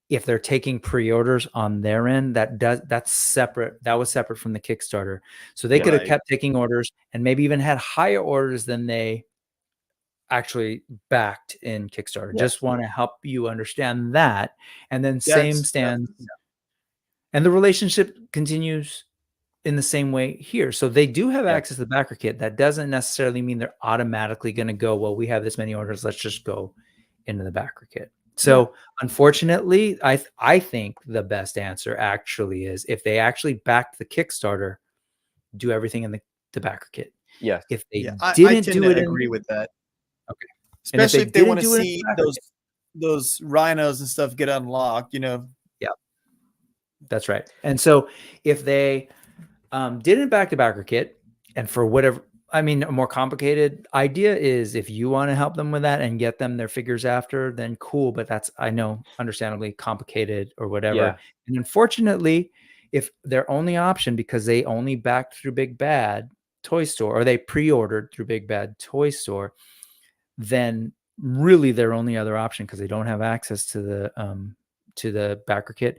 if they're taking pre-orders on their end, that's separate. That was separate from the Kickstarter. So they could have kept taking orders and maybe even had higher orders than they actually backed in Kickstarter. Just want to help you understand that. And then same stands. And the relationship continues in the same way here. So they do have access to the BackerKit. That doesn't necessarily mean they're automatically going to go, well, we have this many orders, let's just go into the BackerKit. So unfortunately, I think the best answer actually is if they actually backed the Kickstarter, do everything in the BackerKit. Yes. If they didn't I agree with that. Okay. Especially if they want to see those rhinos and stuff get unlocked, Yeah. That's right. And so if they didn't back the BackerKit, and for whatever, a more complicated idea is if you want to help them with that and get them their figures after, then cool. But that's, I know, understandably complicated or whatever. Yeah. And unfortunately, if their only option, because they only backed through Big Bad Toy Store, or they pre-ordered through Big Bad Toy Store, then really their only other option, because they don't have access to the BackerKit,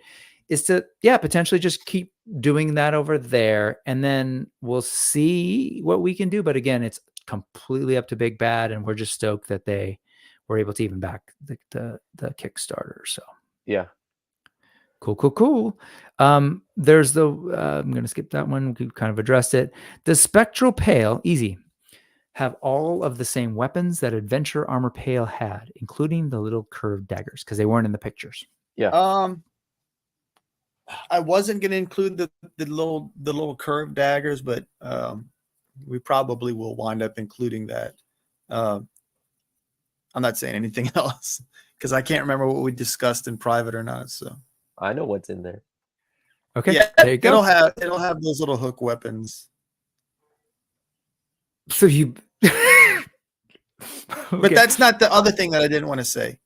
is to potentially just keep doing that over there, and then we'll see what we can do. But again, it's completely up to Big Bad, and we're just stoked that they were able to even back the Kickstarter. So cool. There's the I'm gonna skip that one. We've kind of addressed it. The spectral pail, easy. have all of the same weapons that Adventure Armor Pail had, including the little curved daggers, because they weren't in the pictures. Yeah. I wasn't going to include the little curved daggers, but we probably will wind up including that. I'm not saying anything else because I can't remember what we discussed in private or not. So I know what's in there. Okay, yeah, there you go. It'll have those little hook weapons. So you, But that's not the other thing that I didn't want to say.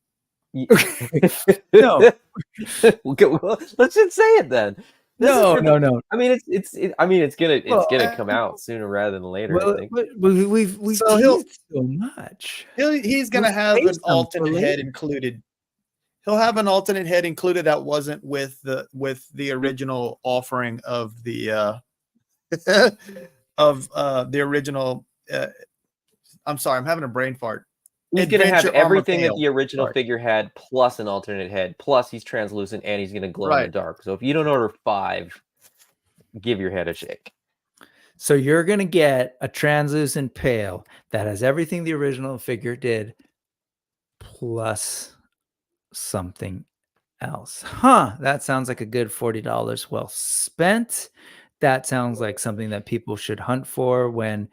No. Okay, well, let's just say it then. No. I mean, it's gonna come out sooner rather than later. I think. We've So teased so much. He's going to We'll have save an some for alternate head later. included. He'll have an alternate head included that wasn't with the original offering of the the original. I'm sorry, I'm having a brain fart. He's going to have Adventure Armor everything that Pail. the original Sorry. figure had, plus an alternate head, plus he's translucent and he's going to glow in the dark. So if you don't order 5, give your head a shake. So you're going to get a translucent pail that has everything the original figure did, plus something else. Huh, that sounds like a good $40 well spent. That sounds like something that people should hunt for when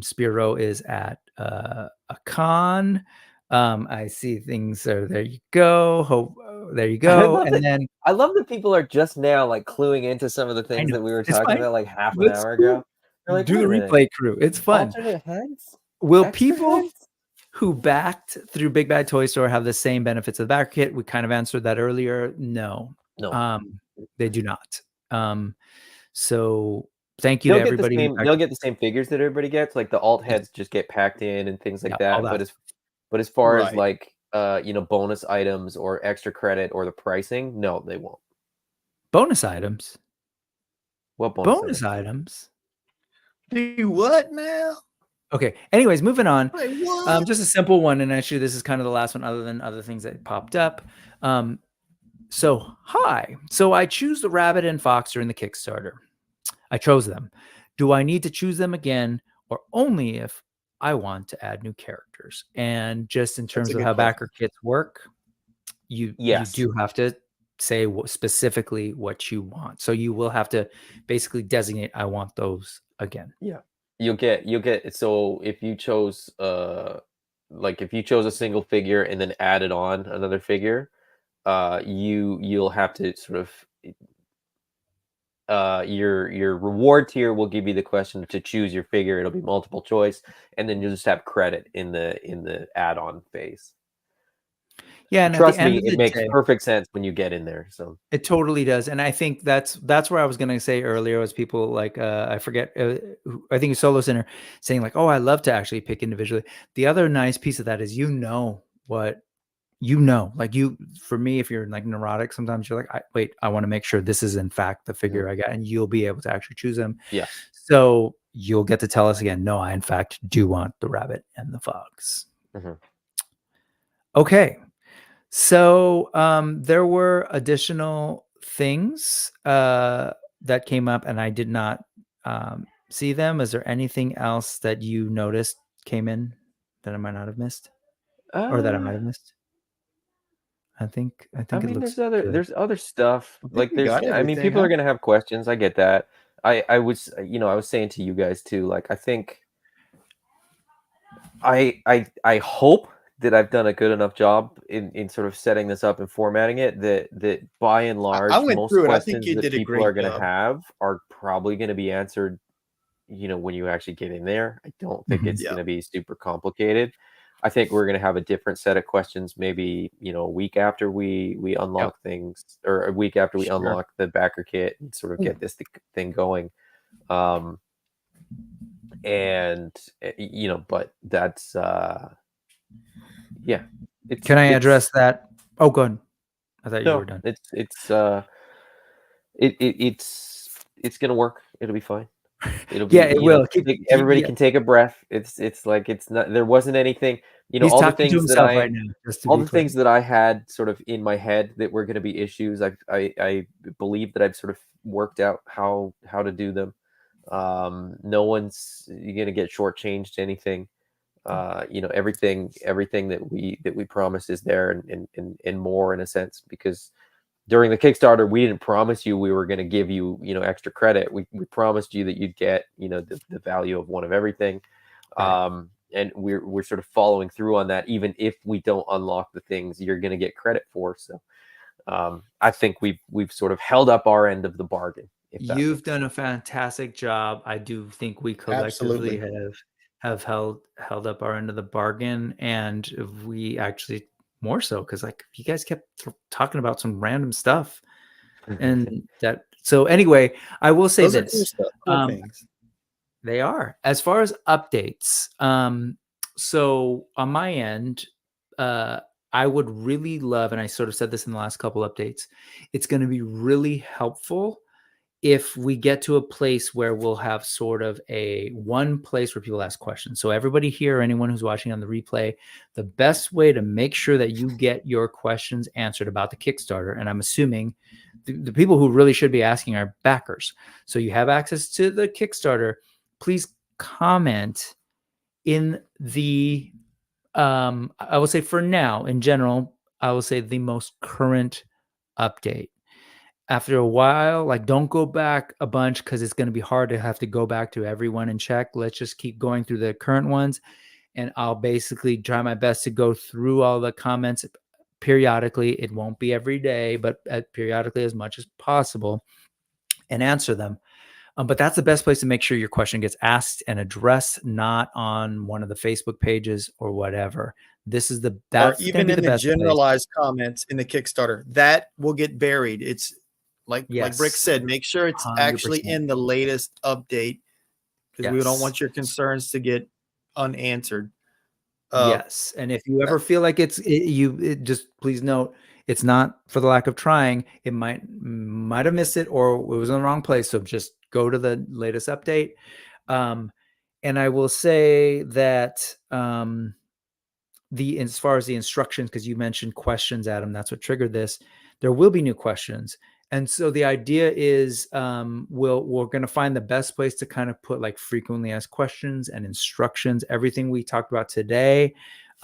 Spiro is at a con. I see things. So there you go. There you go. And then I love that people are just now like cluing into some of the things know, that we were it's talking fine. about like half an Let's hour do ago. They're like, do the "Wait a minute, replay crew. It's fun. alternate heads? Will Extra people heads?" who backed through Big Bad Toy Store have the same benefits of the BackerKit? We kind of answered that earlier. No, they do not. So thank you to everybody. They'll get the same figures that everybody gets. Like the alt heads just get packed in and things like that. But as far as like bonus items or extra credit or the pricing, no, they won't. Bonus items. What bonus items? Do what now? Okay. Anyways, moving on. Wait, what? Just a simple one, and actually, this is kind of the last one, other than other things that popped up. So I choose the rabbit and fox during the Kickstarter. I chose them. Do I need to choose them again, or only if I want to add new characters? And just in terms of how BackerKits work, you do have to say specifically what you want. So you will have to basically designate, I want those again. Yeah. You'll get so if you chose if you chose a single figure and then added on another figure, you'll have to sort of your reward tier will give you the question to choose your figure. It'll be multiple choice, and then you'll just have credit in the add-on phase. Yeah, and trust me, it makes perfect sense when you get in there. So it totally does, and I think that's where I was going to say earlier was people like I forget, I think it's Solo Center saying like, oh, I love to actually pick individually. The other nice piece of that is like for me, if you're like neurotic, sometimes you're like, I want to make sure this is in fact the figure I got, and you'll be able to actually choose them. Yeah. So you'll get to tell us again, no, I in fact do want the rabbit and the fox. Mm-hmm. Okay. So there were additional things that came up, and I did not see them. Is there anything else that you noticed came in that I might not have missed, or that I might have missed? I think it looks there's other stuff. Like people are gonna have questions. I get that. I was saying to you guys too, like I think I hope that I've done a good enough job in sort of setting this up and formatting it that by and large most questions that people are gonna have are probably gonna be answered, when you actually get in there. I don't think it's gonna be super complicated. I think we're going to have a different set of questions, maybe, a week after we unlock things, or a week after we unlock the BackerKit and sort of get this thing going. But that's, yeah. Can I address that? Oh, go ahead. I thought you were done. It's going to work. It'll be fine. It'll be, it will. Everybody can take a breath. It's like it's not. There wasn't anything. He's all the talking things to himself right now. All the things that I had sort of in my head that were going to be issues. I believe that I've sort of worked out how to do them. No one's going to get shortchanged anything. Everything that we promise is there, and more, in a sense, because during the Kickstarter, we didn't promise you we were going to give you, extra credit. We promised you that you'd get, the value of one of everything. Right. And we're sort of following through on that, even if we don't unlock the things you're going to get credit for. So I think we've sort of held up our end of the bargain. If that You've makes done a sense. fantastic job. I do think we collectively Absolutely. have held up our end of the bargain, and we actually more so because like you guys kept talking about some random stuff, and that. So anyway, I will say Those are cool this. stuff, cool things. They are. As far as updates, so on my end, I would really love, and I sort of said this in the last couple updates, it's going to be really helpful if we get to a place where we'll have sort of a one place where people ask questions. So everybody here, anyone who's watching on the replay, the best way to make sure that you get your questions answered about the Kickstarter, and I'm assuming the people who really should be asking are backers. So you have access to the Kickstarter. Please comment in the, I will say for now, in general, I will say the most current update. After a while, like don't go back a bunch because it's going to be hard to have to go back to everyone and check. Let's just keep going through the current ones. And I'll basically try my best to go through all the comments periodically. It won't be every day, but periodically as much as possible and answer them. But that's the best place to make sure your question gets asked and addressed, not on one of the Facebook pages or whatever. This is Or that's going to even be in the the best place. generalized comments in the Kickstarter, that will get buried. It's like Brick Yes, said, make sure it's actually 100%. in the latest update, because we don't Yes. want your concerns to get unanswered. Yes, and if you ever feel like it just please note it's not for the lack of trying. It might have missed it or it was in the wrong place. So just go to the latest update. And I will say that as far as the instructions, because you mentioned questions, Adam, that's what triggered this. There will be new questions. And so the idea is we're going to find the best place to kind of put like frequently asked questions and instructions. Everything we talked about today,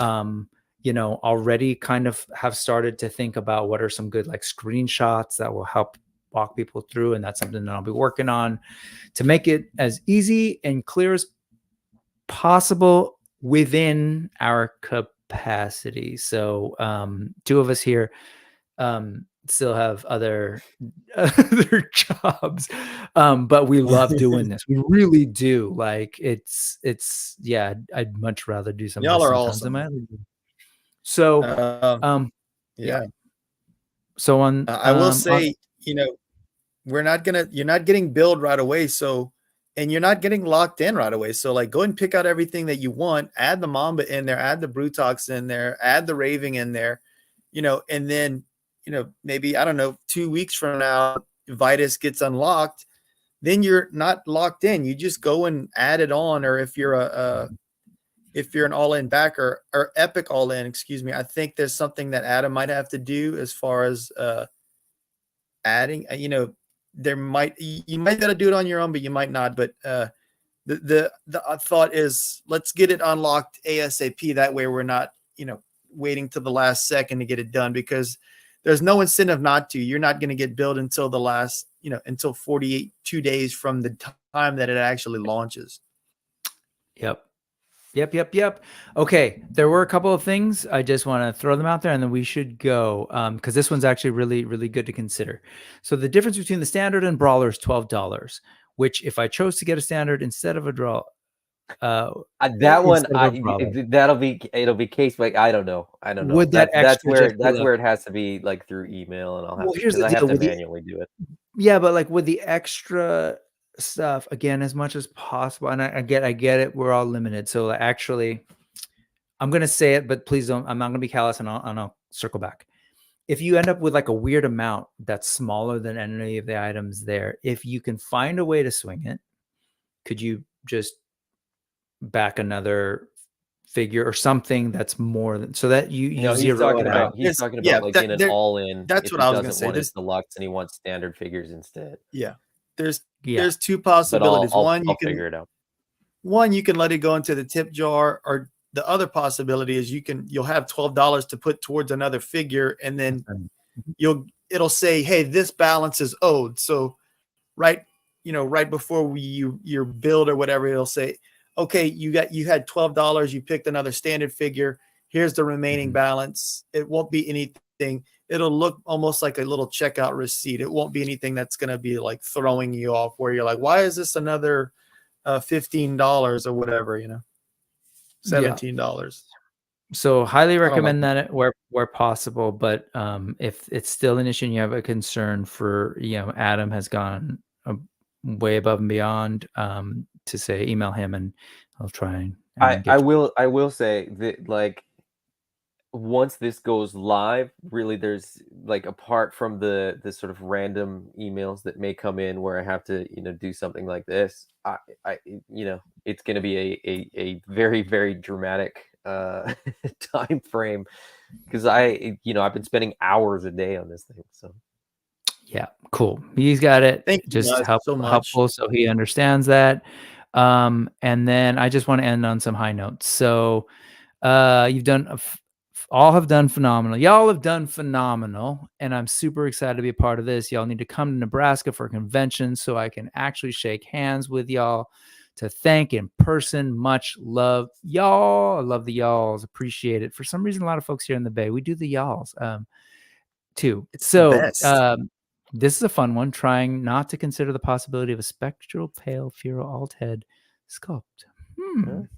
already kind of have started to think about what are some good like screenshots that will help walk people through. And that's something that I'll be working on to make it as easy and clear as possible within our capacity. So two of us here still have other jobs, but we love doing this. We really do. Like it's yeah. I'd much rather do some of Y'all this are sometimes than my awesome. other job. So Yeah. So on I will say, you're not getting billed right away. So, and you're not getting locked in right away. So like go and pick out everything that you want, add the Mamba in there, add the Brutox in there, add the Raving in there, and then, maybe, I don't know, 2 weeks from now, Vitus gets unlocked, then you're not locked in. You just go and add it on. Or if you're if you're an all-in backer or epic all-in, excuse me, I think there's something that Adam might have to do as far as adding, you might got to do it on your own, but you might not. But the thought is, let's get it unlocked ASAP. That way we're not, waiting till the last second to get it done, because there's no incentive not to. You're not going to get billed until the last, until 2 days from the time that it actually launches. Yep. Okay, there were a couple of things. I just want to throw them out there, and then we should go because this one's actually really, really good to consider. So the difference between the standard and brawler is $12, which if I chose to get a standard instead of a draw, that one, it'll be case by, I don't know. Would that that's extra where it has to be like through email, and I'll have Well, to, here's because the I have deal to with the- manually do it. Yeah, but like with the extra stuff, again, as much as possible, and I get it. We're all limited, so actually, I'm gonna say it, but please don't. I'm not gonna be callous, and I'll circle back. If you end up with like a weird amount that's smaller than any of the items there, if you can find a way to swing it, could you just back another figure or something that's more than, so that you he's zero it out? He's talking about like in an all-in. That's if what he I was gonna doesn't say. want his deluxe and he wants standard figures instead. Yeah, there's Yeah. there's two but possibilities. I'll figure it out. One, you can let it go into the tip jar, or the other possibility is you'll have $12 to put towards another figure, and then it'll say, hey, this balance is owed. So right before your build or whatever, it'll say, okay, you had $12, you picked another standard figure, here's the remaining balance. It won't be anything. It'll look almost like a little checkout receipt. It won't be anything that's going to be like throwing you off where you're like, why is this another $15 or whatever, $17. So highly I don't recommend like that where possible. But if it's still an issue and you have a concern for, Adam has gone way above and beyond, to say email him and I'll try and get I will say that, like, once this goes live, really, there's, like, apart from the sort of random emails that may come in where I have to, do something like this, it's going to be a very, very dramatic time frame, because I've been spending hours a day on this thing. So Yeah, cool. He's got it. Thank you Just guys so much. helpful so he understands that. And then I just want to end on some high notes. So you've done all have done phenomenal. Y'all have done phenomenal, and I'm super excited to be a part of this. Y'all need to come to Nebraska for a convention so I can actually shake hands with y'all to thank in person. Much love, y'all. I love the y'alls. Appreciate it. For some reason, a lot of folks here in the Bay, we do the y'alls too. It's the So best. this is a fun one. Trying not to consider the possibility of a spectral pale Furo alt head sculpt.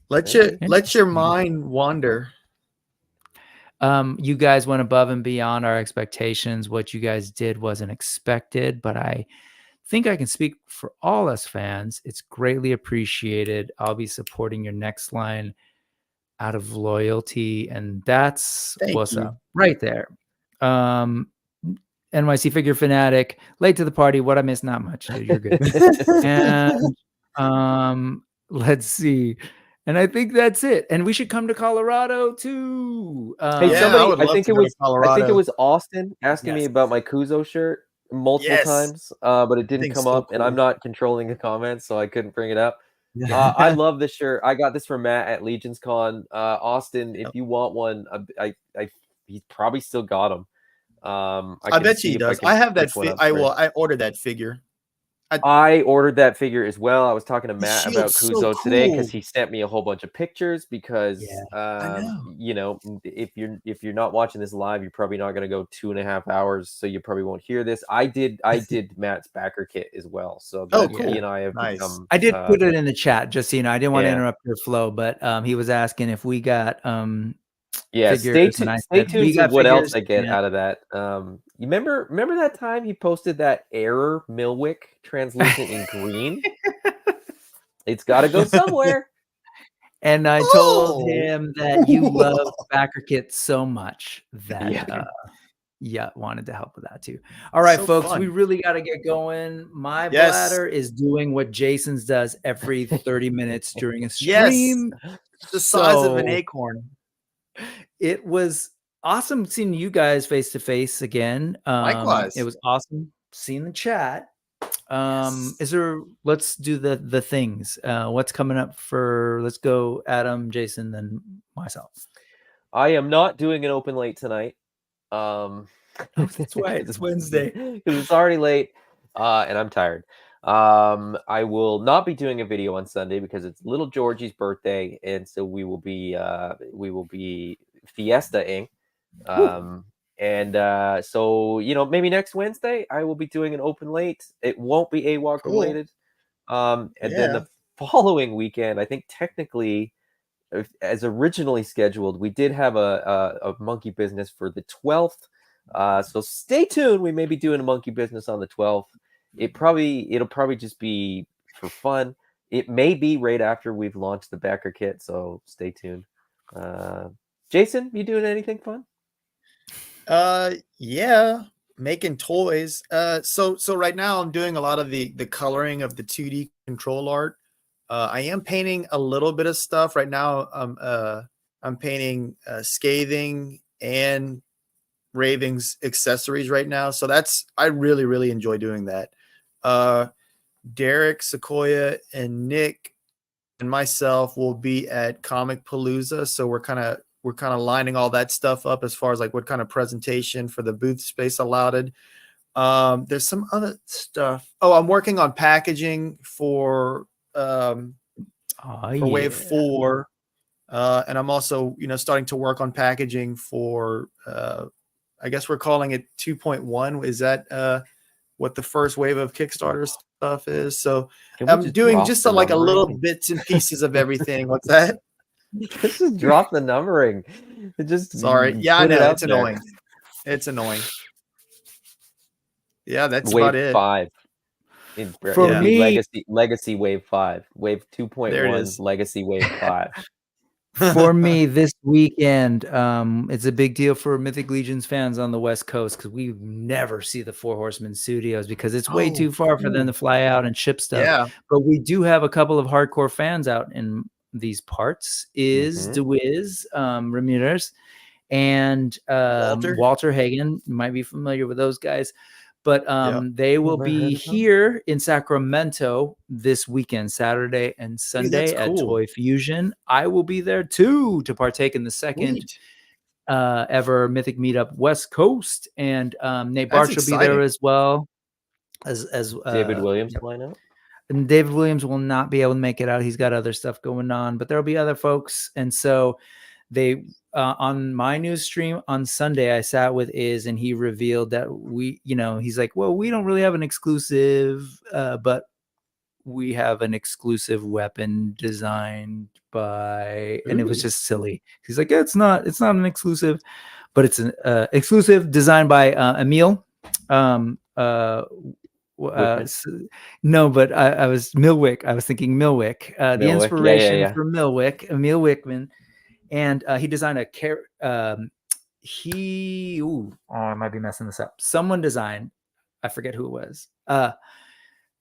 Let your mind wander. You guys went above and beyond our expectations. What you guys did wasn't expected, but I think I can speak for all us fans. It's greatly appreciated. I'll be supporting your next line out of loyalty, and that's what's up right there. NYC Figure Fanatic, late to the party. What I missed? Not much, dude. You're good. And let's see. And I think that's it. And we should come to Colorado too. Hey, somebody, I think it was Austin asking me about my Kuzo shirt multiple times, but it didn't come up, and I'm not controlling the comments, so I couldn't bring it up. I love this shirt. I got this from Matt at Legions Con. Austin, if you want one, he's probably still got them. I bet he does. I have that. I ordered that figure. I ordered that figure as well. I was talking to Matt about Kuzo today because he sent me a whole bunch of pictures. Because if you're not watching this live, you're probably not going to go 2.5 hours, so you probably won't hear this. I did Matt's BackerKit as well, so cool. He and I have become. I did put it in the chat just so you know. I didn't want to interrupt your flow, but he was asking if we got stay tuned to what else I get out of that. You remember that time he posted that error Milwick translucent in green? It's got to go somewhere. And I told him that you love BackerKit so much that wanted to help with that too. All right, folks, we really got to get going. My bladder is doing what Jason's does every 30 minutes during a stream. The size of an acorn. It was awesome seeing you guys face to face again. Likewise. It was awesome seeing the chat. Let's do the things. What's coming up let's go Adam, Jason, then myself. I am not doing an open late tonight. That's right. It's Wednesday. Because it's already late, and I'm tired. I will not be doing a video on Sunday because it's little Georgie's birthday, and so we will be fiestaing. So maybe next Wednesday I will be doing an open late. It won't be AWOK related. Then the following weekend, I think technically, as originally scheduled, we did have a monkey business for the 12th. So stay tuned. We may be doing a monkey business on the 12th. It'll probably just be for fun. It may be right after we've launched the BackerKit, so stay tuned. Jason, you doing anything fun? Yeah, making toys. So right now I'm doing a lot of the coloring of the 2D control art. I am painting a little bit of stuff right now. I'm painting Scathing and Raving's accessories right now. So I really, really enjoy doing that. Derek, Sequoia, and Nick and myself will be at Comic Palooza. So we're kind of lining all that stuff up as far as like what kind of presentation for the booth space allotted. There's some other stuff. Oh, I'm working on packaging for Wave 4. And I'm also, starting to work on packaging for I guess we're calling it 2.1. Is that what the first wave of Kickstarter stuff is? So I'm doing just like a little bits and pieces of everything. What's that? Just drop the numbering. Sorry. Yeah, I know. It's annoying. It's annoying. Yeah, that's Wave about it. 5. For me, legacy Wave 5. Wave 2.1, Legacy Wave 5. For me this weekend, it's a big deal for Mythic Legions fans on the West Coast because we never see the Four Horsemen Studios because it's way too far for them to fly out and ship stuff. Yeah. But we do have a couple of hardcore fans out in these parts. Is DeWiz Ramirez and Walter Hagen. You might be familiar with those guys. But they will be here in Sacramento this weekend, Saturday and Sunday at Toy Fusion. I will be there too to partake in the second ever Mythic Meetup West Coast, and Nate Barch will be there as well. As David Williams flying out. And David Williams will not be able to make it out. He's got other stuff going on, but there'll be other folks, and so they. On my news stream on Sunday, I sat with Iz and he revealed that he's like, well, we don't really have an exclusive, but we have an exclusive weapon designed by, and it was just silly. He's like, yeah, it's not an exclusive, but it's an exclusive designed by Emil. No, but I was Milwick. I was thinking Milwick. The inspiration for Milwick, Emil Wickman. And he designed a I might be messing this up. Someone designed, I forget who it was,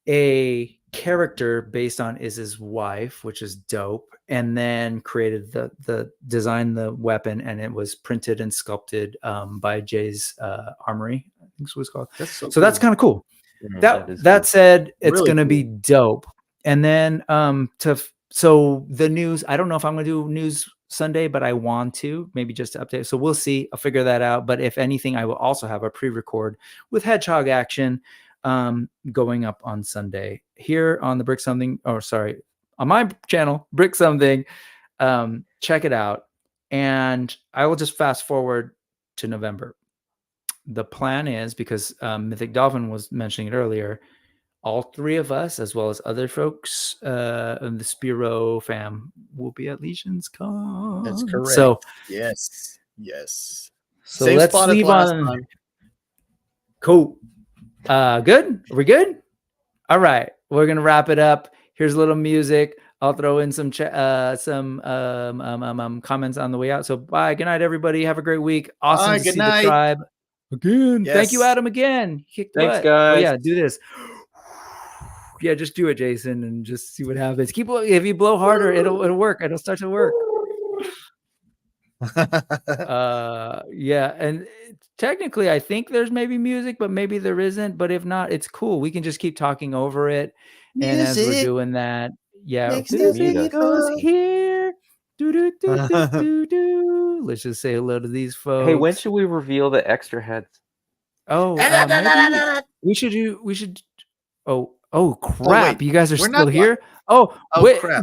a character based on Iz's wife, which is dope, and then created designed the weapon, and it was printed and sculpted by Jay's Armory, I think is what it's called. So cool. That's kind of cool. That said, it's really gonna be dope. And then so the news, I don't know if I'm gonna do news Sunday, but I want to maybe just to update. So we'll see. I'll figure that out. But if anything, I will also have a pre-record with Hedgehog action going up on Sunday here on the Brick Something. Or sorry, on my channel, Brick Something. Check it out. And I will just fast forward to November. The plan is, because Mythic Dolphin was mentioning it earlier, all three of us, as well as other folks in the Spiro fam, will be at Legions Con. That's correct. So yes. So same let's leave on. Time. Cool. Good. Are we good? All right. We're gonna wrap it up. Here's a little music. I'll throw in some comments on the way out. So bye. Good night, everybody. Have a great week. Awesome to see the tribe again. Yes. Thank you, Adam. Again. Thanks, guys. Oh, yeah, do this. Yeah, just do it, Jason, and just see what happens. If you blow harder, it'll work. It'll start to work. Yeah, and technically, I think there's maybe music, but maybe there isn't. But if not, it's cool. We can just keep talking over it, and as we're doing that, music goes here. Let's just say hello to these folks. Hey, when should we reveal the extra heads? Oh, maybe we should. Oh crap! You guys are still here. Oh, wait. Crap.